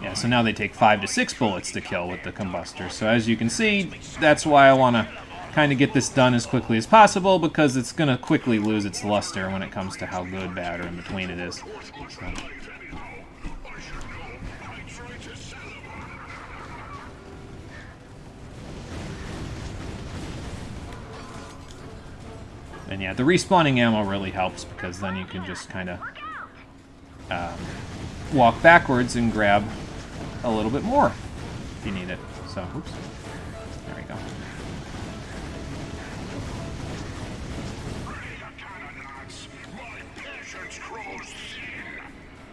Yeah, so now they take 5 to 6 bullets to kill with the combustor. So as you can see, that's why I want to kind of get this done as quickly as possible, because it's going to quickly lose its luster when it comes to how good, bad, or in between it is. So. And yeah, the respawning ammo really helps, because then you can just kind of walk backwards and grab a little bit more if you need it. So, oops. There we go.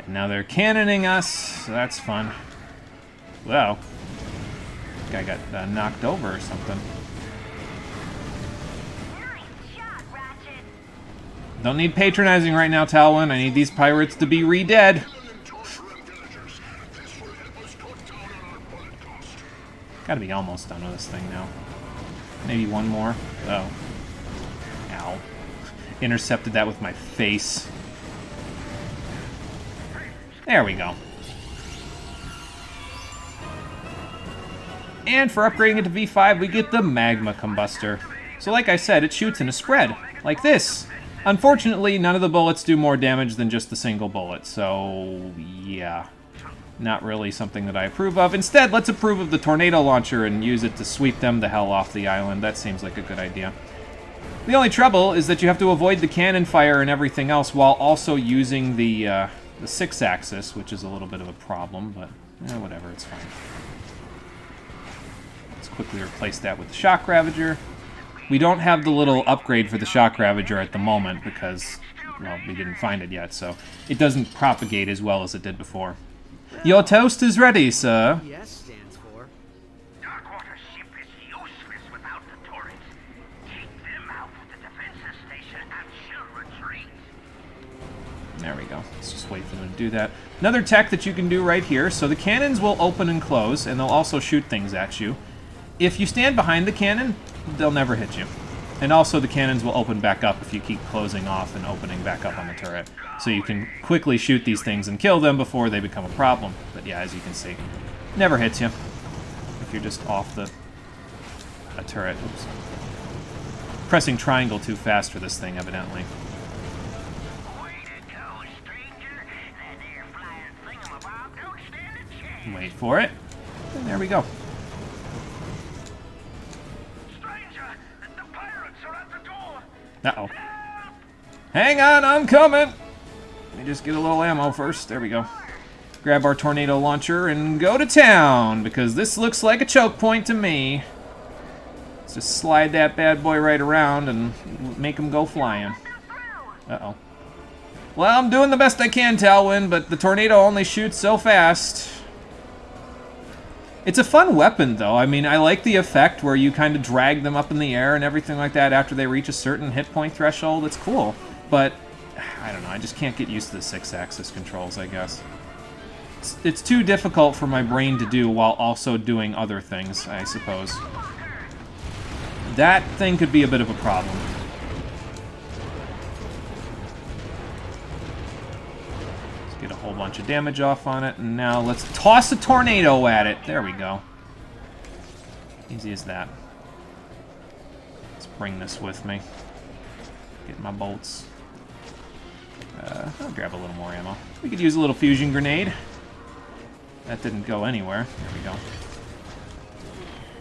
And now they're cannoning us, so that's fun. Wow. Guy got knocked over or something. Don't need patronizing right now, Talwyn. I need these pirates to be re-dead. Gotta be almost done with this thing now. Maybe one more. Oh. Ow. Intercepted that with my face. There we go. And for upgrading it to V5, we get the Magma Combustor. So like I said, it shoots in a spread, like this. Unfortunately, none of the bullets do more damage than just the single bullet, so yeah. Not really something that I approve of. Instead, let's approve of the tornado launcher and use it to sweep them the hell off the island. That seems like a good idea. The only trouble is that you have to avoid the cannon fire and everything else while also using the 6-axis, which is a little bit of a problem, but whatever, it's fine. Let's quickly replace that with the shock ravager. We don't have the little upgrade for the shock ravager at the moment because, well, we didn't find it yet, so it doesn't propagate as well as it did before. Your toast is ready, sir. ES stands for. Darkwater ship is useless without the turrets. Take them out of the defensive station and she'll retreat. There we go. Let's just wait for them to do that. Another tech that you can do right here. So the cannons will open and close, and they'll also shoot things at you. If you stand behind the cannon, they'll never hit you. And also the cannons will open back up if you keep closing off and opening back up on the turret. So you can quickly shoot these things and kill them before they become a problem. But yeah, as you can see, never hits you if you're just off a turret. Oops. Pressing triangle too fast for this thing, evidently. Way to go, stranger. That there flying thingamabob don't stand a chance. Wait for it. And there we go. Uh-oh. Hang on, I'm coming! Let me just get a little ammo first. There we go. Grab our tornado launcher and go to town, because this looks like a choke point to me. Let's just slide that bad boy right around and make him go flying. Uh-oh. Well, I'm doing the best I can, Talwyn, but the tornado only shoots so fast. It's a fun weapon, though. I mean, I like the effect where you kind of drag them up in the air and everything like that after they reach a certain hit point threshold. It's cool, but I don't know. I just can't get used to the 6-axis controls, I guess. It's too difficult for my brain to do while also doing other things, I suppose. That thing could be a bit of a problem. Let's get a whole bunch of damage off on it, and now let's toss a tornado at it. There we go. Easy as that. Let's bring this with me. Get my bolts. I'll grab a little more ammo. We could use a little fusion grenade. That didn't go anywhere. There we go.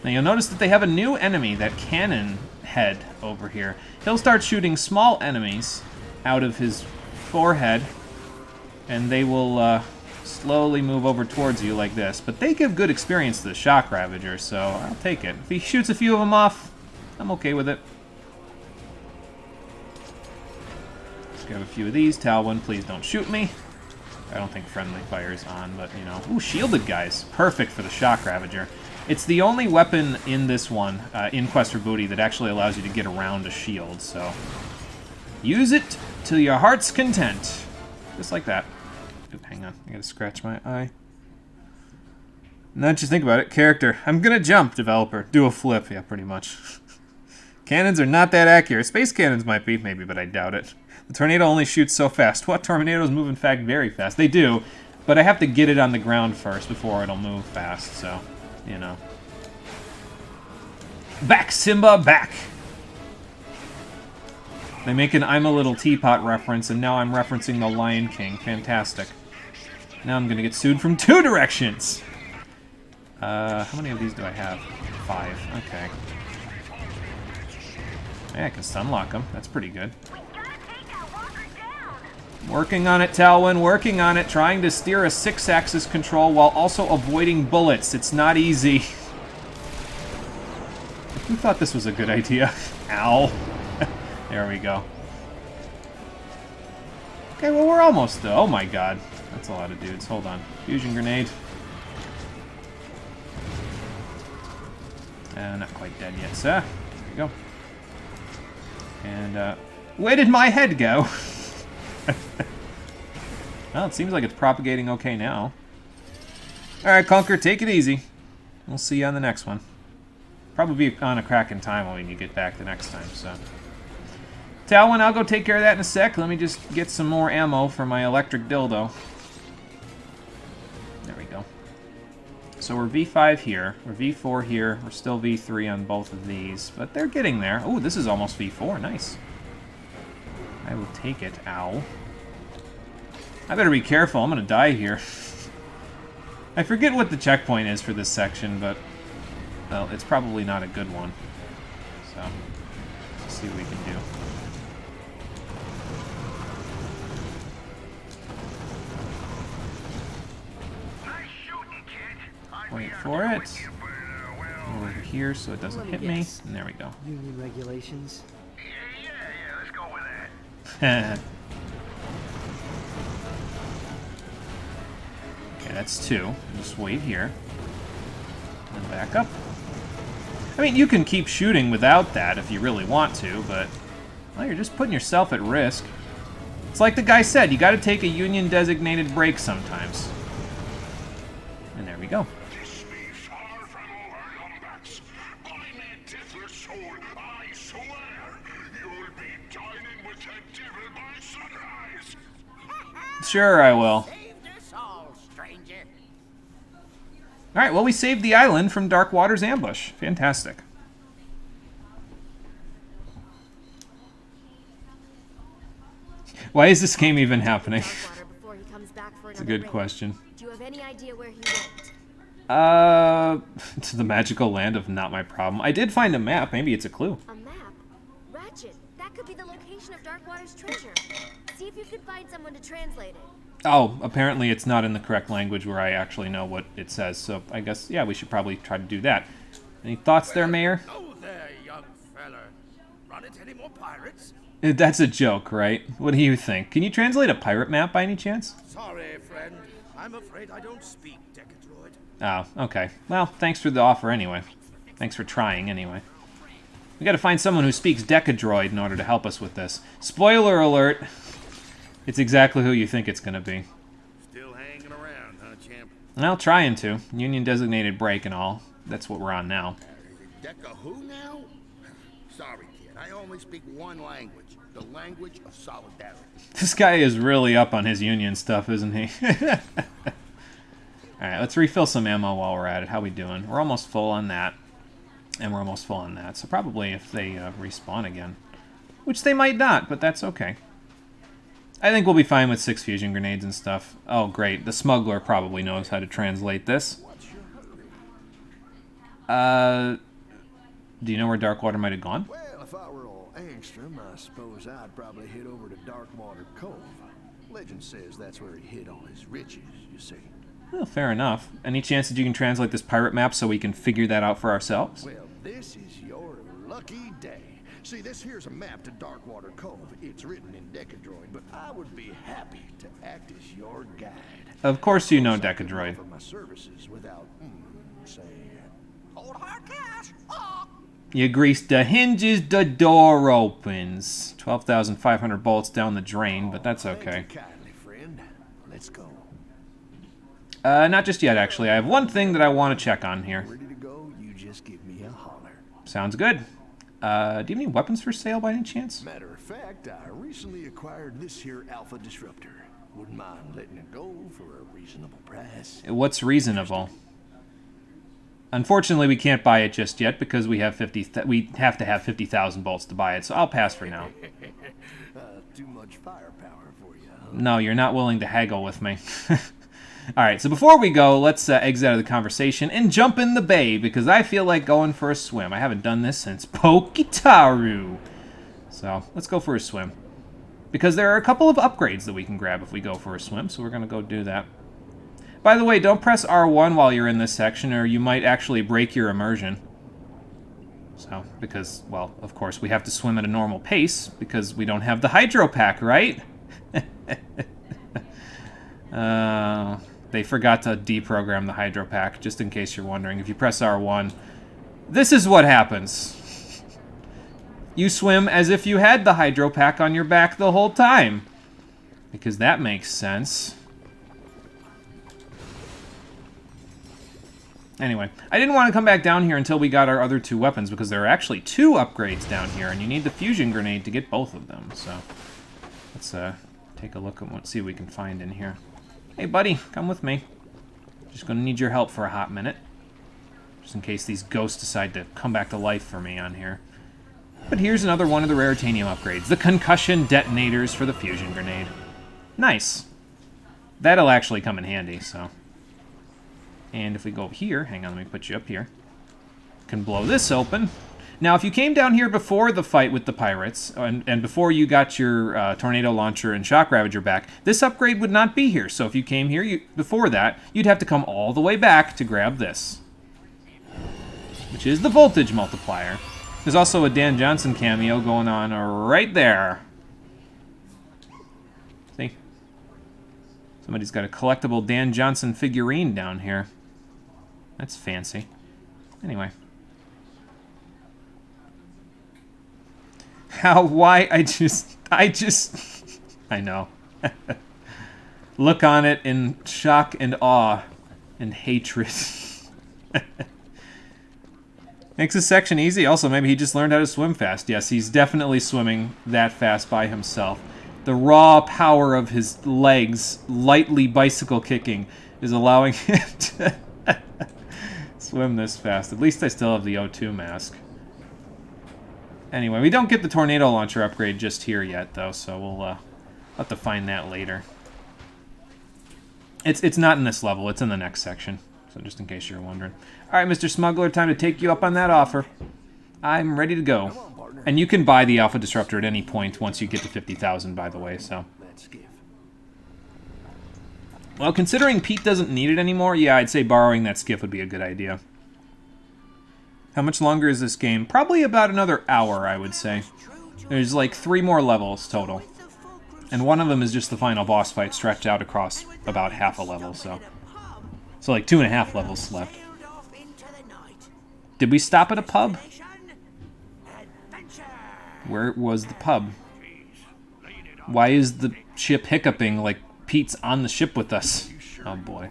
Now you'll notice that they have a new enemy, that cannon head over here. He'll start shooting small enemies out of his forehead, and they will slowly move over towards you like this. But they give good experience to the Shock Ravager, so I'll take it. If he shoots a few of them off, I'm okay with it. Let's grab a few of these. Talwyn, please don't shoot me. I don't think friendly fire's on, but, you know. Ooh, shielded guys. Perfect for the Shock Ravager. It's the only weapon in this one, in Quest for Booty, that actually allows you to get around a shield, so use it to your heart's content. Just like that. Oop, hang on, I gotta scratch my eye. Now that you think about it, character. I'm gonna jump, developer. Do a flip, yeah, pretty much. Cannons are not that accurate. Space cannons might be, maybe, but I doubt it. The tornado only shoots so fast. What? Tornadoes move, in fact, very fast. They do, but I have to get it on the ground first before it'll move fast, so... you know. Back, Simba, back! They make an I'm a Little Teapot reference, and now I'm referencing the Lion King. Fantastic. Now I'm gonna get sued from 2 directions! How many of these do I have? 5. Okay. Yeah, I can stunlock them. That's pretty good. Working on it, Talwyn, working on it. Trying to steer a 6-axis control while also avoiding bullets. It's not easy. Who thought this was a good idea? Ow. There we go. Okay, well, we're almost though. Oh my god. That's a lot of dudes. Hold on. Fusion grenade. Not quite dead yet, sir. There we go. And, where did my head go? Well, it seems like it's propagating okay now. Alright, Conker, take it easy. We'll see you on the next one. Probably be on a crack in time when you get back the next time, so. Talwyn, I'll go take care of that in a sec. Let me just get some more ammo for my electric dildo. There we go. So we're V5 here. We're V4 here. We're still V3 on both of these. But they're getting there. Oh, this is almost V4. Nice. I will take it. Ow. I better be careful. I'm going to die here. I forget what the checkpoint is for this section, but... well, it's probably not a good one. So, let's see what we can do. Wait for it. Go over here so it doesn't hit me. And there we go. Union regulations. Yeah, let's go with that. Okay, that's 2. Just wait here. And back up. I mean, you can keep shooting without that if you really want to, but... well, you're just putting yourself at risk. It's like the guy said, you gotta take a Union-designated break sometimes. And there we go. Sure, I will. Alright, well, we saved the island from Darkwater's ambush. Fantastic. Why is this game even happening? It's a good question. Do you have any idea where he went? To the magical land of Not My Problem. I did find a map. Maybe it's a clue. A map? Ratchet, that could be the location of Darkwater's treasure. See if you can find someone to translate it. Oh, apparently it's not in the correct language where I actually know what it says, so I guess, yeah, we should probably try to do that. Any thoughts there, Mayor? Oh there, young fella. Run into any more pirates? That's a joke, right? What do you think? Can you translate a pirate map by any chance? Sorry, friend. I'm afraid I don't speak Decadroid. Oh, okay. Well, thanks for the offer anyway. Thanks for trying anyway. We gotta find someone who speaks Decadroid in order to help us with this. Spoiler alert! It's exactly who you think it's gonna be. Still hanging around, huh, champ? Well, trying to. Union designated break and all. That's what we're on now. Deca who now? Sorry, kid. I only speak one language. The language of solidarity. This guy is really up on his union stuff, isn't he? Alright, let's refill some ammo while we're at it. How we doing? We're almost full on that. And we're almost full on that. So probably if they respawn again. Which they might not, but that's okay. I think we'll be fine with 6 fusion grenades and stuff. Oh, great. The smuggler probably knows how to translate this. Do you know where Darkwater might have gone? Well, if I were all Angstrom, I suppose I'd probably head over to Darkwater Cove. Legend says that's where he hid all his riches, you see. Well, fair enough. Any chance that you can translate this pirate map so we can figure that out for ourselves? Well, this is your lucky day. See, this here's a map to Darkwater Cove. It's written in Decadroid, but I would be happy to act as your guide. Of course you know Decadroid. For my services without, say, Hold hard cash. Oh. You grease the hinges, the door opens. 12,500 bolts down the drain, but that's okay. Thank you kindly, friend. Let's go. Not just yet, actually. I have one thing that I want to check on here. Ready to go? You just give me a holler. Sounds good. Do you have any weapons for sale by any chance? Matter of fact, I recently acquired this here Alpha Disruptor. Wouldn't mind letting it go for a reasonable price. What's reasonable? Unfortunately, we can't buy it just yet because we have we have to have 50,000 bolts to buy it. So I'll pass for now. Too much firepower for you, huh? No, you're not willing to haggle with me. All right, so before we go, let's exit out of the conversation and jump in the bay because I feel like going for a swim. I haven't done this since Pokitaru. So let's go for a swim. Because there are a couple of upgrades that we can grab if we go for a swim, so we're going to go do that. By the way, don't press R1 while you're in this section or you might actually break your immersion. So, because, well, of course, we have to swim at a normal pace because we don't have the hydro pack, right? They forgot to deprogram the hydro pack, just in case you're wondering. If you press R1, this is what happens. You swim as if you had the hydro pack on your back the whole time. Because that makes sense. Anyway, I didn't want to come back down here until we got our other 2 weapons, because there are actually 2 upgrades down here, and you need the fusion grenade to get both of them. So, let's take a look and see what we can find in here. Hey, buddy, come with me. Just gonna need your help for a hot minute. Just in case these ghosts decide to come back to life for me on here. But here's another one of the Raritanium upgrades. The concussion detonators for the fusion grenade. Nice. That'll actually come in handy, so. And if we go here, hang on, let me put you up here. Can blow this open. Now, if you came down here before the fight with the pirates, and before you got your tornado launcher and shock ravager back, this upgrade would not be here. So if you came here before that, you'd have to come all the way back to grab this, which is the voltage multiplier. There's also a Dan Johnson cameo going on right there. See? Somebody's got a collectible Dan Johnson figurine down here. That's fancy. Anyway. Why, I know. Look on it in shock and awe and hatred. Makes this section easy. Also, maybe he just learned how to swim fast. Yes, he's definitely swimming that fast by himself. The raw power of his legs, lightly bicycle kicking, is allowing him to swim this fast. At least I still have the O2 mask. Anyway, we don't get the tornado launcher upgrade just here yet, though, so we'll have to find that later. It's not in this level, it's in the next section. So just in case you're wondering. Alright, Mr. Smuggler, time to take you up on that offer. I'm ready to go. And you can buy the Alpha Disruptor at any point once you get to 50,000, by the way, so. Well, considering Pete doesn't need it anymore, yeah, I'd say borrowing that skiff would be a good idea. How much longer is this game? Probably about another hour, I would say. There's like 3 more levels total. And one of them is just the final boss fight stretched out across about half a level, so. So like 2.5 levels left. Did we stop at a pub? Where was the pub? Why is the ship hiccuping like Pete's on the ship with us? Oh boy.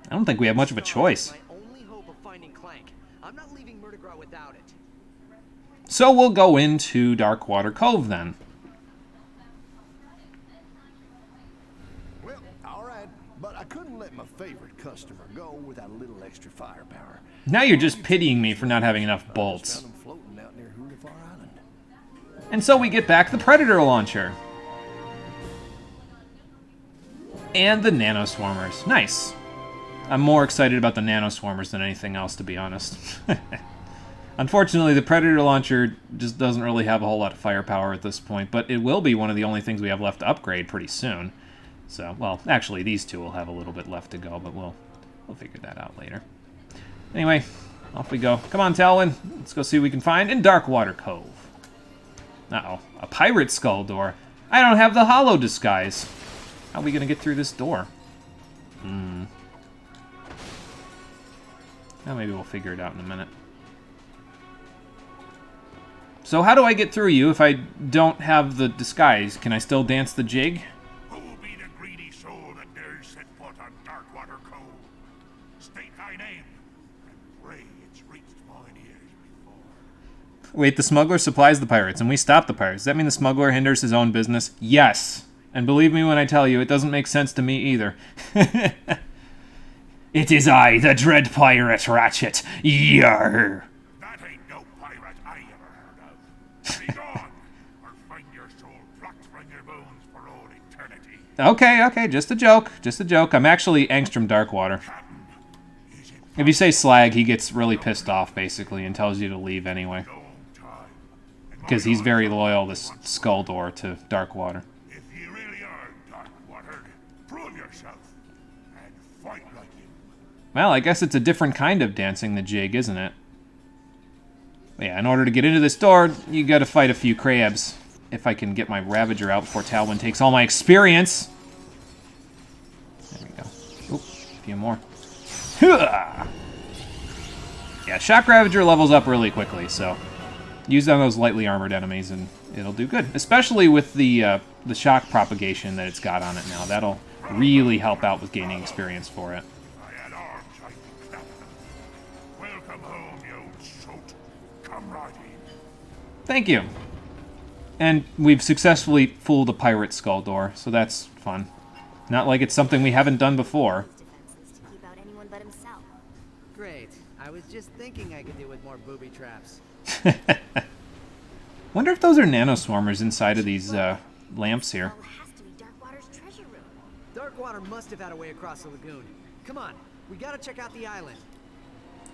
I don't think we have much of a choice. My only hope of finding So we'll go into Darkwater Cove then. Well, all right, but I couldn't let my favorite customer go without a little extra firepower. Now you're just pitying me for not having enough bolts. Found them floating out near Hootifar Island. And so we get back the Predator launcher. And the Nanoswarmers. Nice. I'm more excited about the Nanoswarmers than anything else, to be honest. Unfortunately, the Predator launcher just doesn't really have a whole lot of firepower at this point, but it will be one of the only things we have left to upgrade pretty soon. So, well, actually, these two will have a little bit left to go, but we'll figure that out later. Anyway, off we go. Come on, Talwyn. Let's go see what we can find in Darkwater Cove. Uh-oh. A pirate skull door. I don't have the hollow disguise. How are we going to get through this door? Well, maybe we'll figure it out in a minute. So how do I get through you if I don't have the disguise? Can I still dance the jig? Who be the greedy soul that dares set foot on Darkwater Cove? State thy name, and pray it's reached mine ears before. Wait, the smuggler supplies the pirates, and we stop the pirates. Does that mean the smuggler hinders his own business? Yes. And believe me when I tell you, it doesn't make sense to me either. It is I, the dread pirate Ratchet. Yarr! That ain't no pirate I ever heard of. Be gone, or find your soul plucked from your bones for all eternity. Okay, just a joke. Just a joke. I'm actually Angstrom Darkwater. If you say slag, he gets really pissed off, basically, and tells you to leave anyway. Because he's very loyal, this Skull Door, to Darkwater. If you really are Darkwater, prove yourself and fight like him. Well, I guess it's a different kind of dancing the jig, isn't it? Yeah, in order to get into this door, you gotta fight a few crabs. If I can get my Ravager out before Talwyn takes all my experience. There we go. Oop, a few more. Yeah, Shock Ravager levels up really quickly, so use on those lightly armored enemies and it'll do good. Especially with the shock propagation that it's got on it now. That'll really help out with gaining experience for it. I had arms I could clap them. Welcome home, you old soot. Come right in. Thank you. And we've successfully fooled a pirate skull door, so that's fun. Not like it's something we haven't done before. Defenseless to keep out anyone but himself. Great. I was just thinking I could do with more booby traps. Wonder if those are nanoswarmers inside of these lamps here. Well, it has to be Darkwater's treasure room. Darkwater must have had a way across the lagoon. Come on, we gotta check out the island.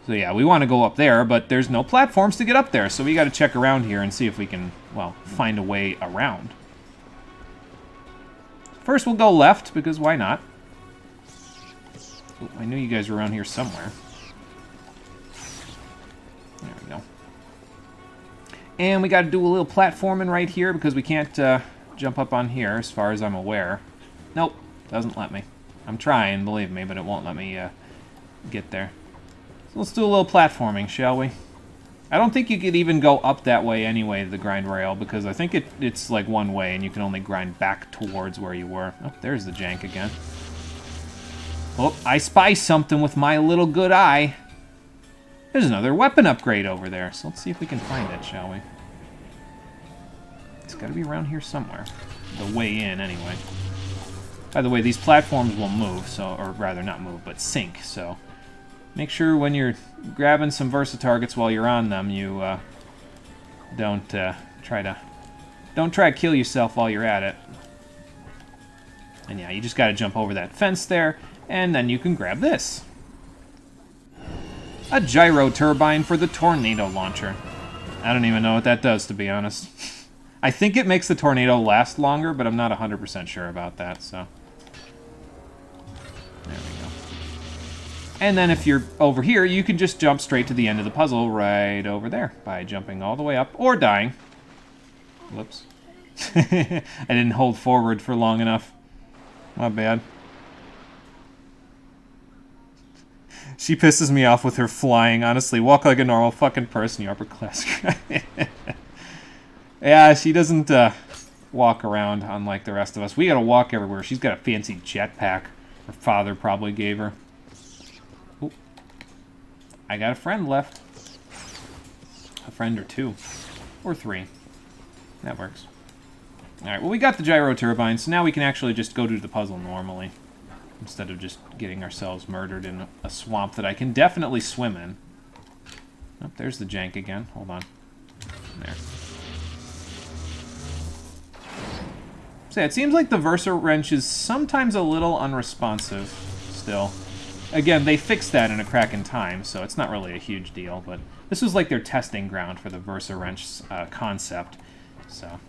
So yeah, we want to go up there, but there's no platforms to get up there, so we got to check around here and see if we can, well, find a way around. First, we'll go left, because why not? Ooh, I knew you guys were around here somewhere. There we go. And we got to do a little platforming right here, because we can't jump up on here, as far as I'm aware. Nope, doesn't let me. I'm trying, believe me, but it won't let me get there. So let's do a little platforming, shall we? I don't think you could even go up that way anyway, the grind rail, because I think it's like one way, and you can only grind back towards where you were. Oh, there's the jank again. Oh, I spy something with my little good eye. There's another weapon upgrade over there, so let's see if we can find it, shall we? It's got to be around here somewhere. The way in, anyway. By the way, these platforms will move, so, or rather not move, but sink, so make sure when you're grabbing some Versa-targets while you're on them, you don't try to kill yourself while you're at it. And yeah, you just got to jump over that fence there, and then you can grab this. A gyro turbine for the tornado launcher. I don't even know what that does, to be honest. I think it makes the tornado last longer, but I'm not 100% sure about that, so there we go. And then if you're over here, you can just jump straight to the end of the puzzle right over there by jumping all the way up or dying. Whoops. I didn't hold forward for long enough. My bad. She pisses me off with her flying, honestly. Walk like a normal fucking person, you upper class guy. Yeah, she doesn't walk around unlike the rest of us. We gotta walk everywhere. She's got a fancy jetpack. Her father probably gave her. Ooh. I got a friend left. A friend or two. Or 3. That works. Alright, well, we got the gyro turbine, so now we can actually just go do the puzzle normally. Instead of just getting ourselves murdered in a swamp that I can definitely swim in. Oh, there's the jank again. Hold on. There. So yeah, it seems like the Versa wrench is sometimes a little unresponsive still. Again, they fixed that in a crack in time, so it's not really a huge deal, but this was like their testing ground for the Versa wrench concept, so...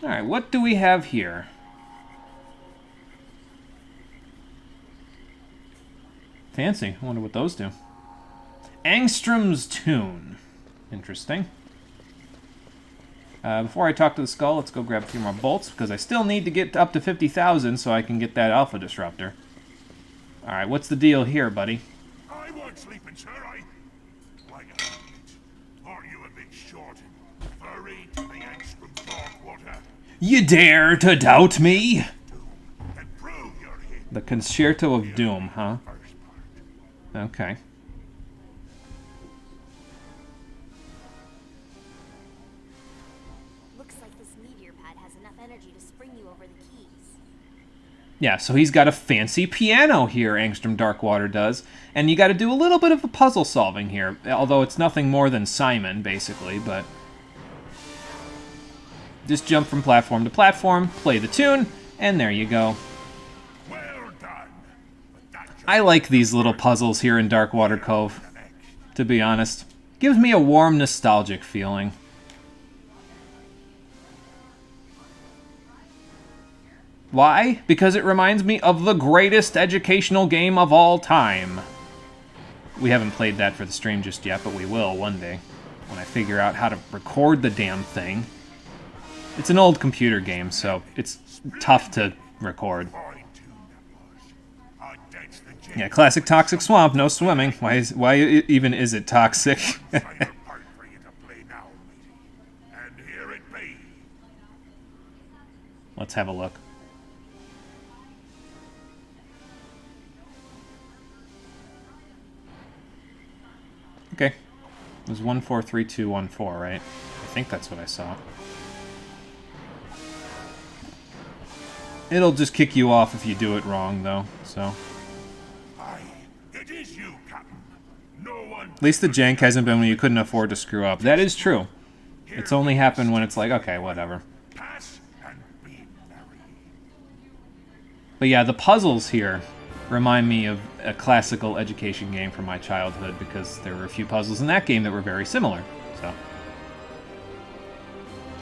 Alright, what do we have here? Fancy. I wonder what those do. Angstrom's Tune. Interesting. Before I talk to the skull, let's go grab a few more bolts, because I still need to get up to 50,000 so I can get that alpha disruptor. Alright, what's the deal here, buddy? I weren't sleeping, sir. Why, are you a bit short and furry to the Angstrom dark water? You dare to doubt me? Then prove you're here. The Concerto of Doom, huh? First part. Okay. Looks like this meteor pad has enough energy to spring you over the keys. Yeah, so he's got a fancy piano here, Angstrom Darkwater does. And you got to do a little bit of a puzzle solving here, although it's nothing more than Simon, basically, but... Just jump from platform to platform, play the tune, and there you go. Well done. I like these little puzzles here in Darkwater Cove, to be honest. Gives me a warm, nostalgic feeling. Why? Because it reminds me of the greatest educational game of all time. We haven't played that for the stream just yet, but we will one day, when I figure out how to record the damn thing. It's an old computer game, so it's tough to record. Yeah, classic toxic swamp, no swimming. Why even is it toxic? Let's have a look. Okay. It was 143214, right? I think that's what I saw. It'll just kick you off if you do it wrong, though, so... It is you, Captain. No one... At least the jank hasn't been when you couldn't afford to screw up. That is true. It's only happened when it's like, okay, whatever. Pass and be merry. But yeah, the puzzles here remind me of a classical education game from my childhood, because there were a few puzzles in that game that were very similar, so...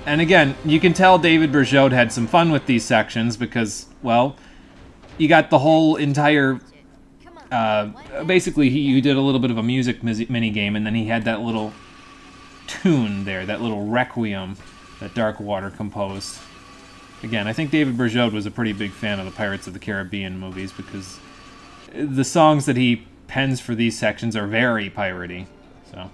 And again, you can tell David Bergeaud had some fun with these sections because, well, you got the whole entire... basically, you did a little bit of a music minigame, and then he had that little tune there, that little requiem that Darkwater composed. Again, I think David Bergeaud was a pretty big fan of the Pirates of the Caribbean movies because the songs that he pens for these sections are very piratey, so...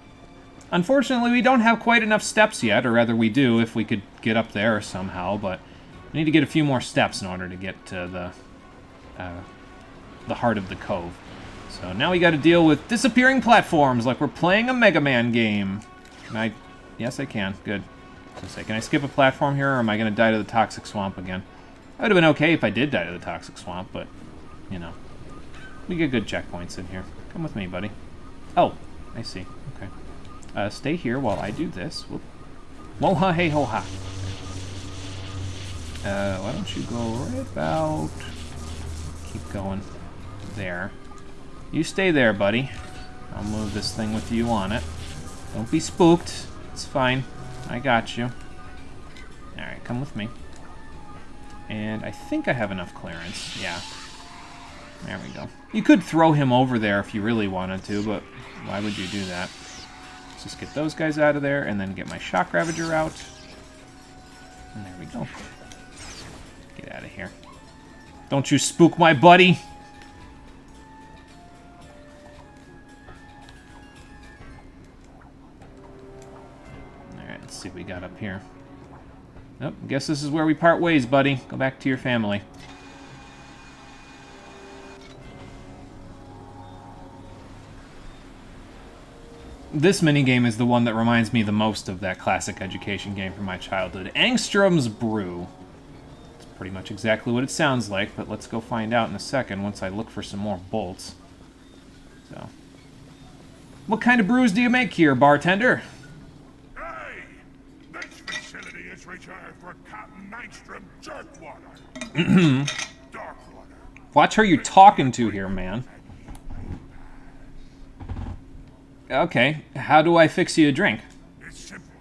Unfortunately, we don't have quite enough steps yet, or rather we do if we could get up there somehow, but we need to get a few more steps in order to get to the heart of the cove. So now we got to deal with disappearing platforms like we're playing a Mega Man game. Can I... Yes, I can. Good. So can I skip a platform here, or am I going to die to the toxic swamp again? That would have been okay if I did die to the toxic swamp, but, you know. We get good checkpoints in here. Come with me, buddy. Oh, I see. Okay. Stay here while I do this. Whoop. Whoa-ha, hey-ho-ha. Why don't you go right about... Keep going. There. You stay there, buddy. I'll move this thing with you on it. Don't be spooked. It's fine. I got you. Alright, come with me. And I think I have enough clearance. Yeah. There we go. You could throw him over there if you really wanted to, but why would you do that? Just get those guys out of there, and then get my shock ravager out. And there we go. Get out of here. Don't you spook my buddy! Alright, let's see what we got up here. Nope, guess this is where we part ways, buddy. Go back to your family. This minigame is the one that reminds me the most of that classic education game from my childhood. Angstrom's Brew. It's pretty much exactly what it sounds like, but let's go find out in a second once I look for some more bolts. So, what kind of brews do you make here, bartender? Hey! This facility is reserved for Captain Angstrom Jerkwater. Darkwater. Watch who you're talking to here, man. Okay, how do I fix you a drink? It's simple.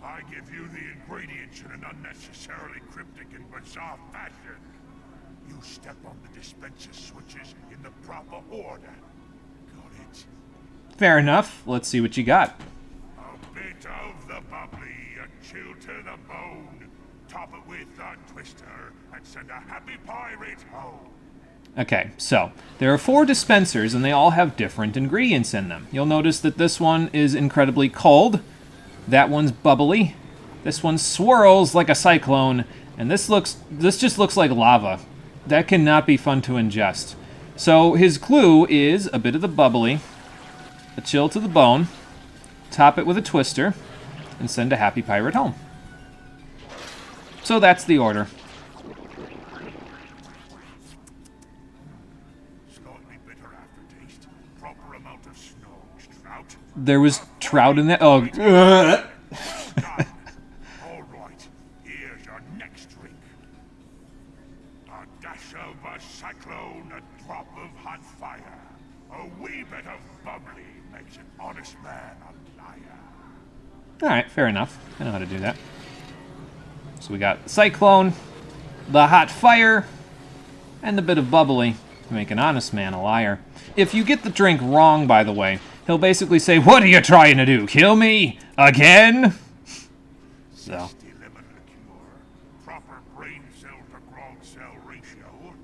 I give you the ingredients in an unnecessarily cryptic and bizarre fashion. You step on the dispenser switches in the proper order. Got it? Fair enough. Let's see what you got. A bit of the bubbly, a chill to the bone. Top it with a twister, and send a happy pirate home. Okay, so there are 4 dispensers and they all have different ingredients in them. You'll notice that this one is incredibly cold, that one's bubbly, this one swirls like a cyclone, and this just looks like lava. That cannot be fun to ingest. So his clue is a bit of the bubbly, a chill to the bone, top it with a twister, and send a happy pirate home. So that's the order. There was trout in that. Oh. All right, here's your next drink. A dash of a cyclone, a drop of hot fire. A wee bit of bubbly makes an honest man a liar. Alright, fair enough. I know how to do that. So we got the cyclone, the hot fire, and the bit of bubbly to make an honest man a liar. If you get the drink wrong, by the way, he'll basically say, "What are you trying to do? Kill me? Again?" So.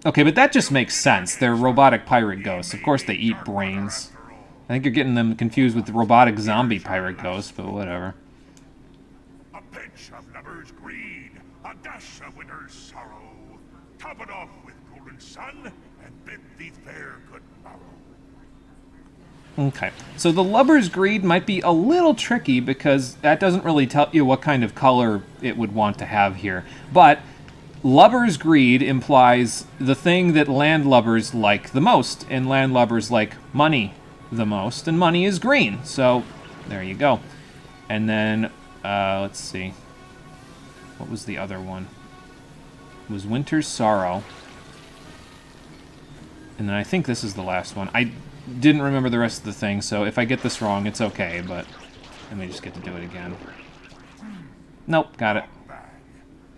Okay, but that just makes sense. They're robotic pirate ghosts. Of course they eat brains. I think you're getting them confused with the robotic zombie pirate ghosts, but whatever. A pinch of lover's greed, a dash of winter's sorrow. Top it off with golden sun, and bid thee fair good morrow. Okay, so the lover's greed might be a little tricky because that doesn't really tell you what kind of color it would want to have here. But lover's greed implies the thing that landlubbers like the most, and landlubbers like money the most, and money is green. So there you go. And then, let's see. What was the other one? It was Winter's Sorrow. And then I think this is the last one. I didn't remember the rest of the thing, so if I get this wrong, it's okay, but let me just get to do it again. Nope, got it.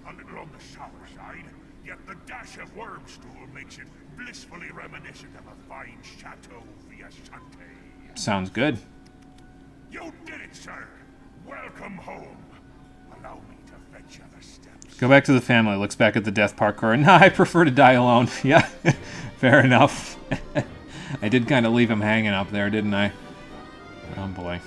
A little on the sour side, yet the dash of worm stool makes it blissfully reminiscent of a fine Chateau Viasante. Sounds good. You did it, sir. Welcome home. Allow me to fetch you the steps. Go back to the family, looks back at the death parkour. Nah, I prefer to die alone. Yeah, fair enough. I did kind of leave him hanging up there, didn't I? Oh boy.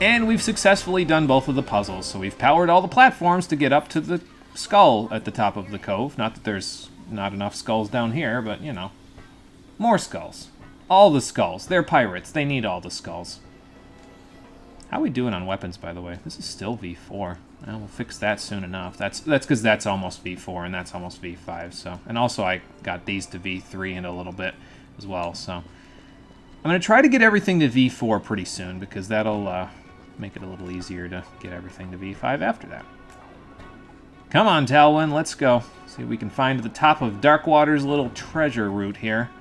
And we've successfully done both of the puzzles, so we've powered all the platforms to get up to the skull at the top of the cove. Not that there's not enough skulls down here, but, you know. More skulls. All the skulls. They're pirates. They need all the skulls. How are we doing on weapons, by the way? This is still V4. Well, we'll fix that soon enough. That's because that's almost V4 and that's almost V5. So, and also I got these to V3 in a little bit as well. So, I'm gonna try to get everything to V4 pretty soon because that'll make it a little easier to get everything to V5 after that. Come on, Talwyn, let's go. See if we can find the top of Darkwater's little treasure route here.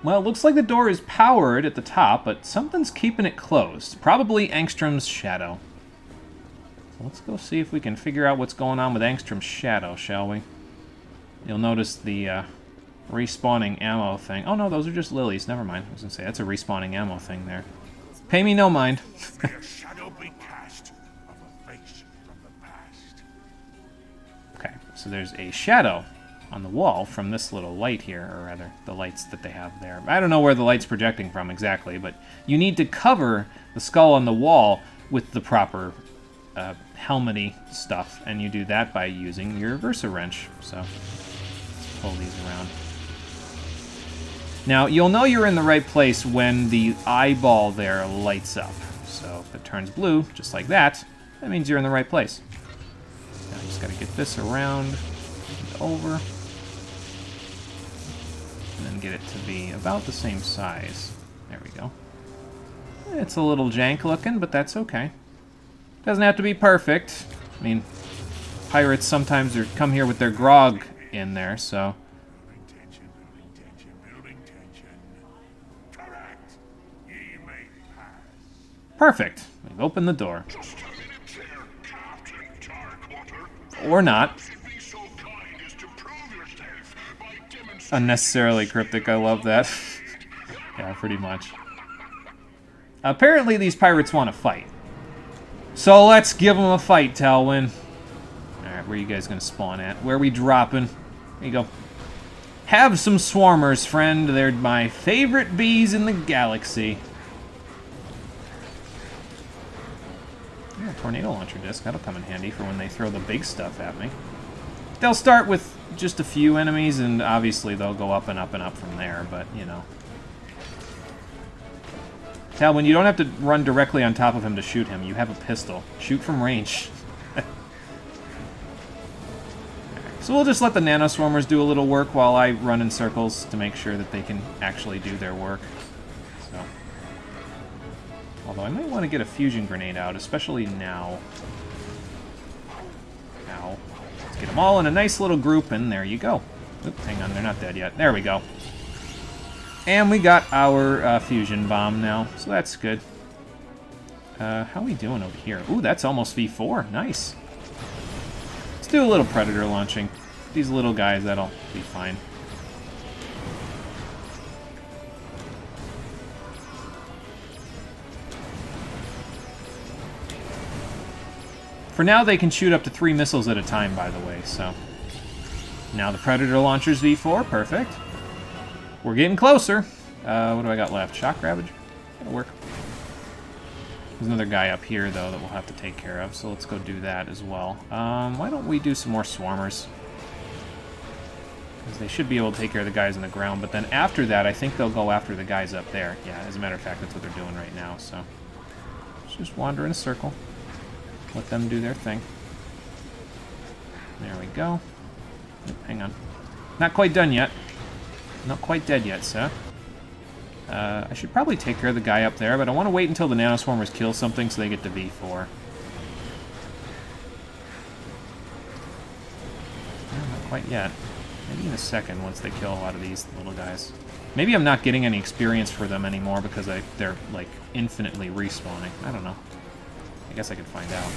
Well, it looks like the door is powered at the top, but something's keeping it closed. Probably Angstrom's shadow. So let's go see if we can figure out what's going on with Angstrom's shadow, shall we? You'll notice the respawning ammo thing. Oh no, those are just lilies. Never mind. I was going to say, that's a respawning ammo thing there. Pay me no mind. May a shadow be cast of a face from the past. Okay, so there's a shadow on the wall from this little light here, or rather, the lights that they have there. I don't know where the light's projecting from exactly, but you need to cover the skull on the wall with the proper helmety stuff, and you do that by using your Versa wrench. So pull these around. Now, you'll know you're in the right place when the eyeball there lights up. So if it turns blue, just like that, that means you're in the right place. Now I just got to get this around and over. And then get it to be about the same size. There we go. It's a little jank looking, but that's okay. Doesn't have to be perfect. I mean, pirates sometimes come here with their grog in there, so... Perfect. We've opened the door. Or not. Unnecessarily cryptic, I love that. Yeah, pretty much. Apparently these pirates want to fight. So let's give them a fight, Talwyn. Alright, where are you guys going to spawn at? Where are we dropping? There you go. Have some swarmers, friend. They're my favorite bees in the galaxy. Yeah, tornado launcher disc. That'll come in handy for when they throw the big stuff at me. They'll start with just a few enemies, and obviously they'll go up and up and up from there, but, you know. Talwyn, you don't have to run directly on top of him to shoot him. You have a pistol. Shoot from range. So we'll just let the nanoswarmers do a little work while I run in circles to make sure that they can actually do their work. So, although I might want to get a fusion grenade out, especially now. Ow. Let's get them all in a nice little group, and there you go. Oop, hang on, they're not dead yet. There we go. And we got our fusion bomb now, so that's good. How are we doing over here? Ooh, that's almost V4. Nice. Let's do a little predator launching. These little guys, that'll be fine. For now, they can shoot up to 3 missiles at a time, by the way, so... Now the predator launcher's V4. Perfect. We're getting closer. What do I got left? Shock Ravage? That'll work. There's another guy up here, though, that we'll have to take care of, so let's go do that as well. Why don't we do some more swarmers? Because they should be able to take care of the guys on the ground, but then after that, I think they'll go after the guys up there. Yeah, as a matter of fact, that's what they're doing right now, so... Let's just wander in a circle. Let them do their thing. There we go. Oop, hang on. Not quite done yet. Not quite dead yet, sir. I should probably take care of the guy up there, but I want to wait until the nanoswarmers kill something so they get to V4. No, not quite yet. Maybe in a second once they kill a lot of these little guys. Maybe I'm not getting any experience for them anymore because they're, like, infinitely respawning. I don't know. I guess I could find out.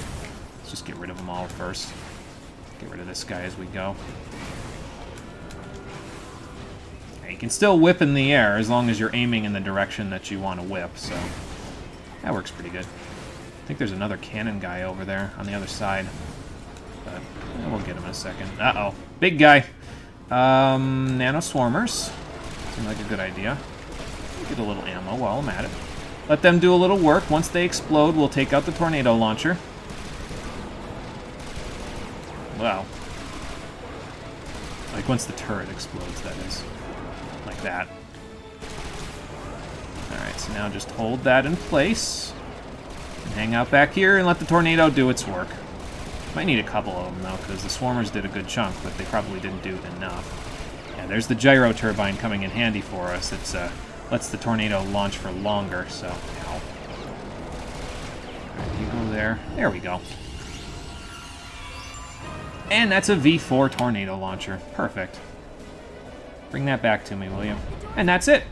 Let's just get rid of them all first. Get rid of this guy as we go. You can still whip in the air as long as you're aiming in the direction that you want to whip, so that works pretty good. I think there's another cannon guy over there on the other side, but we'll get him in a second. Uh-oh. Big guy. Nano swarmers. Seems like a good idea. Get a little ammo while I'm at it. Let them do a little work. Once they explode, we'll take out the tornado launcher. Wow. Like, once the turret explodes, that is. Like that. Alright, so now just hold that in place. And hang out back here and let the tornado do its work. Might need a couple of them, though, because the swarmers did a good chunk, but they probably didn't do enough. Yeah, there's the gyro turbine coming in handy for us. It's lets the tornado launch for longer, so... Ow. Alright, you go there. There we go. And that's a V4 tornado launcher. Perfect. Bring that back to me, will you? And that's it.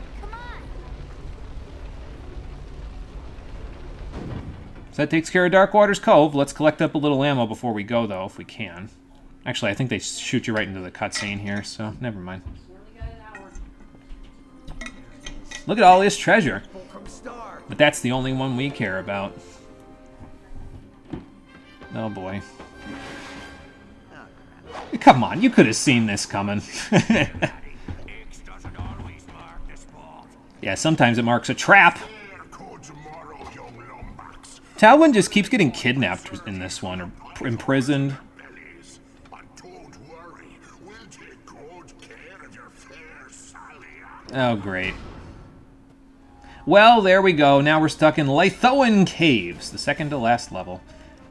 So that takes care of Darkwater's Cove. Let's collect up a little ammo before we go, though, if we can. Actually, I think they shoot you right into the cutscene here, so never mind. Look at all this treasure. But that's the only one we care about. Oh, boy. Come on, you could have seen this coming. Yeah, sometimes it marks a trap. Talwyn just keeps getting kidnapped in this one, or imprisoned. Oh, great. Well, there we go. Now we're stuck in Lithoan Caves, the second to last level.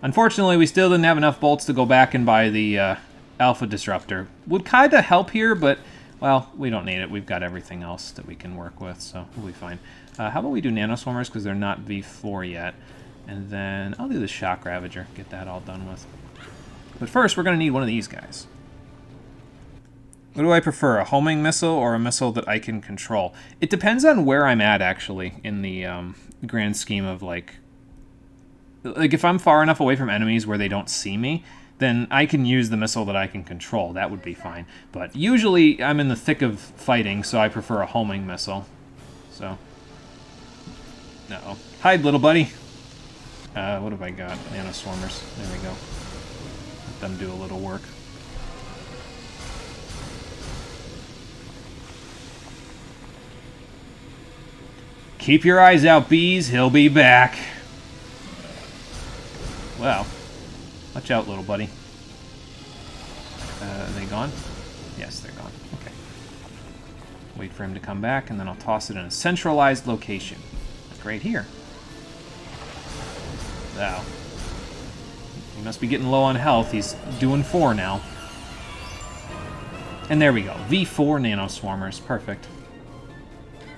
Unfortunately, we still didn't have enough bolts to go back and buy the Alpha Disruptor. Would kinda help here, but, well, we don't need it. We've got everything else that we can work with, so we'll be fine. How about we do Nanoswarmers, because they're not V4 yet. And then I'll do the Shock Ravager, get that all done with. But first, we're going to need one of these guys. What do I prefer, a homing missile or a missile that I can control? It depends on where I'm at, actually, in the grand scheme of, like, if I'm far enough away from enemies where they don't see me, then I can use the missile that I can control. That would be fine. But usually, I'm in the thick of fighting, so I prefer a homing missile. So, uh-oh. Hide, little buddy. What have I got? Nanoswarmers. There we go. Let them do a little work. Keep your eyes out, bees. He'll be back. Well, watch out, little buddy. Are they gone? Yes, they're gone. Okay. Wait for him to come back, and then I'll toss it in a centralized location. Like right here. Wow. He must be getting low on health. He's doing 4 now. And there we go. V4 Nanoswarmers. Perfect.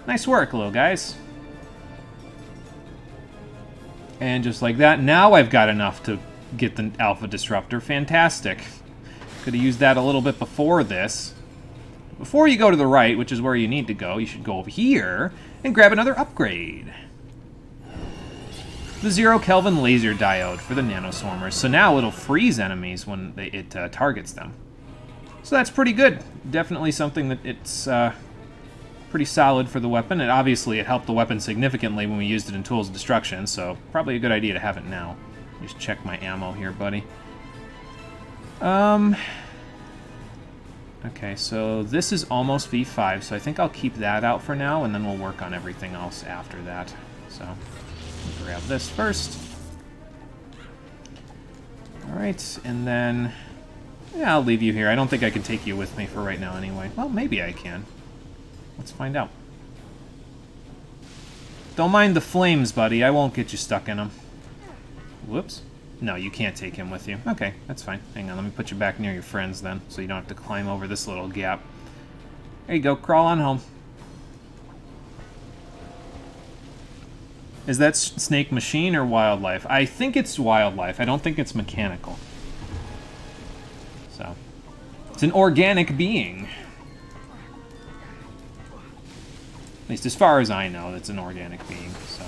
Nice work, little guys. And just like that, now I've got enough to get the Alpha Disruptor. Fantastic. Could have used that a little bit before this. Before you go to the right, which is where you need to go, you should go over here and grab another upgrade. The 0 Kelvin laser diode for the Nanoswarmers. So now it'll freeze enemies when it targets them. So that's pretty good. Definitely something that it's pretty solid for the weapon. And obviously it helped the weapon significantly when we used it in Tools of Destruction, so probably a good idea to have it now. Just check my ammo here, buddy. Okay, so this is almost V5, so I think I'll keep that out for now, and then we'll work on everything else after that. So, grab this first. Alright, and then... yeah, I'll leave you here. I don't think I can take you with me for right now anyway. Well, maybe I can. Let's find out. Don't mind the flames, buddy. I won't get you stuck in them. Whoops. No, you can't take him with you. Okay, that's fine. Hang on, let me put you back near your friends then, so you don't have to climb over this little gap. There you go, crawl on home. Is that snake machine or wildlife? I think it's wildlife. I don't think it's mechanical. So, it's an organic being. At least as far as I know, it's an organic being, so.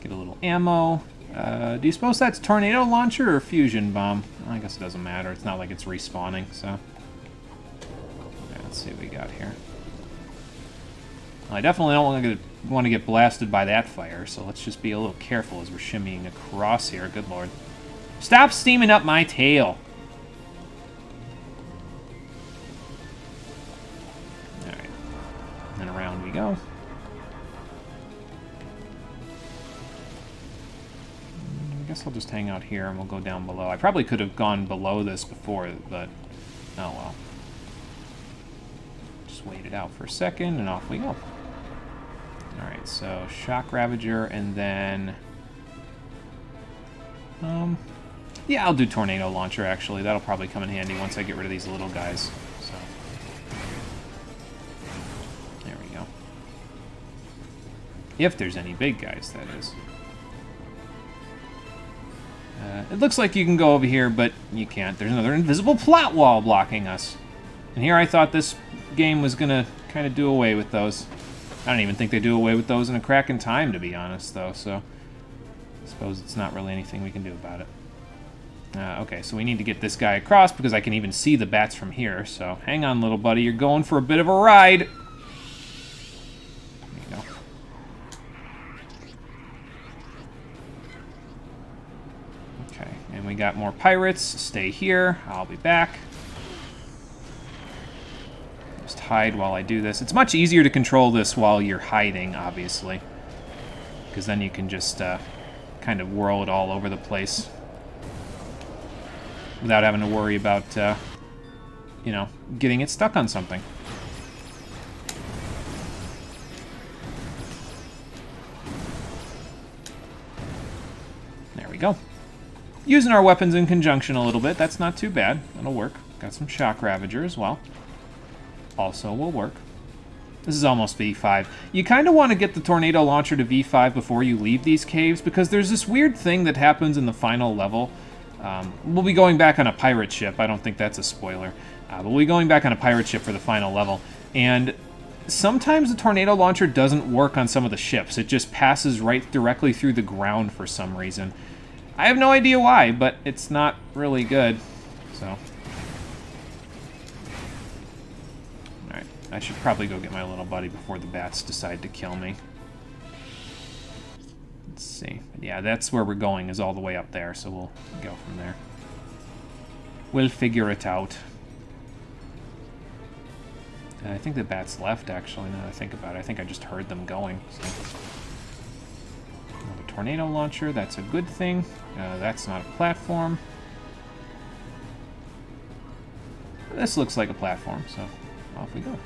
Get a little ammo. Do you suppose that's tornado launcher or fusion bomb? I guess it doesn't matter. It's not like it's respawning, so. Okay, let's see what we got here. Well, I definitely don't want to get blasted by that fire, so let's just be a little careful as we're shimmying across here. Good lord. Stop steaming up my tail! Alright. And around we go. I guess I'll just hang out here and we'll go down below. I probably could have gone below this before, but oh well. Just wait it out for a second and off we go. Alright, so Shock Ravager and then... yeah, I'll do Tornado Launcher actually. That'll probably come in handy once I get rid of these little guys. So there we go. If there's any big guys, that is. It looks like you can go over here, but you can't. There's another invisible plot wall blocking us. And here I thought this game was going to kind of do away with those. I don't even think they do away with those in a crack in time, to be honest, though, so I suppose it's not really anything we can do about it. Okay, so we need to get this guy across because I can even see the bats from here, so hang on, little buddy. You're going for a bit of a ride. There you go. Okay, and we got more pirates. Stay here. I'll be back. Just hide while I do this. It's much easier to control this while you're hiding, obviously, because then you can just kind of whirl it all over the place without having to worry about, you know, getting it stuck on something. go. Using our weapons in conjunction a little bit. That's not too bad. That'll work. Got some Shock Ravager as well. Also will work. This is almost V5. You kind of want to get the tornado launcher to V5 before you leave these caves, because there's this weird thing that happens in the final level. We'll be going back on a pirate ship. I don't think that's a spoiler. But we'll be going back on a pirate ship for the final level. And sometimes the tornado launcher doesn't work on some of the ships. It just passes right directly through the ground for some reason. I have no idea why, but it's not really good. So... I should probably go get my little buddy before the bats decide to kill me. Let's see. Yeah, that's where we're going, is all the way up there, so we'll go from there. We'll figure it out. I think the bats left, actually, now that I think about it. I think I just heard them going. So. A tornado launcher, that's a good thing. That's not a platform. This looks like a platform, so off we go.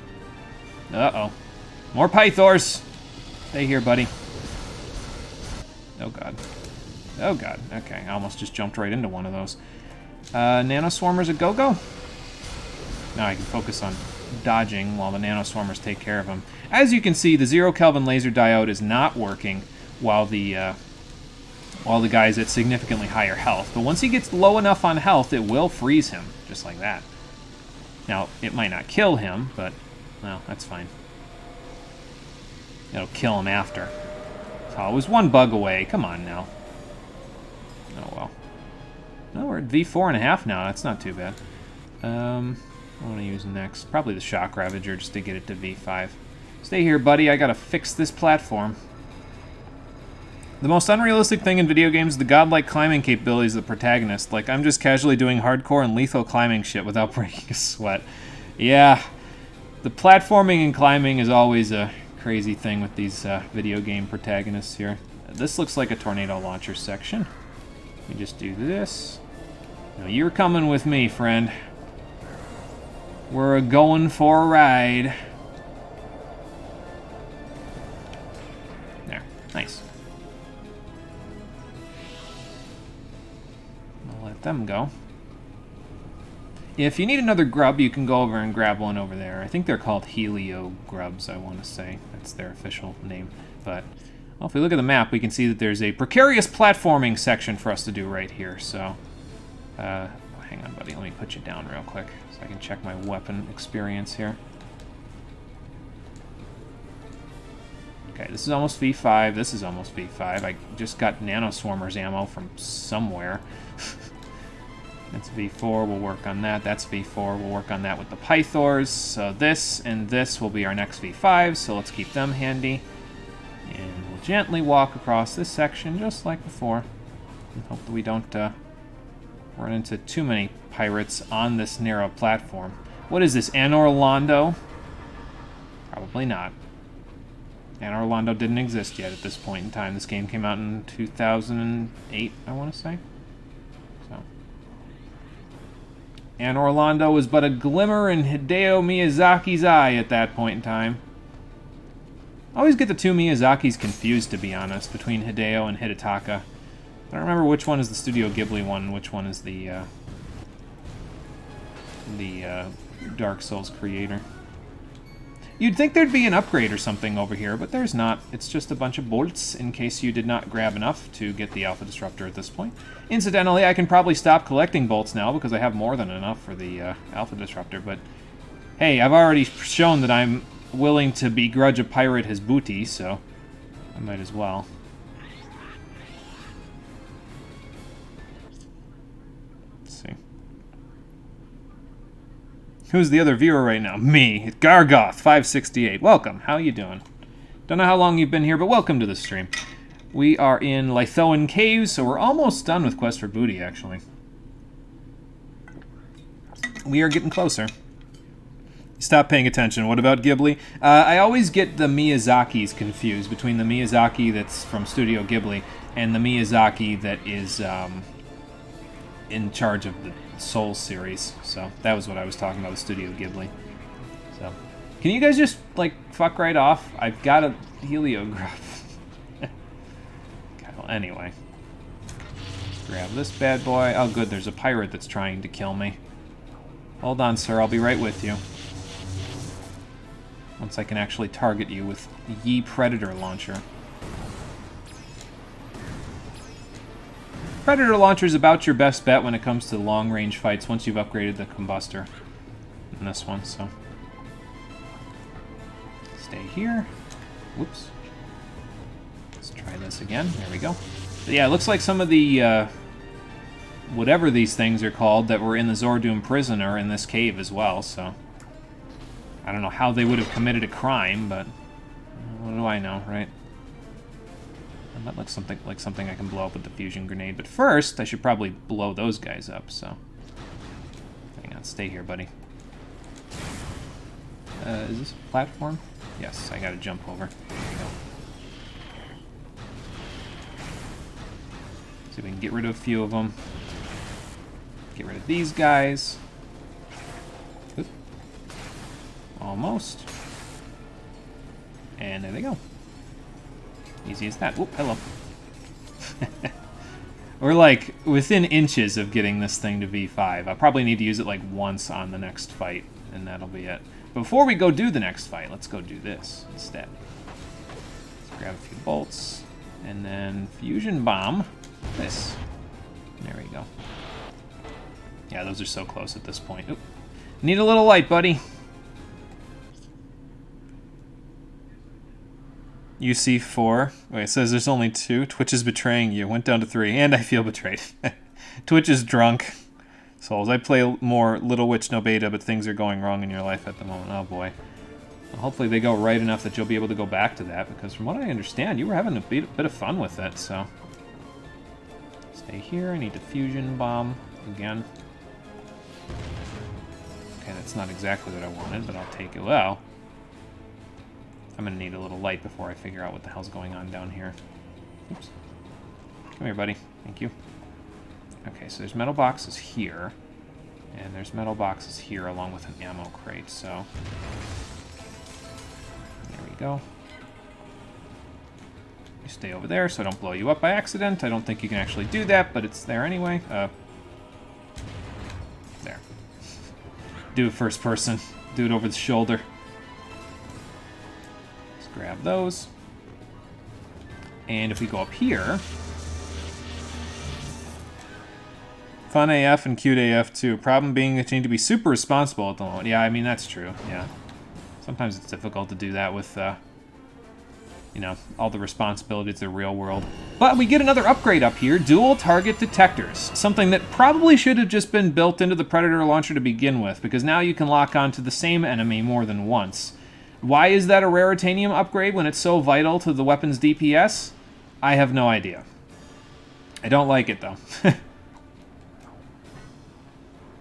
Uh-oh. More Pythors! Stay here, buddy. Oh, God. Oh, God. Okay, I almost just jumped right into one of those. Nanoswarmers a go-go? Now I can focus on dodging while the nanoswarmers take care of them. As you can see, the 0 Kelvin laser diode is not working while the guy's at significantly higher health. But once he gets low enough on health, it will freeze him, just like that. Now, it might not kill him, but... well, that's fine. It'll kill him after. So it was one bug away. Come on now. Oh, well. No, we're at V4.5 now. That's not too bad. What do I want to use next? Probably the Shock Ravager just to get it to V5. Stay here, buddy. I gotta fix this platform. The most unrealistic thing in video games is the godlike climbing capabilities of the protagonist. Like, I'm just casually doing hardcore and lethal climbing shit without breaking a sweat. Yeah. The platforming and climbing is always a crazy thing with these video game protagonists here. This looks like a tornado launcher section. Let me just do this. Now you're coming with me, friend. We're going for a ride. There. Nice. I'll let them go. If you need another grub, you can go over and grab one over there. I think they're called Helio grubs, I want to say. That's their official name. But well, if we look at the map, we can see that there's a precarious platforming section for us to do right here. So, hang on, buddy. Let me put you down real quick so I can check my weapon experience here. Okay, this is almost V5. This is almost V5. I just got Nanoswarmers ammo from somewhere. That's V4, we'll work on that. That's V4, we'll work on that with the Pythors. So this and this will be our next V5, so let's keep them handy. And we'll gently walk across this section just like before. And hope that we don't run into too many pirates on this narrow platform. What is this, Anor Londo? Probably not. Anor Londo didn't exist yet at this point in time. This game came out in 2008, I want to say. And Orlando was but a glimmer in Hideo Miyazaki's eye at that point in time. I always get the two Miyazakis confused, to be honest, between Hideo and Hidetaka. I don't remember which one is the Studio Ghibli one and which one is the Dark Souls creator. You'd think there'd be an upgrade or something over here, but there's not. It's just a bunch of bolts in case you did not grab enough to get the Alpha Disruptor at this point. Incidentally, I can probably stop collecting bolts now because I have more than enough for the Alpha Disruptor, but hey, I've already shown that I'm willing to begrudge a pirate his booty, so I might as well. Let's see. Who's the other viewer right now? Me, Gargoth568. Welcome. How you doing? Don't know how long you've been here, but welcome to the stream. We are in Lithoan Caves, so we're almost done with Quest for Booty, actually. We are getting closer. Stop paying attention. What about Ghibli? I always get the Miyazakis confused between the Miyazaki that's from Studio Ghibli and the Miyazaki that is in charge of the Souls series. So that was what I was talking about with Studio Ghibli. So can you guys just like fuck right off? I've got a heliograph. Okay, well, anyway. Grab this bad boy. Oh, good, there's a pirate that's trying to kill me. Hold on, sir, I'll be right with you. Once I can actually target you with the Ye Predator Launcher. Predator Launcher is about your best bet when it comes to long-range fights once you've upgraded the combustor in this one, so... Stay here. Whoops. Let's try this again. There we go. But yeah, it looks like some of the, whatever these things are called that were in the Zordoom prison are in this cave as well, so... I don't know how they would have committed a crime, but... What do I know, right? That looks like something I can blow up with the fusion grenade. But first, I should probably blow those guys up, so... Hang on, stay here, buddy. Is this a platform? Yes, I gotta jump over. There we go. See if we can get rid of a few of them. Get rid of these guys. Oop. Almost. And there they go. Easy as that. Oop, hello. We're like within inches of getting this thing to V5. I'll probably need to use it like once on the next fight, and that'll be it. Before we go do the next fight, let's go do this instead. Let's grab a few bolts, and then fusion bomb this. There we go. Yeah, those are so close at this point. Oop. Need a little light, buddy. UC4. Wait, it says there's only 2. Twitch is betraying you. Went down to 3, and I feel betrayed. Twitch is drunk. Souls, I play more Little Witch No Beta, but things are going wrong in your life at the moment. Oh boy. Well, hopefully they go right enough that you'll be able to go back to that, because from what I understand, you were having a bit of fun with it, so... Stay here. I need to fusion bomb again. Okay, that's not exactly what I wanted, but I'll take it. Well... I'm gonna need a little light before I figure out what the hell's going on down here. Oops. Come here, buddy. Thank you. Okay, so there's metal boxes here. And there's metal boxes here along with an ammo crate, so... There we go. You stay over there so I don't blow you up by accident. I don't think you can actually do that, but it's there anyway. There. Do it first person. Do it over the shoulder. Grab those. And if we go up here... Fun AF and cute AF too. Problem being that you need to be super responsible at the moment. Yeah, I mean, that's true. Yeah. Sometimes it's difficult to do that with, you know, all the responsibilities of the real world. But we get another upgrade up here. Dual target detectors. Something that probably should have just been built into the Predator launcher to begin with, because now you can lock on to the same enemy more than once. Why is that a Raritanium upgrade when it's so vital to the weapon's DPS? I have no idea. I don't like it, though.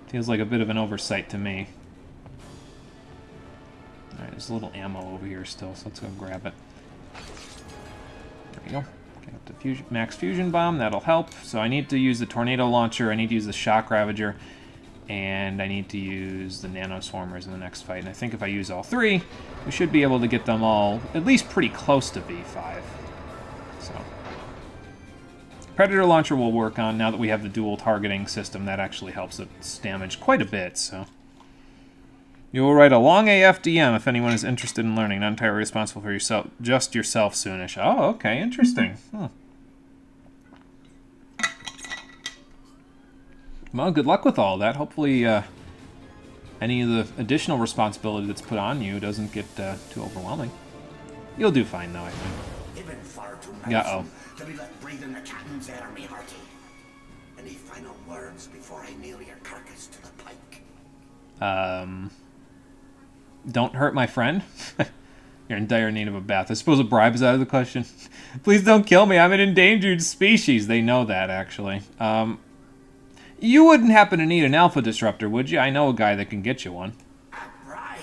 Feels like a bit of an oversight to me. Alright, there's a little ammo over here still, so let's go grab it. There we go. Get up to max fusion bomb, that'll help. So I need to use the tornado launcher, I need to use the shock ravager, and I need to use the nano swarmers in the next fight. And I think if I use all 3, we should be able to get them all at least pretty close to V5. So, Predator launcher will work on now that we have the dual targeting system. That actually helps its damage quite a bit. So, you will write a long AF DM if anyone is interested in learning. Not entirely responsible for yourself, just yourself soonish. Oh, okay, interesting. Well, good luck with all that. Hopefully, any of the additional responsibility that's put on you doesn't get too overwhelming. You'll do fine, though, I think. Uh-oh. To be let breathe in the captain's air, me hearty. Any final words before I nail your carcass to the pike? Don't hurt my friend. You're in dire need of a bath. I suppose a bribe is out of the question. Please don't kill me. I'm an endangered species. They know that, actually. You wouldn't happen to need an alpha disruptor, would you? I know a guy that can get you one. A bribe?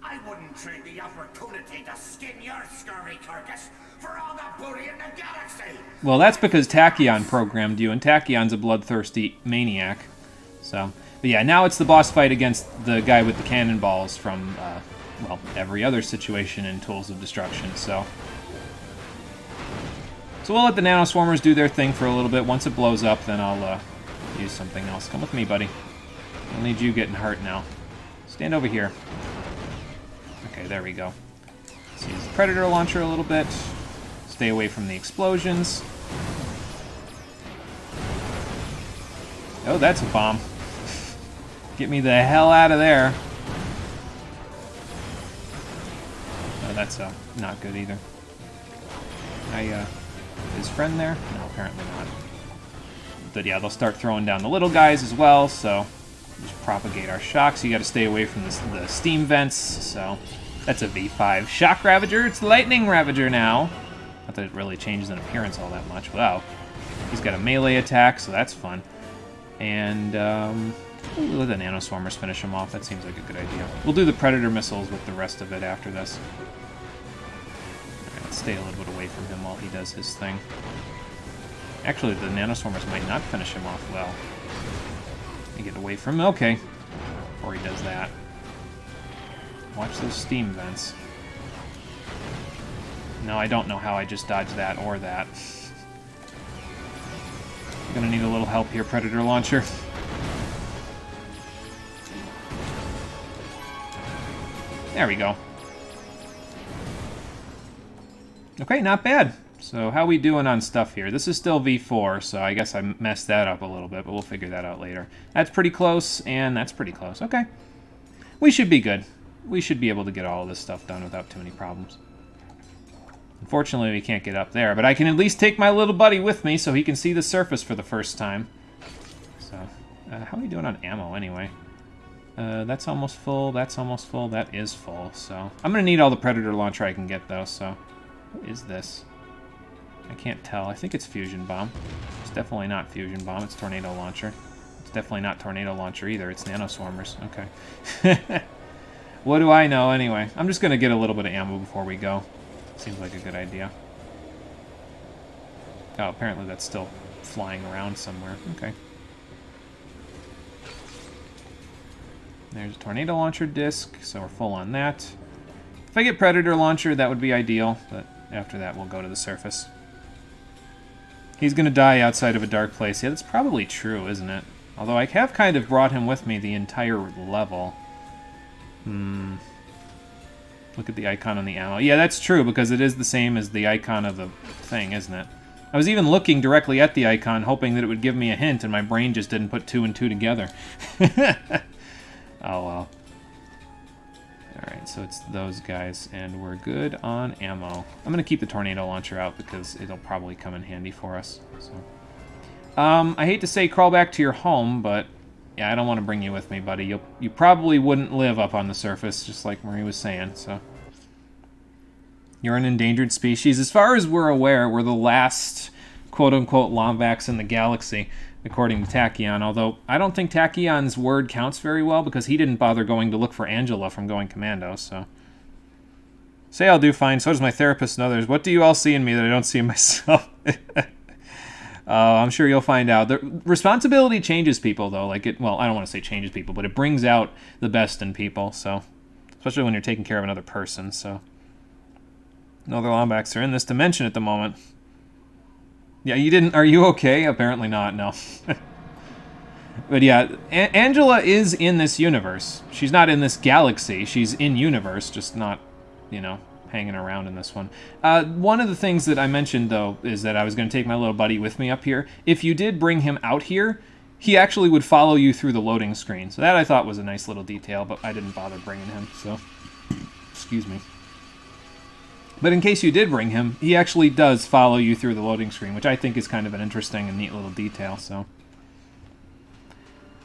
I wouldn't trade the opportunity to skin your scurvy carcass for all the booty in the galaxy! Well, that's because Tachyon programmed you, and Tachyon's a bloodthirsty maniac. So, but yeah, now it's the boss fight against the guy with the cannonballs from, well, every other situation in Tools of Destruction, so So we'll let the nanoswarmers do their thing for a little bit. Once it blows up, then I'll use something else. Come with me, buddy. I don't need you getting hurt now. Stand over here. Okay, there we go. Let's use the Predator launcher a little bit. Stay away from the explosions. Oh, that's a bomb. Get me the hell out of there. Oh, that's not good either. His friend there? No, apparently not. But yeah, they'll start throwing down the little guys as well, so just propagate our shocks. You gotta stay away from the steam vents, so that's a V5 Shock Ravager. It's Lightning Ravager now. Not that it really changes in appearance all that much. Wow. He's got a melee attack, so that's fun. And we'll let the nanoswarmers finish him off. That seems like a good idea. We'll do the Predator missiles with the rest of it after this. Alright, let's stay a little bit away from him while he does his thing. Actually, the nanoswarmers might not finish him off well. Let me get away from him. Okay. Before he does that. Watch those steam vents. No, I don't know how I just dodged that or that. I'm gonna need a little help here, Predator Launcher. There we go. Okay, not bad. So how we doing on stuff here? This is still V4, so I guess I messed that up a little bit, but we'll figure that out later. That's pretty close, and that's pretty close. Okay. We should be good. We should be able to get all of this stuff done without too many problems. Unfortunately, we can't get up there, but I can at least take my little buddy with me so he can see the surface for the first time. So, how are we doing on ammo, anyway? That's almost full, that's almost full, that is full, so... I'm gonna need all the Predator launcher I can get, though, so... What is this? I can't tell. I think it's Fusion Bomb. It's definitely not Fusion Bomb, it's Tornado Launcher. It's definitely not Tornado Launcher either, it's Nanoswarmers. Okay. What do I know, anyway? I'm just gonna get a little bit of ammo before we go. Seems like a good idea. Oh, apparently that's still flying around somewhere. Okay. There's a Tornado Launcher disc, so we're full on that. If I get Predator Launcher, that would be ideal, but after that we'll go to the surface. He's gonna die outside of a dark place. Yeah, that's probably true, isn't it? Although I have kind of brought him with me the entire level. Look at the icon on the ammo. Yeah, that's true, because it is the same as the icon of the thing, isn't it? I was even looking directly at the icon, hoping that it would give me a hint, and my brain just didn't put 2 and 2 together. Oh, well. Alright, so it's those guys, and we're good on ammo. I'm going to keep the Tornado Launcher out, because it'll probably come in handy for us. So, I hate to say crawl back to your home, but... yeah, I don't want to bring you with me, buddy. You probably wouldn't live up on the surface, just like Marie was saying, so... You're an endangered species. As far as we're aware, we're the last quote-unquote Lombax in the galaxy, according to Tachyon, although I don't think Tachyon's word counts very well, because he didn't bother going to look for Angela from Going Commando, so... Say I'll do fine, so does my therapist and others. What do you all see in me that I don't see in myself? I'm sure you'll find out. The responsibility changes people, though. Like well, I don't want to say changes people, but it brings out the best in people. So, especially when you're taking care of another person. So, no other Lombax are in this dimension at the moment. Yeah, you didn't. Are you okay? Apparently not. No. But yeah, Angela is in this universe. She's not in this galaxy. She's in universe, just not, you know, hanging around in this one. One of the things that I mentioned, though, is that I was going to take my little buddy with me up here. If you did bring him out here, he actually would follow you through the loading screen. So that I thought was a nice little detail, but I didn't bother bringing him, so... Excuse me. But in case you did bring him, he actually does follow you through the loading screen, which I think is kind of an interesting and neat little detail, so...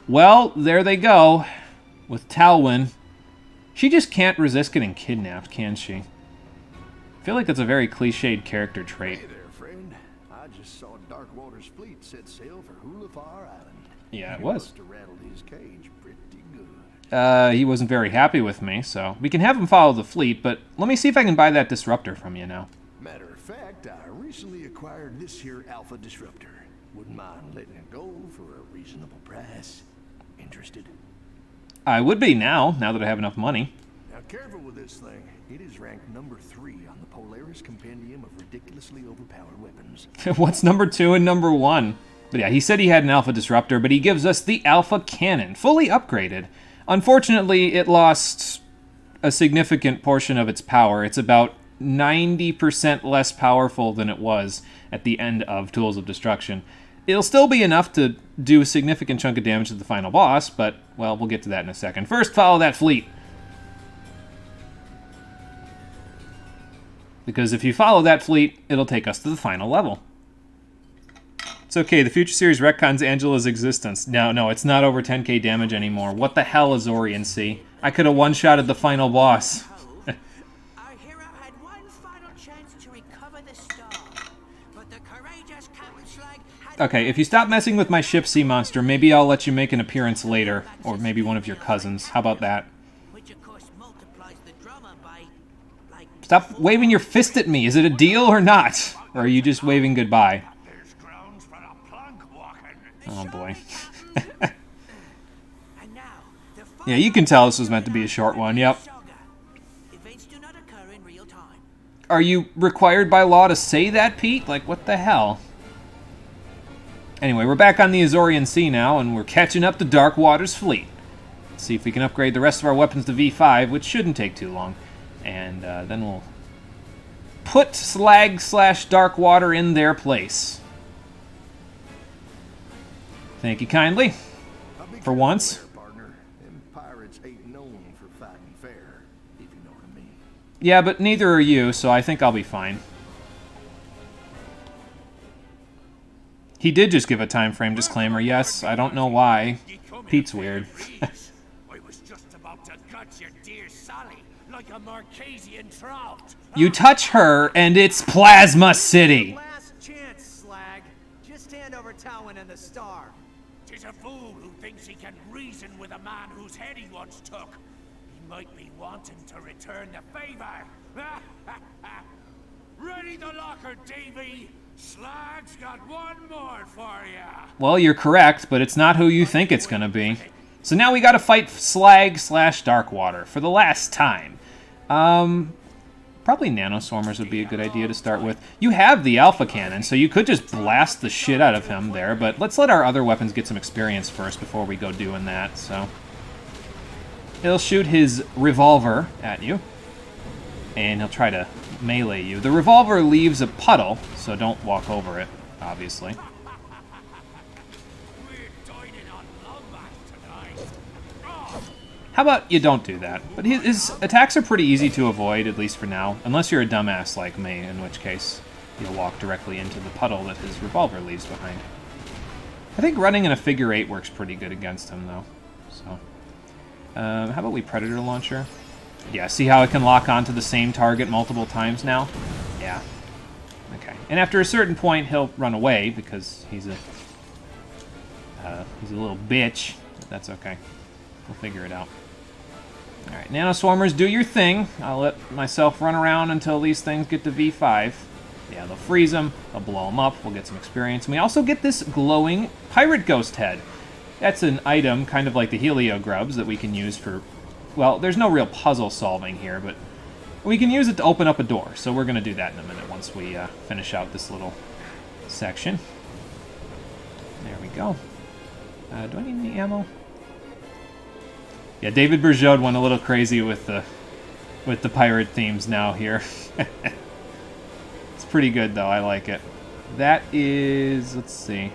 Well, there they go, with Talwyn. She just can't resist getting kidnapped, can she? I feel like that's a very cliched character trait. Hey there, friend. I just saw Darkwater's fleet set sail for Hulafar Island. Yeah, it You was. must have rattled his cage pretty good. He wasn't very happy with me, so we can have him follow the fleet, but let me see if I can buy that disruptor from you now. Matter of fact, I recently acquired this here Alpha Disruptor. Wouldn't mind letting it go for a reasonable price. Interested? I would be now that I have enough money. Now careful with this thing. It is ranked number 3 on the Polaris Compendium of Ridiculously Overpowered Weapons. What's number 2 and number 1? But yeah, he said he had an Alpha Disruptor, but he gives us the Alpha Cannon, fully upgraded. Unfortunately, it lost a significant portion of its power. It's about 90% less powerful than it was at the end of Tools of Destruction. It'll still be enough to do a significant chunk of damage to the final boss, but, well, we'll get to that in a second. First, follow that fleet. Because if you follow that fleet, it'll take us to the final level. It's okay, the Future Series retcons Angela's existence. No, it's not over 10k damage anymore. What the hell is Orient Sea? I could have one-shotted the final boss. Our hero had one final chance to recover the star, but the courageous Captain Slag had... Okay, if you stop messing with my ship, Sea Monster, maybe I'll let you make an appearance later. Or maybe one of your cousins. How about that? Which of course multiplies the drama by, like... Stop waving your fist at me. Is it a deal or not? Or are you just waving goodbye? There's grounds for a plank walking. Oh boy. And now, the Yeah, you can tell this was meant to be a short one, yep. saga. Events do not occur in real time. Are you required by law to say that, Pete? Like, what the hell? Anyway, we're back on the Azorian Sea now, and we're catching up to Dark Water's fleet. Let's see if we can upgrade the rest of our weapons to V5, which shouldn't take too long. And then we'll put Slag/Dark Water in their place. Thank you kindly. Now be For careful once. there, partner. Them pirates ain't known for fighting fair, if you know what I mean. Yeah, but neither are you, so I think I'll be fine. He did just give a time frame disclaimer, yes. I don't know why. Pete's weird. I was just about to gut your dear Sally like a Marquesian trout. You touch her, and it's Plasma City. Last chance, Slag. Just hand over Towin and the star. Tis a fool who thinks he can reason with a man whose head he once took. He might be wanting to return the favor. Ready the locker, Davy. Slag's got one more for ya. Well, you're correct, but it's not who you think it's gonna be. So now we gotta fight Slag/Darkwater for the last time. Probably Nanoswarmers would be a good idea to start with. You have the Alpha Cannon, so you could just blast the shit out of him there, but let's let our other weapons get some experience first before we go doing that, so... He'll shoot his revolver at you, and he'll try to melee you. The revolver leaves a puddle, so don't walk over it, obviously. We're dining on Lombax tonight. Oh, How about you don't do that? But his attacks are pretty easy to avoid, at least for now. Unless you're a dumbass like me, in which case you'll walk directly into the puddle that his revolver leaves behind. I think running in a figure 8 works pretty good against him, though. So, how about we Predator Launcher? Yeah, see how it can lock onto the same target multiple times now? Yeah. Okay. And after a certain point, he'll run away, because he's a little bitch. But that's okay. We'll figure it out. Alright, Nanoswarmers, do your thing. I'll let myself run around until these things get to V5. Yeah, they'll freeze them, they'll blow them up, we'll get some experience. And we also get this glowing Pirate Ghost Head. That's an item, kind of like the Helio Grubs, that we can use for... Well, there's no real puzzle solving here, but we can use it to open up a door. So we're going to do that in a minute once we finish out this little section. There we go. Do I need any ammo? Yeah, David Bergeau went a little crazy with the pirate themes now here. It's pretty good though, I like it. That is, let's see.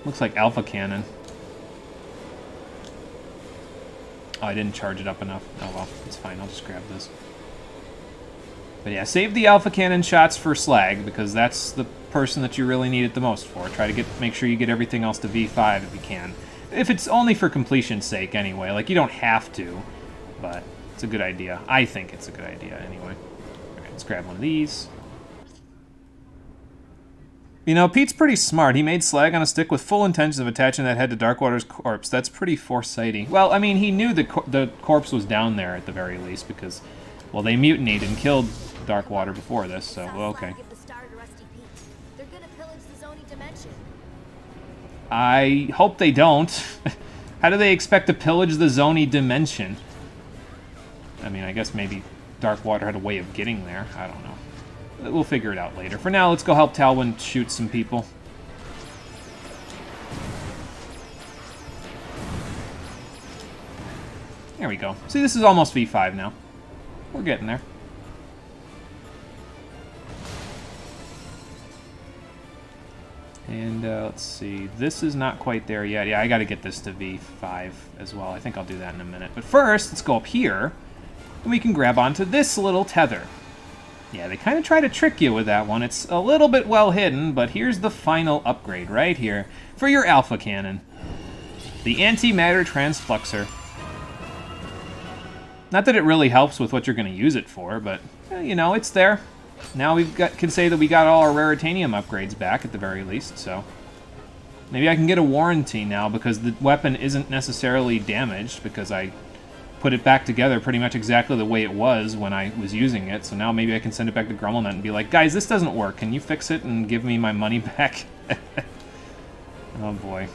Looks like Alpha Cannon. Oh, I didn't charge it up enough. Oh well, it's fine, I'll just grab this. But yeah, save the Alpha Cannon shots for Slag, because that's the person that you really need it the most for. Try to make sure you get everything else to V5 if you can. If it's only for completion's sake, anyway. Like, you don't have to, but it's a good idea. I think it's a good idea, anyway. Alright, let's grab one of these. You know, Pete's pretty smart. He made Slag on a stick with full intentions of attaching that head to Darkwater's corpse. That's pretty foresighty. Well, I mean, he knew the corpse was down there at the very least, because, well, they mutinied and killed Darkwater before this, so, well, okay. Give the star to Rusty Pete. They're gonna pillage the Zoni dimension. I hope they don't. How do they expect to pillage the Zony dimension? I mean, I guess maybe Darkwater had a way of getting there. I don't know. We'll figure it out later. For now, let's go help Talwyn shoot some people. There we go. See, this is almost V5 now. We're getting there. And let's see. This is not quite there yet. Yeah, I got to get this to V5 as well. I think I'll do that in a minute. But first, let's go up here, and we can grab onto this little tether. Yeah, they kind of try to trick you with that one. It's a little bit well hidden, but here's the final upgrade right here for your alpha cannon. The antimatter transfluxer. Not that it really helps with what you're going to use it for, but, you know, it's there. Now can say that we got all our Raritanium upgrades back at the very least, so... Maybe I can get a warranty now because the weapon isn't necessarily damaged because I put it back together pretty much exactly the way it was when I was using it, so now maybe I can send it back to GrumbleNet and be like, guys, this doesn't work. Can you fix it and give me my money back? Oh, boy.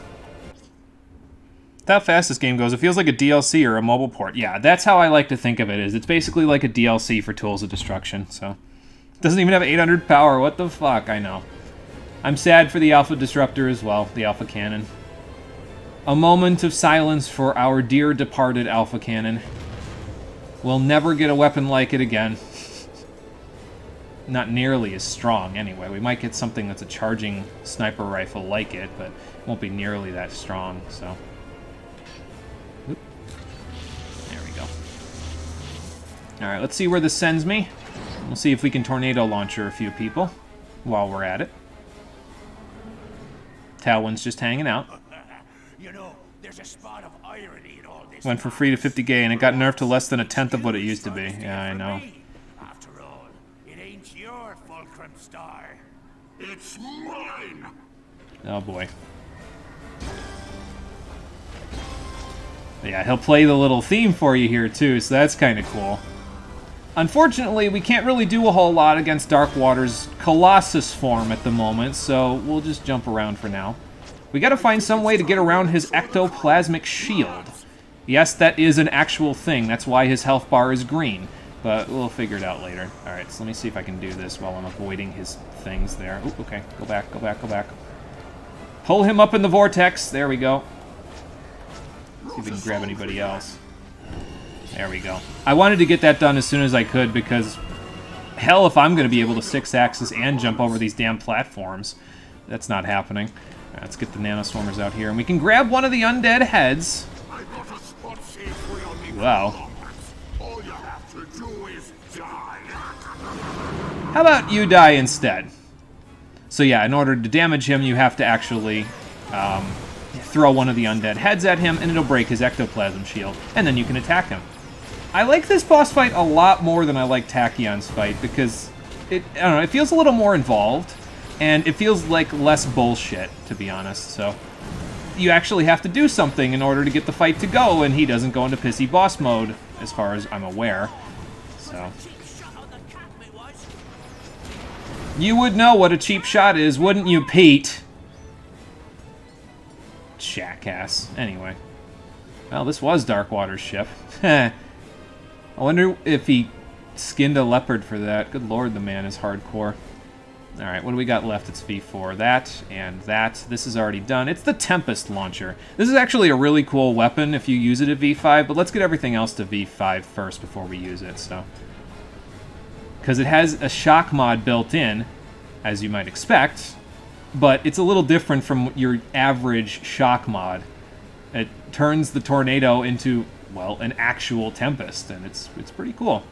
How fast this game goes, it feels like a DLC or a mobile port. Yeah, that's how I like to think of it, is it's basically like a DLC for Tools of Destruction, so... It doesn't even have 800 power, what the fuck, I know. I'm sad for the Alpha Disruptor as well, the Alpha Cannon. A moment of silence for our dear departed Alpha Cannon. We'll never get a weapon like it again. Not nearly as strong, anyway. We might get something that's a charging sniper rifle like it, but it won't be nearly that strong, so... Alright, let's see where this sends me. We'll see if we can tornado launcher a few people while we're at it. Talwyn's just hanging out. You know, there's a spot of irony in all this. Went from free to 50k and it got nerfed to less than a tenth of what it used to be. Yeah, I know. After all, it ain't your fulcrum star. It's mine. Oh boy. Yeah, he'll play the little theme for you here too, so that's kind of cool. Unfortunately, we can't really do a whole lot against Darkwater's Colossus form at the moment, so we'll just jump around for now. We gotta find some way to get around his ectoplasmic shield. Yes, that is an actual thing, that's why his health bar is green, but we'll figure it out later. Alright, so let me see if I can do this while I'm avoiding his things there. Ooh, okay, go back, go back, go back. Pull him up in the vortex, there we go. See if we can grab anybody else. There we go. I wanted to get that done as soon as I could because, hell, if I'm going to be able to 6-axis and jump over these damn platforms, that's not happening. Right, let's get the nanoswarmers out here, and we can grab one of the undead heads. Wow. All you have to do is die. How about you die instead? So yeah, in order to damage him, you have to actually throw one of the undead heads at him, and it'll break his ectoplasm shield, and then you can attack him. I like this boss fight a lot more than I like Tachyon's fight, because I don't know, it feels a little more involved, and it feels like less bullshit, to be honest, so... You actually have to do something in order to get the fight to go, and he doesn't go into pissy boss mode, as far as I'm aware, so... You would know what a cheap shot is, wouldn't you, Pete? Jackass. Anyway. Well, this was Darkwater's ship. I wonder if he skinned a leopard for that. Good lord, the man is hardcore. Alright, what do we got left? It's V4. That and that. This is already done. It's the Tempest Launcher. This is actually a really cool weapon if you use it at V5, but let's get everything else to V5 first before we use it, so... Because it has a shock mod built in, as you might expect, but it's a little different from your average shock mod. It turns the tornado into, well, an actual Tempest, and it's pretty cool.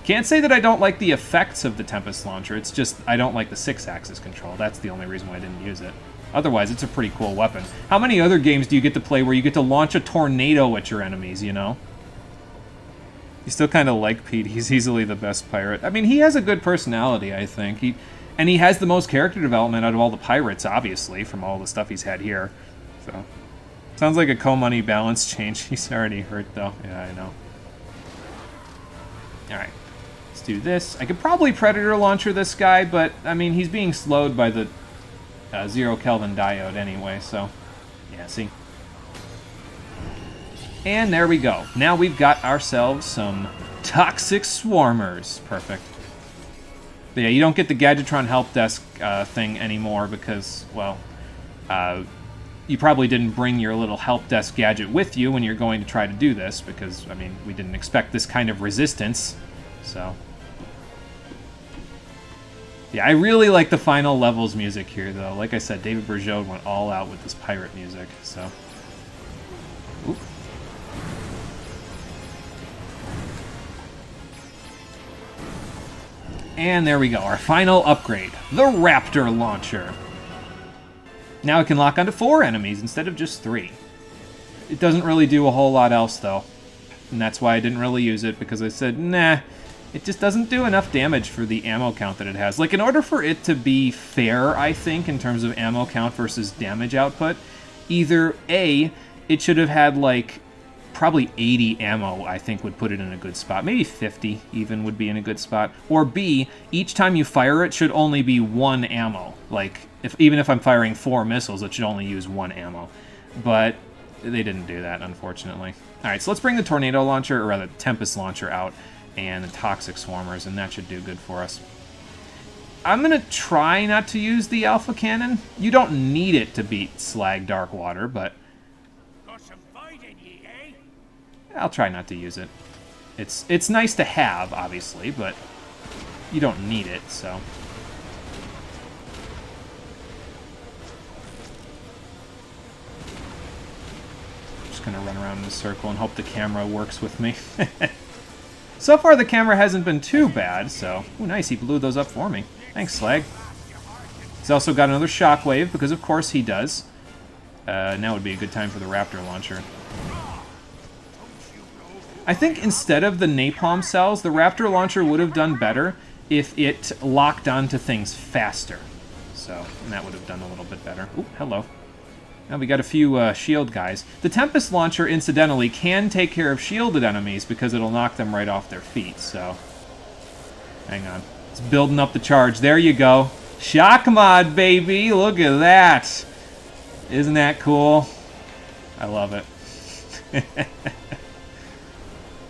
Can't say that I don't like the effects of the Tempest Launcher, it's just I don't like the 6-axis control. That's the only reason why I didn't use it. Otherwise, it's a pretty cool weapon. How many other games do you get to play where you get to launch a tornado at your enemies, you know? You still kind of like Pete. He's easily the best pirate. I mean, he has a good personality, I think. And he has the most character development out of all the pirates, obviously, from all the stuff he's had here. So, sounds like a co-money balance change. He's already hurt, though. Yeah, I know. Alright, let's do this. I could probably Predator Launcher this guy, but, I mean, he's being slowed by the 0 Kelvin diode anyway, so yeah, see. And there we go. Now we've got ourselves some toxic swarmers. Perfect. But yeah, you don't get the Gadgetron help desk thing anymore because, well, you probably didn't bring your little help desk gadget with you when you're going to try to do this because, I mean, we didn't expect this kind of resistance, so. Yeah, I really like the final levels music here, though. Like I said, David Bergeau went all out with this pirate music, so. Oop. And there we go, our final upgrade, the Raptor Launcher. Now it can lock onto 4 enemies instead of just 3. It doesn't really do a whole lot else, though. And that's why I didn't really use it, because I said, nah, it just doesn't do enough damage for the ammo count that it has. Like, in order for it to be fair, I think, in terms of ammo count versus damage output, either A, it should have had, like, probably 80 ammo, I think, would put it in a good spot. Maybe 50 even would be in a good spot. Or B, each time you fire it should only be 1 ammo. Like, even if I'm firing 4 missiles, it should only use 1 ammo. But they didn't do that, unfortunately. Alright, so let's bring the Tornado Launcher, or rather, the Tempest Launcher out, and the Toxic Swarmers, and that should do good for us. I'm going to try not to use the Alpha Cannon. You don't need it to beat Slag Darkwater, but I'll try not to use it. It's nice to have, obviously, but you don't need it, so. Just gonna run around in a circle and hope the camera works with me. So far, the camera hasn't been too bad, so. Ooh, nice, he blew those up for me. Thanks, Slag. He's also got another Shockwave, because of course he does. Now would be a good time for the Raptor Launcher. I think instead of the napalm cells, the Raptor Launcher would have done better if it locked onto things faster. So, and that would have done a little bit better. Ooh, hello. Now we got a few shield guys. The Tempest Launcher, incidentally, can take care of shielded enemies because it'll knock them right off their feet, so. Hang on. It's building up the charge. There you go. Shock mod, baby! Look at that! Isn't that cool? I love it.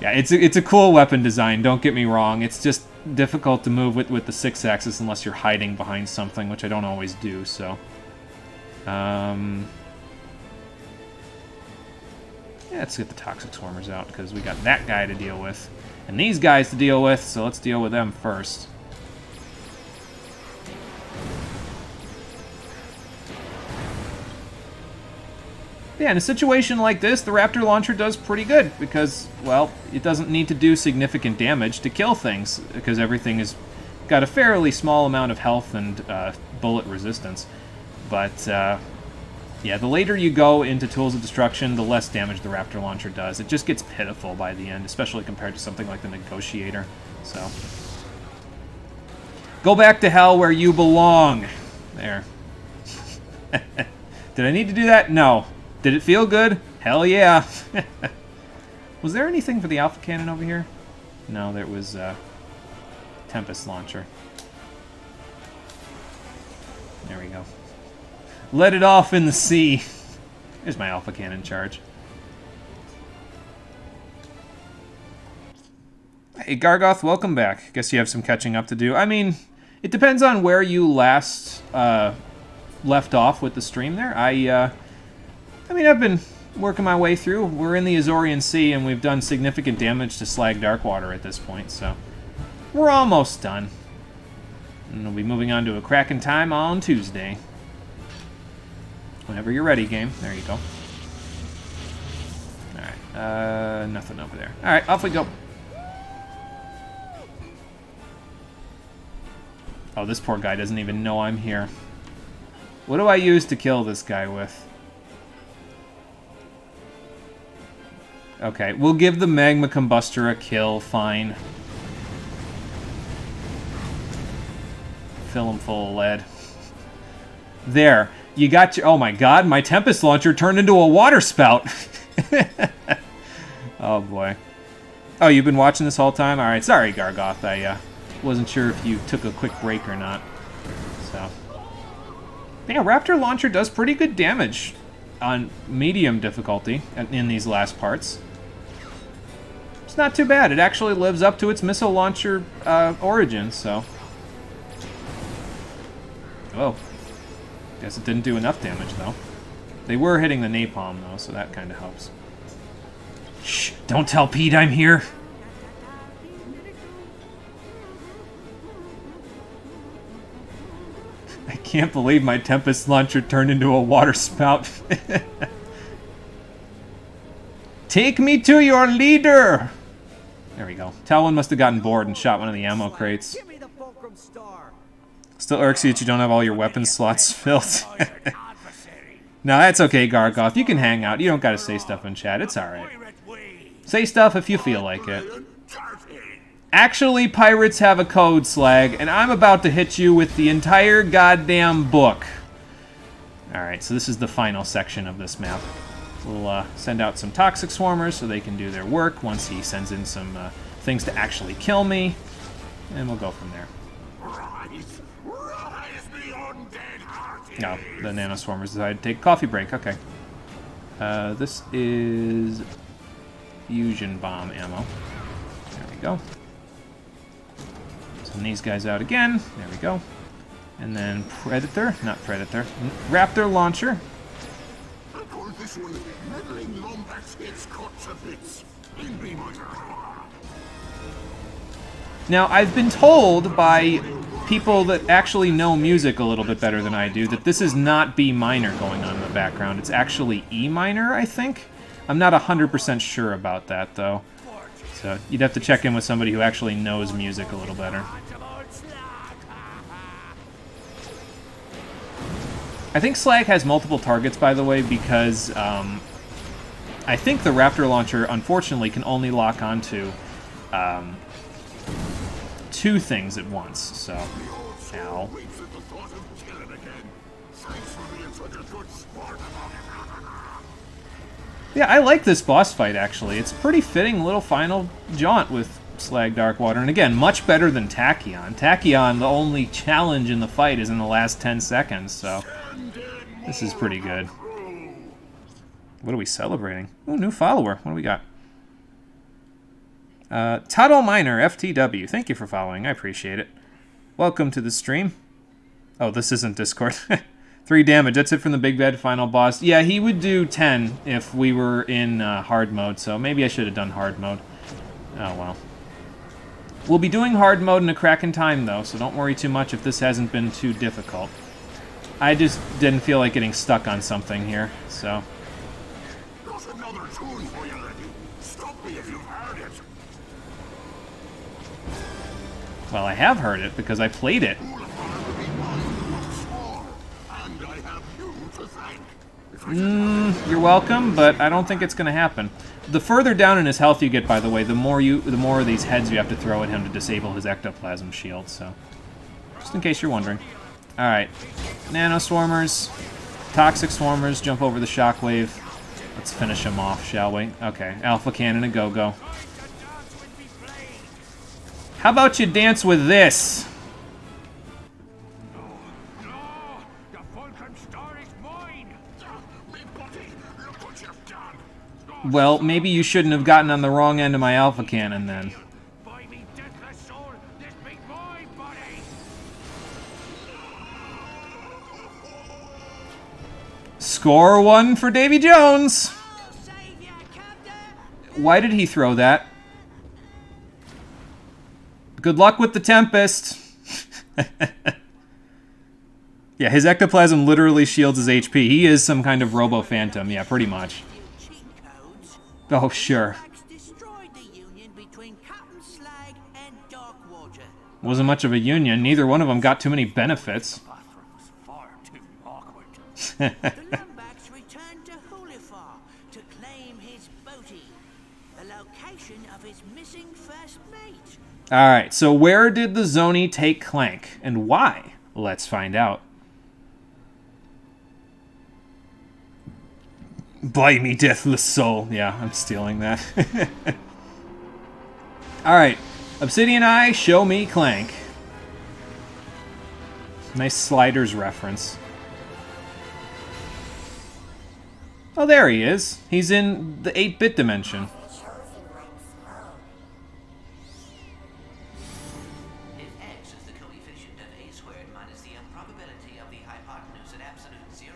Yeah, it's a cool weapon design, don't get me wrong. It's just difficult to move with the 6-axis unless you're hiding behind something, which I don't always do, so. Yeah, let's get the Toxic Swarmers out, because we got that guy to deal with. And these guys to deal with, so let's deal with them first. Yeah, in a situation like this, the Raptor Launcher does pretty good because, well, it doesn't need to do significant damage to kill things because everything has got a fairly small amount of health and bullet resistance. But, yeah, the later you go into Tools of Destruction, the less damage the Raptor Launcher does. It just gets pitiful by the end, especially compared to something like the Negotiator. So, go back to hell where you belong. There. Did I need to do that? No. Did it feel good? Hell yeah. Was there anything for the Alpha Cannon over here? No, there was Tempest Launcher. There we go. Let it off in the sea. Here's my Alpha Cannon charge. Hey Gargoth, welcome back. Guess you have some catching up to do. I mean, it depends on where you last left off with the stream there. I mean, I've been working my way through. We're in the Azorian Sea, and we've done significant damage to Slag Darkwater at this point, so we're almost done. And we'll be moving on to a Kraken time on Tuesday. Whenever you're ready, game. There you go. Alright, nothing over there. Alright, off we go. Oh, this poor guy doesn't even know I'm here. What do I use to kill this guy with? Okay, we'll give the Magma Combustor a kill, fine. Fill him full of lead. There, you got your... Oh my god, my Tempest Launcher turned into a water spout! Oh boy. Oh, you've been watching this whole time? Alright, sorry Gargoth, I wasn't sure if you took a quick break or not. So... Yeah, Raptor Launcher does pretty good damage on medium difficulty in these last parts. It's not too bad. It actually lives up to its missile launcher origin, so... Oh. Guess it didn't do enough damage, though. They were hitting the napalm, though, so that kind of helps. Shh! Don't tell Pete I'm here! I can't believe my Tempest launcher turned into a water spout. Take me to your leader! There we go. Talwyn must have gotten bored and shot one of the ammo crates. Give me the Fulcrum Star. Still irks you that you don't have all your weapon slots filled. No, that's okay, Gargoth. You can hang out. You don't gotta say stuff in chat. It's alright. Say stuff if you feel like it. Actually, pirates have a code, Slag, and I'm about to hit you with the entire goddamn book. Alright, so this is the final section of this map. We'll send out some toxic swarmers so they can do their work once he sends in some things to actually kill me. And we'll go from there. No, the nanoswarmers decided to take a coffee break. Okay. This is fusion bomb ammo. There we go. Send these guys out again. There we go. And then Predator, not Predator, Raptor Launcher. Now, I've been told by people that actually know music a little bit better than I do that this is not B minor going on in the background. It's actually E minor, I think. I'm not 100% sure about that, though. So you'd have to check in with somebody who actually knows music a little better. I think Slag has multiple targets, by the way, because I think the Raptor Launcher, unfortunately, can only lock onto two things at once, so... Ow. Yeah, I like this boss fight, actually. It's a pretty fitting little final jaunt with Slag Darkwater. And again, much better than Tachyon. Tachyon, the only challenge in the fight is in the last 10 seconds, so... This is pretty good. What are we celebrating? Oh, new follower. What do we got? Tuttle Miner, FTW. Thank you for following. I appreciate it. Welcome to the stream. Oh, this isn't Discord. 3 damage. That's it from the big bad final boss. Yeah, he would do 10 if we were in hard mode, so maybe I should have done hard mode. Oh, well. We'll be doing hard mode in a crack in time, though, so don't worry too much if this hasn't been too difficult. I just didn't feel like getting stuck on something here, so... Well, I have heard it, because I played it. You're welcome, but I don't think it's going to happen. The further down in his health you get, by the way, the more of these heads you have to throw at him to disable his ectoplasm shield, so... Just in case you're wondering. Alright. Nanoswarmers. Toxic swarmers, jump over the shockwave. Let's finish him off, shall we? Okay, Alpha Cannon a go-go. How about you dance with this? Well, maybe you shouldn't have gotten on the wrong end of my Alpha Cannon, then. Score 1 for Davy Jones! Why did he throw that? Good luck with the Tempest. Yeah, his ectoplasm literally shields his HP. He is some kind of robo-phantom. Yeah, pretty much. Oh, sure. Wasn't much of a union. Neither one of them got too many benefits. The Lombax returned to Hulifar to claim his booty, the location of his missing first mate. Alright, so where did the Zoni take Clank, and why? Let's find out. Buy me deathless soul. Yeah, I'm stealing that. Alright, Obsidian Eye, show me Clank. Nice Sliders reference. Oh, there he is. He's in the 8-bit dimension. If x is the coefficient of a squared minus the improbability of the hypotenuse at absolute zero,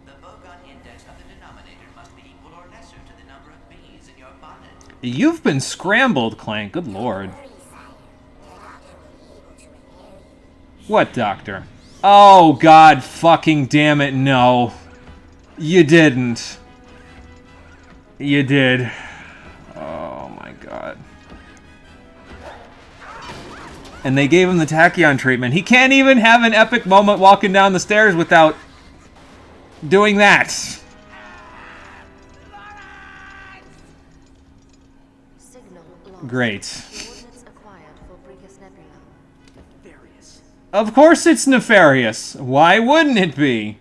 the bogon index of the denominator must be equal or lesser to the number of b's in your bonnet. You've been scrambled, Clank. Good lord. What, Doctor? Oh, God fucking damn it, no. You didn't. You did. Oh, my God. And they gave him the tachyon treatment. He can't even have an epic moment walking down the stairs without doing that. Signal lost. Great. Coordinates acquired for Brigus Nebula. Nefarious. Of course it's nefarious. Why wouldn't it be?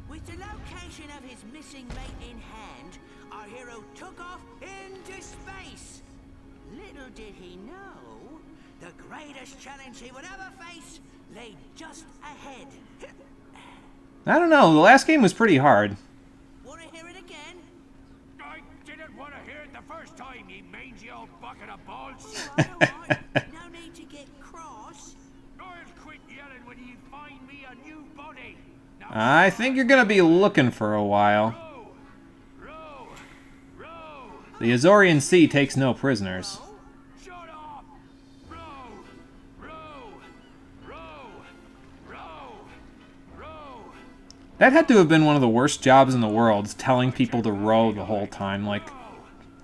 With the location of his missing mate in hand, our hero took off into space. Little did he know, the greatest challenge he would ever face lay just ahead. I don't know. The last game was pretty hard. Want to hear it again? I didn't want to hear it the first time, you mangy old bucket of balls. Alright, no need to get cross. I'll quit yelling when you find me a new body. Now, I think you're gonna be looking for a while. row, row, The Azorian Sea takes no prisoners. shut up. Row, row, row, row, row. That had to have been one of the worst jobs in the world, telling people to row the whole time. Like,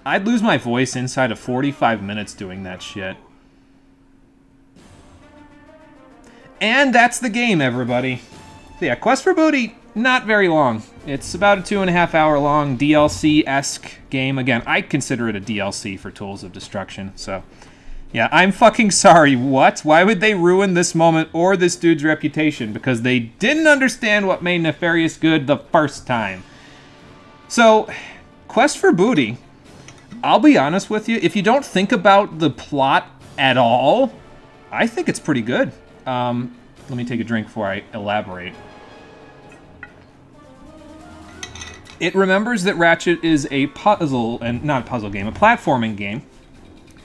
I'd lose my voice inside of 45 minutes doing that shit. And that's the game, everybody. So yeah, Quest for Booty, not very long. It's about a 2.5 hour long DLC-esque game. Again, I consider it a DLC for Tools of Destruction, so... Yeah, I'm fucking sorry. What? Why would they ruin this moment or this dude's reputation? Because they didn't understand what made Nefarious good the first time. So, Quest for Booty, I'll be honest with you, if you don't think about the plot at all, I think it's pretty good. Let me take a drink before I elaborate. It remembers that Ratchet is a puzzle, and not a puzzle game, a platforming game.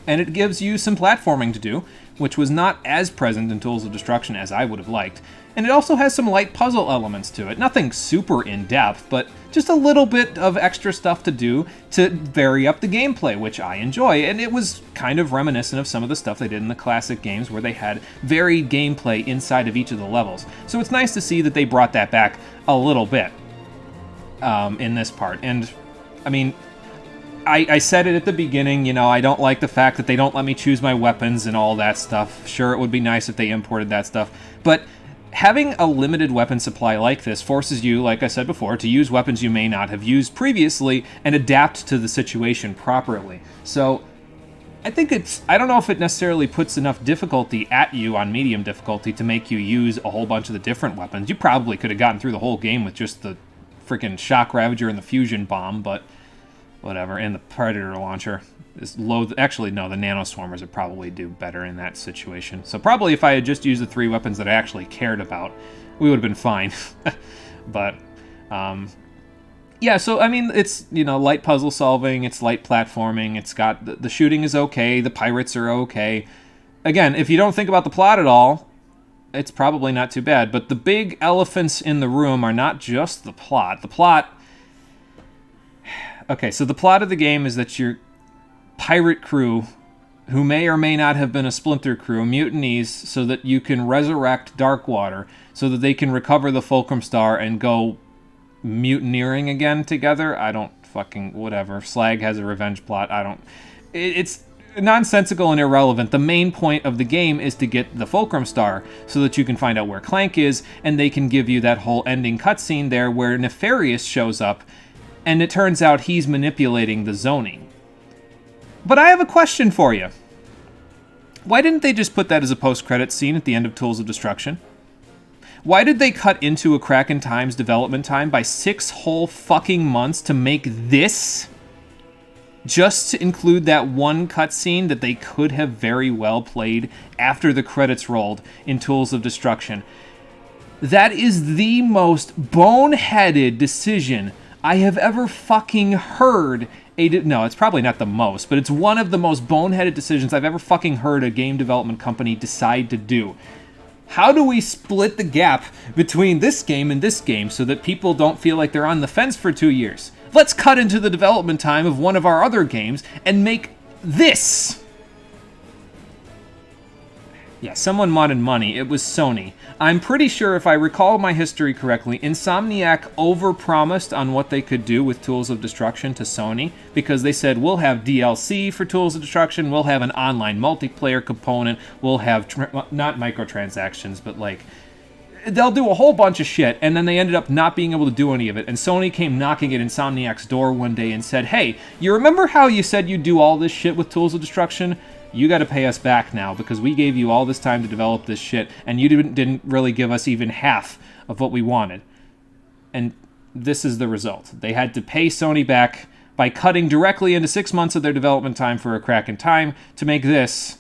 And it gives you some platforming to do, which was not as present in Tools of Destruction as I would have liked. And it also has some light puzzle elements to it. Nothing super in-depth, but just a little bit of extra stuff to do to vary up the gameplay, which I enjoy. And it was kind of reminiscent of some of the stuff they did in the classic games where they had varied gameplay inside of each of the levels. So it's nice to see that they brought that back a little bit in this part. And, I mean... I said it at the beginning, you know, I don't like the fact that they don't let me choose my weapons and all that stuff. Sure, it would be nice if they imported that stuff, but having a limited weapon supply like this forces you, like I said before, to use weapons you may not have used previously and adapt to the situation properly. So, I think I don't know if it necessarily puts enough difficulty at you on medium difficulty to make you use a whole bunch of the different weapons. You probably could have gotten through the whole game with just the freaking Shock Ravager and the Fusion Bomb, but... whatever, and the Predator launcher is low. Actually, no, the Nanoswarmers would probably do better in that situation. So probably if I had just used the 3 weapons that I actually cared about, we would have been fine. But, yeah, so, I mean, it's, you know, light puzzle solving, it's light platforming, it's got, the shooting is okay, the pirates are okay. Again, if you don't think about the plot at all, it's probably not too bad. But the big elephants in the room are not just the plot. The plot... Okay, so the plot of the game is that your pirate crew, who may or may not have been a splinter crew, mutinies so that you can resurrect Darkwater, so that they can recover the Fulcrum Star and go mutineering again together. I don't fucking... whatever. Slag has a revenge plot. I don't... It's nonsensical and irrelevant. The main point of the game is to get the Fulcrum Star so that you can find out where Clank is, and they can give you that whole ending cutscene there where Nefarious shows up, and it turns out he's manipulating the zoning. But I have a question for you. Why didn't they just put that as a post-credits scene at the end of Tools of Destruction? Why did they cut into a crack in time's development time by 6 whole fucking months to make this? Just to include that one cutscene that they could have very well played after the credits rolled in Tools of Destruction. That is the most boneheaded decision I have ever fucking heard. No, it's probably not the most, but it's one of the most boneheaded decisions I've ever fucking heard a game development company decide to do. How do we split the gap between this game and this game so that people don't feel like they're on the fence for 2 years? Let's cut into the development time of one of our other games and make this. Yeah, someone wanted money. It was Sony. I'm pretty sure, if I recall my history correctly, Insomniac overpromised on what they could do with Tools of Destruction to Sony, because they said, we'll have DLC for Tools of Destruction, we'll have an online multiplayer component, we'll have, not microtransactions, but like, they'll do a whole bunch of shit, and then they ended up not being able to do any of it, and Sony came knocking at Insomniac's door one day and said, hey, you remember how you said you'd do all this shit with Tools of Destruction? You got to pay us back now, because we gave you all this time to develop this shit, and you didn't really give us even half of what we wanted. And this is the result. They had to pay Sony back by cutting directly into 6 months of their development time for A Crack in Time to make this.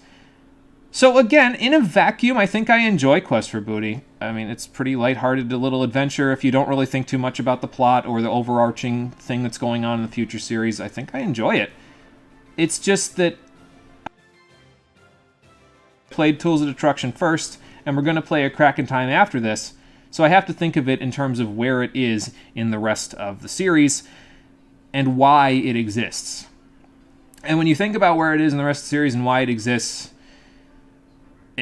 So again, in a vacuum, I think I enjoy Quest for Booty. I mean, it's pretty lighthearted, a little adventure. If you don't really think too much about the plot or the overarching thing that's going on in the future series, I think I enjoy it. It's just that played Tools of Destruction first, and we're going to play A Crack in Time after this, so I have to think of it in terms of where it is in the rest of the series and why it exists. And when you think about where it is in the rest of the series and why it exists,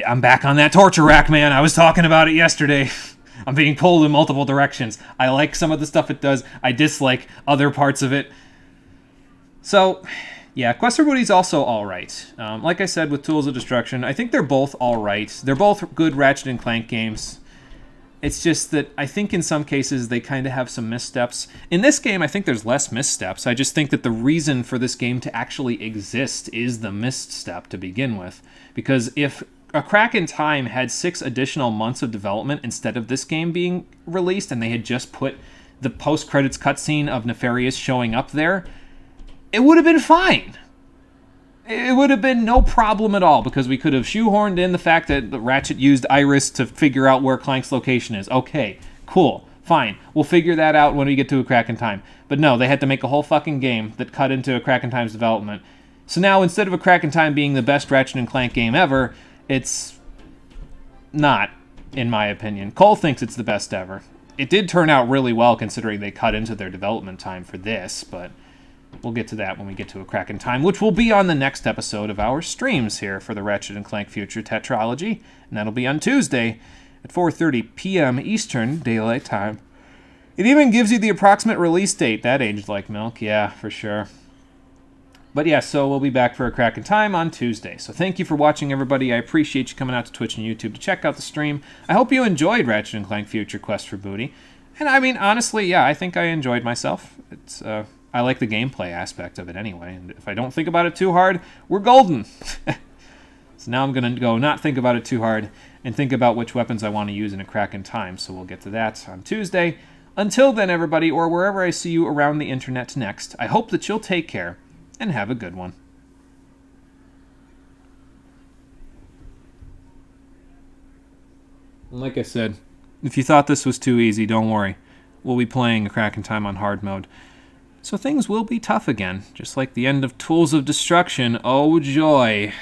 I'm back on that torture rack, man. I was talking about it yesterday. I'm being pulled in multiple directions. I like some of the stuff it does. I dislike other parts of it. So yeah, Quest for Booty is also alright. Like I said with Tools of Destruction, I think they're both alright. They're both good Ratchet and Clank games. It's just that I think in some cases they kind of have some missteps. In this game, I think there's less missteps. I just think that the reason for this game to actually exist is the misstep to begin with. Because if A Crack in Time had 6 additional months of development instead of this game being released, and they had just put the post-credits cutscene of Nefarious showing up there, it would have been fine. It would have been no problem at all, because we could have shoehorned in the fact that Ratchet used Iris to figure out where Clank's location is. Okay, cool, fine. We'll figure that out when we get to A Crack in Time. But no, they had to make a whole fucking game that cut into A Crack in Time's development. So now, instead of A Crack in Time being the best Ratchet and Clank game ever, it's not, in my opinion. Cole thinks it's the best ever. It did turn out really well considering they cut into their development time for this, but we'll get to that when we get to A Crack in Time, which will be on the next episode of our streams here for the Ratchet and Clank Future Tetralogy, and that'll be on Tuesday at 4:30 p.m. Eastern Daylight Time. It even gives you the approximate release date. That aged like milk, yeah, for sure. But yeah, so we'll be back for A Crack in Time on Tuesday. So thank you for watching, everybody. I appreciate you coming out to Twitch and YouTube to check out the stream. I hope you enjoyed Ratchet and Clank Future Quest for Booty. And I mean, honestly, yeah, I think I enjoyed myself. It's I like the gameplay aspect of it anyway, and if I don't think about it too hard, we're golden. So now I'm going to go not think about it too hard and think about which weapons I want to use in A Crack in Time, so we'll get to that on Tuesday. Until then, everybody, or wherever I see you around the internet next, I hope that you'll take care and have a good one. Like I said, if you thought this was too easy, don't worry. We'll be playing A Crack in Time on hard mode. So things will be tough again, just like the end of Tools of Destruction. Oh joy.